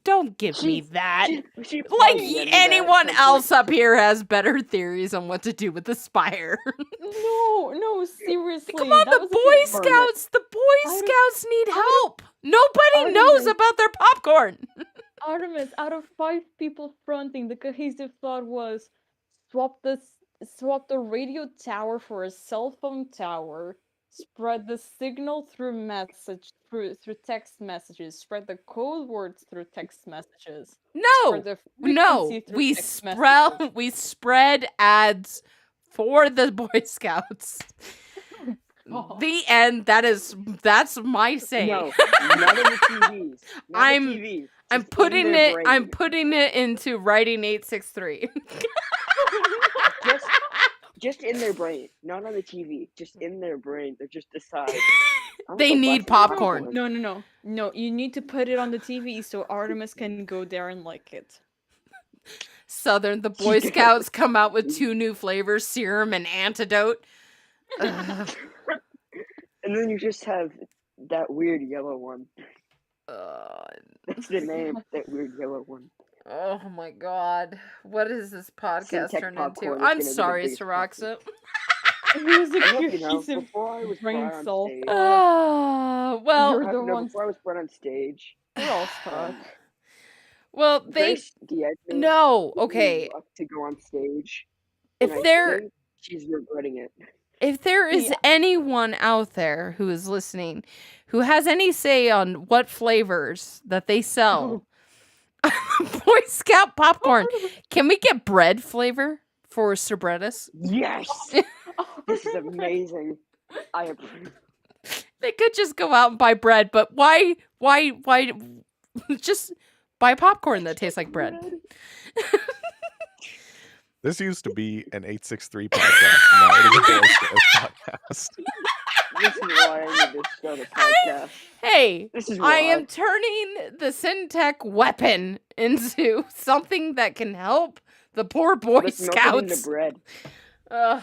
don't give me that. She Like plugged into that anyone at some else point. up here has better theories on what to do with the spire. No, seriously. Come on, that the was a Boy kid- Burn it. Scouts! The Boy Out of- Scouts need out of- help! Nobody knows Artemis. about their popcorn! Artemis, out of 5 people fronting, the cohesive thought was swap the radio tower for a cell phone tower, spread the signal through text messages, spread the code words through text messages. No! Spread the No! frequency through We text messages. spread ads for the Boy Scouts. Oh. The end. That's my say. No, not on the TVs. Not I'm- on the TV. I'm just in putting their it. brain. I'm putting it into writing 863. just in their brain, not on the TV. Just in their brain. They just decide. I'm They gonna need buy some popcorn. No, you need to put it on the TV so Artemis can go there and like it. Southern, the Boy Scouts come out with 2 new flavors, serum and antidote. Ugh. And then you just have that weird yellow one. That's the name. That weird yellow one. Oh my god. What is this podcast Syntec turned popcorn into? is I'm gonna be the sorry, biggest Saraxa. He was a I hope you know, cohesive before I was brain brought on cell. stage, Well, You're I the have to know, one- before I was brought on stage, We're all stuck. well, they Grace DM'd me no. giving me Okay, luck to go on stage. if and I there think she's regretting it. if there is Yeah. anyone out there who is listening who has any say on what flavors that they sell, Boy Scout popcorn, can we get bread flavor for Cerbretis? Yes, this is amazing. I approve. They could just go out and buy bread, but why just buy popcorn that tastes like bread? This used to be an 863 podcast. Now it is a Boy Scout podcast. This is why I need to start a podcast. Hey, This is I why. am turning the Syntec weapon into something that can help the poor Boy Let's melt it into Scouts. bread. The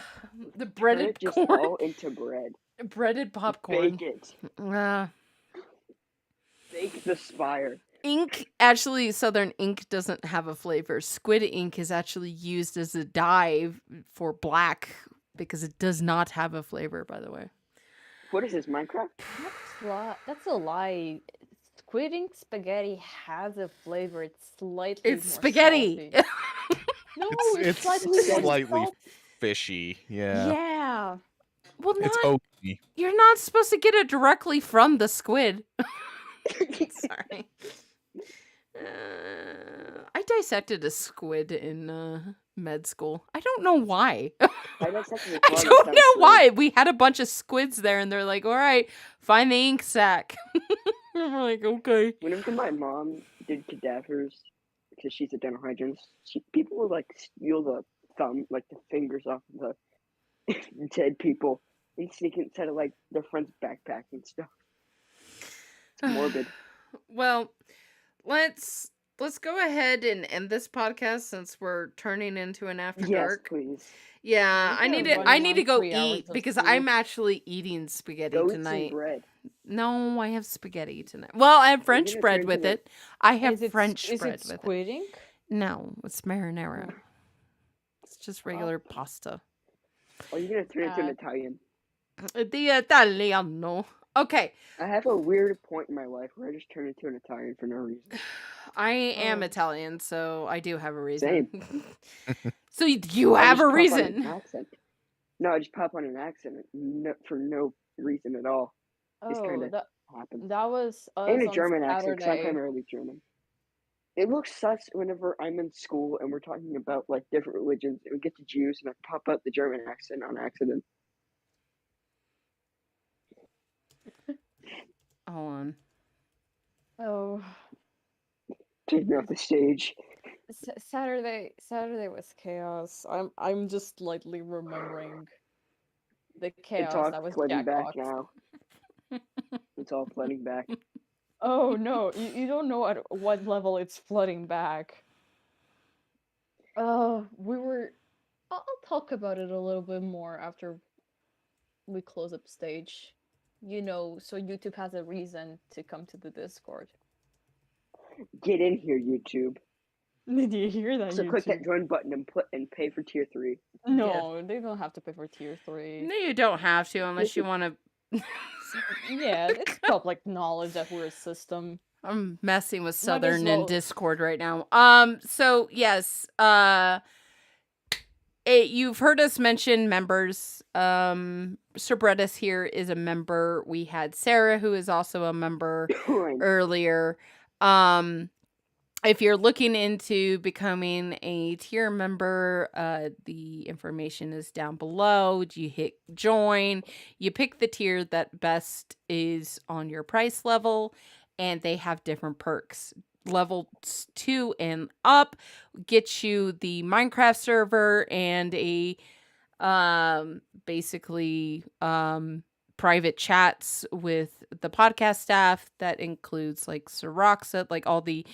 Turn breaded it just corn, all into bread. breaded popcorn. Bake it. Uh, Bake the spire. ink, actually, Southern ink doesn't have a flavor. Squid ink is actually used as a dye for black because it does not have a flavor, by the way. What is this, Minecraft? That's a lie. Squid ink spaghetti has a flavor. It's slightly It's more spaghetti. salty. No, It's slightly more slightly salty. fishy. Yeah. Yeah. Well, It's not, oaky. you're not supposed to get it directly from the squid. Sorry. I dissected a squid in med school. I don't know why. I dissected a I frog don't and know found why. We had a bunch of squids there, and they're like, "All right, find the ink sac." I'm like, "Okay." Whenever my mom did cadavers, because she's a dental hygienist, people would like steal the thumb, like the fingers off the dead people and sneak it inside of like their friend's backpack and stuff. It's morbid. Well, let's go ahead and end this podcast since we're turning into an after Yes, dark. please. Yeah, I We need are to I running need on to go 3 hours eat of because sleep. I'm actually eating spaghetti Go eat some tonight. bread. No, I have spaghetti tonight. Well, I have French gonna bread turn with to it. I have Is it, French is bread it with it. squid ink? No, it's marinara. It's just regular pasta. Or you're gonna turn into an Uh, Italian. The Italiano. Okay, I have a weird point in my life where I just turn into an Italian for no reason. I am Oh. Italian, so I do have a reason. Same. So you I have just a pop on an reason. accent. No, I just pop on an accent for no reason at all. Just Oh, kinda that happens. that was us And a on German accent, because I'm Saturday. primarily German. It looks sus whenever I'm in school and we're talking about like different religions and we get to Jews and I pop out the German accent on accident. Hold on. Oh, Take me off the stage. Saturday was chaos. I'm just lightly remembering the It's chaos all that was flooding back Jackbox. now. It's all flooding back. Oh no, you don't know at what level it's flooding back. I'll talk about it a little bit more after we close up stage. So YouTube has a reason to come to the Discord. Get in here, YouTube. Did you hear that? So click that YouTube? join button and pay for tier 3. No, they don't have to pay for tier 3. No, you don't have to unless you want to. Yeah, it's public knowledge that we're a system. I'm messing with Might as Southern well- in Discord right now. So yes, you've heard us mention members. Sir Bredis here is a member. We had Sarah, who is also a member earlier. If you're looking into becoming a tier member, the information is down below. You hit join. You pick the tier that best is on your price level, and they have different perks. Levels 2 and up get you the Minecraft server and a basically private chats with the podcast staff that includes like Syroxa, like all the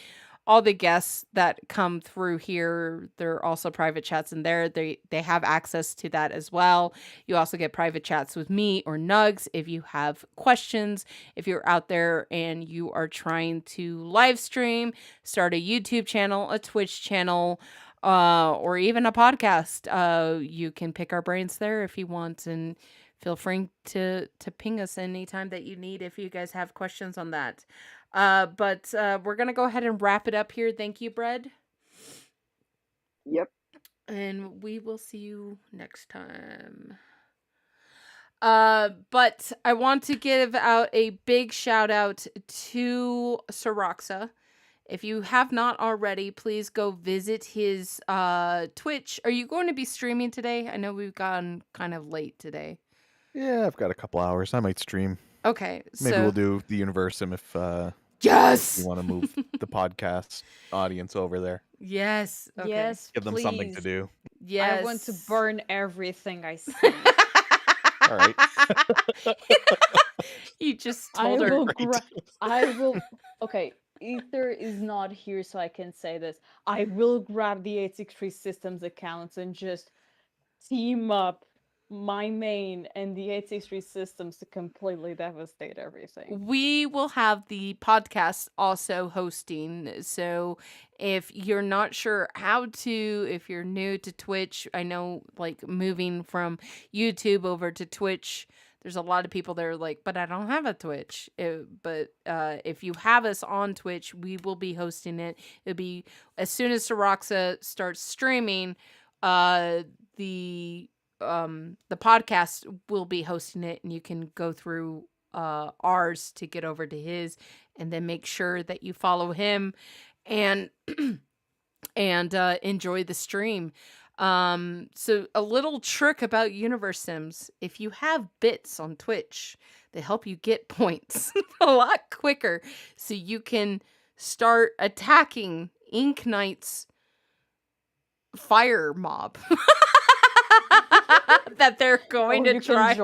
guests that come through here. There are also private chats in there. They have access to that as well. You also get private chats with me or Nugs if you have questions. If you're out there and you are trying to live stream, start a YouTube channel, a Twitch channel, or even a podcast, you can pick our brains there if you want, and feel free to ping us anytime that you need if you guys have questions on that. But we're gonna go ahead and wrap it up here. Thank you, Bread. Yep. And we will see you next time. But I want to give out a big shout out to Syroxa. If you have not already, please go visit his Twitch. Are you going to be streaming today? I know we've gone kind of late today. Yeah, I've got a couple hours. I might stream. Okay, Maybe so we'll do the Universum if yes, you want to move the podcast audience over there. yes, okay. Yes, Give them something to please. do. Yes, I want to burn everything I see. All right. You just I told her. will I will. Okay, Ether is not here, so I can say this. I will grab the 863 Systems accounts and just team up my main and the 863 Systems to completely devastate everything. We will have the podcast also hosting. So if you're not sure how to, if you're new to Twitch, I know like moving from YouTube over to Twitch, there's a lot of people that are like, but I don't have a Twitch. But if you have us on Twitch, we will be hosting it. It'll be as soon as Syroxa starts streaming, the podcast will be hosting it, and you can go through ours to get over to his, and then make sure that you follow him and enjoy the stream. So a little trick about Universe Sims: if you have bits on Twitch, they help you get points a lot quicker, so you can start attacking Ink Knight's fire mob that they're going to try.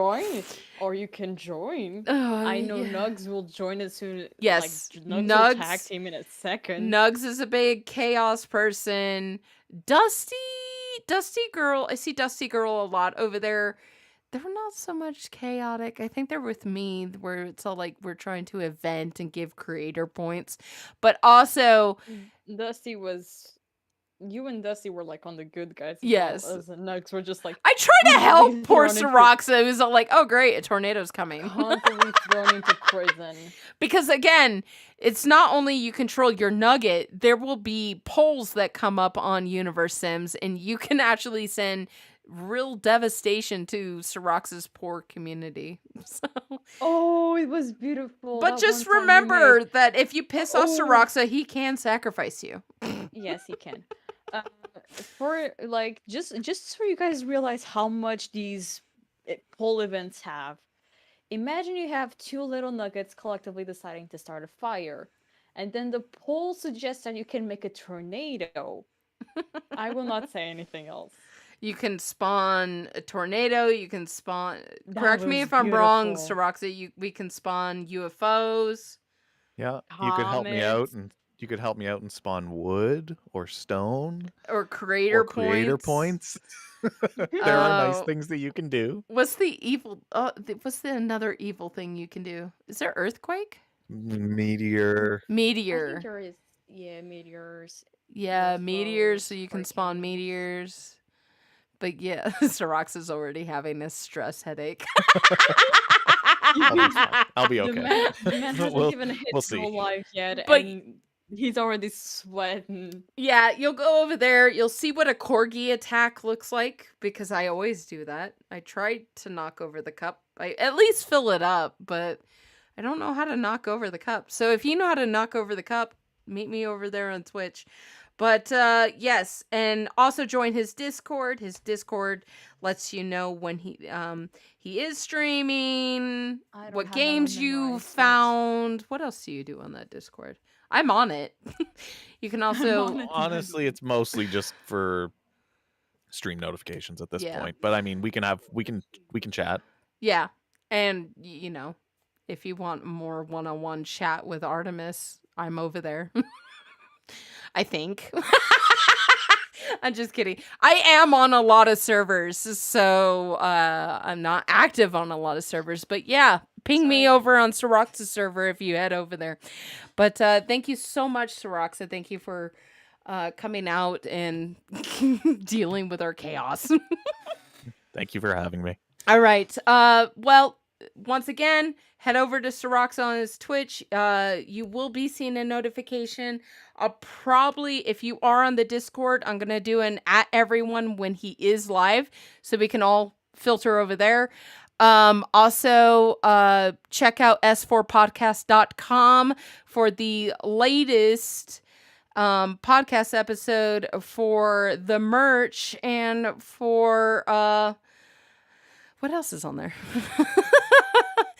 Or you can join. Oh, I know yeah. Nugs will join as soon. Yes, like, Nugs will tag Nugs. team in a second. Nugs is a big chaos person. Dusty Girl. I see Dusty Girl a lot over there. They're not so much chaotic. I think they're with me, where it's all like we're trying to event and give creator points. But also, Dusty was. You and Dusty were like on the good guys. Yes. As Nugs were just like I try to help constantly poor thrown into- Syroxa, who's all like, oh great, a tornado's coming. constantly thrown into prison. Because again, it's not only you control your nugget, there will be polls that come up on Universe Sims, and you can actually send real devastation to Syroxa's poor community. So, Oh, it was beautiful. but That just one time we remember made- that if you piss off Oh. Syroxa, he can sacrifice you. Yes, he can. For like just so you guys realize how much these poll events have. Imagine you have two little nuggets collectively deciding to start a fire, and then the poll suggests that you can make a tornado. I will not say anything else. You can spawn a tornado. You can spawn. That Correct me was if I'm wrong, beautiful. Syroxa. We can spawn UFOs Yeah, you could help me out, Comets. and you could help me out and spawn wood or stone or creator or creator points. There are nice Oh. things that you can do. What's the evil? What's the another evil thing you can do? Is there earthquake? Meteor. I Meteor. think there is. Yeah, meteors. Yeah, meteors, so UFOs, you can spawn hurricanes. meteors. But yeah, Sorox is already having a stress headache. I'll be fine. I'll be The okay. man hasn't we'll even hit we'll go see. live yet, But- and he's already sweating. Yeah, you'll go over there. You'll see what a corgi attack looks like, because I always do that. I tried to knock over the cup. I at least fill it up, but I don't know how to knock over the cup. So if you know how to knock over the cup, meet me over there on Twitch. But yes, and also join his Discord. His Discord lets you know when he is streaming, I don't what have that games one you memorized yet. found. What else do you do on that Discord? I'm on it. You can also on it. Honestly, it's mostly just for stream notifications at this Yeah. point. But I mean, we can chat. Yeah. And, you know, if you want more one-on-one chat with Artemis, I'm over there. I think. I'm just kidding. I am on a lot of servers, so I'm not active on a lot of servers. But yeah, ping me Sorry. over on Soroxa's server if you head over there. But thank you so much, Soroxa. Thank you for coming out and dealing with our chaos. Thank you for having me. All right. Well, once again, head over to Sorox on his Twitch. You will be seeing a notification. I'll probably, if you are on the Discord, I'm going to do an at everyone when he is live, so we can all filter over there. Also, check out s4podcast.com for the latest podcast episode, for the merch, and for what else is on there?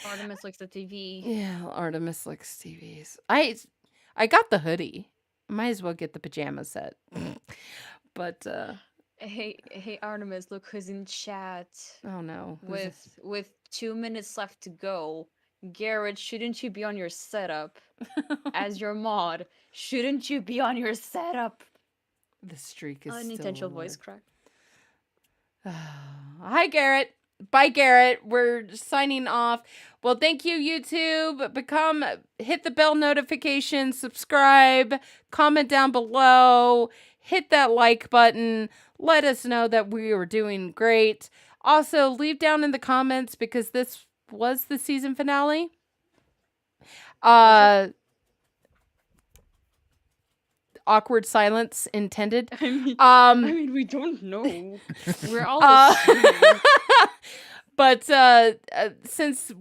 Artemis likes the TV. Yeah, Artemis likes TVs. I got the hoodie. Might as well get the pajama set. But Hey Artemis, look who's in chat. oh no. Who's it? With 2 minutes left to go. Garrett, shouldn't you be on your setup as your mod? Shouldn't you be on your setup? The streak is Unintentional still voice crack. Hi, Garrett. Bye, Garrett. We're signing off. Well, thank you, YouTube. Hit the bell notification, subscribe, comment down below, hit that like button. Let us know that we are doing great. Also, leave down in the comments, because this was the season finale. Awkward silence intended. I mean, we don't know. We're all assuming. But since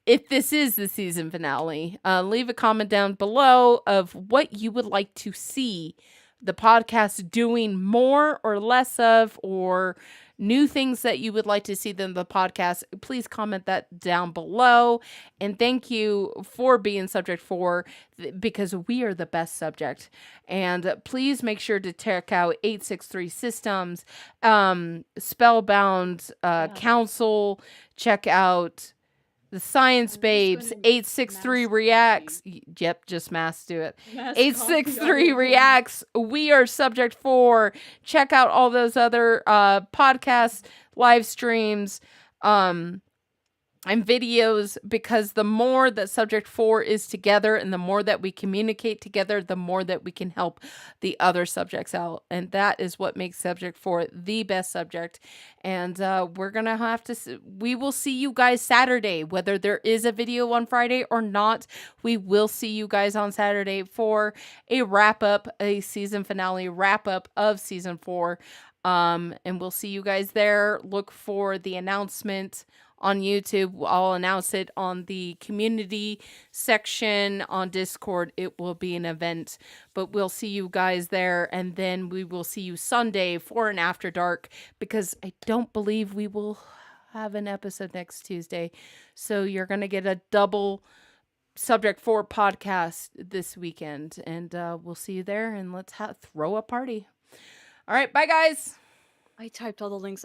if this is the season finale, leave a comment down below of what you would like to see the podcast doing more or less of, or new things that you would like to see them the podcast. Please comment that down below. And thank you for being subject 4, because we are the best subject. And please make sure to check out 863 Systems, Spellbound Council. Check out the Science Babes, gonna 863 mass Reacts. Yep, just mass do it. Mass 863 copy of Reacts. We are subject 4. Check out all those other podcasts, live streams, and videos, because the more that subject 4 is together, and the more that we communicate together, the more that we can help the other subjects out. And that is what makes subject 4 the best subject. And we're going to have to, we will see you guys Saturday, whether there is a video on Friday or not. We will see you guys on Saturday for a wrap up, a season finale wrap up of season 4. And we'll see you guys there. Look for the announcement on YouTube. I'll announce it on the community section on Discord. It will be an event, but we'll see you guys there. And then we will see you Sunday for an After Dark, because I don't believe we will have an episode next Tuesday. So you're going to get a double subject 4 podcast this weekend. And we'll see you there, and let's throw a party. All right. Bye, guys. I typed all the links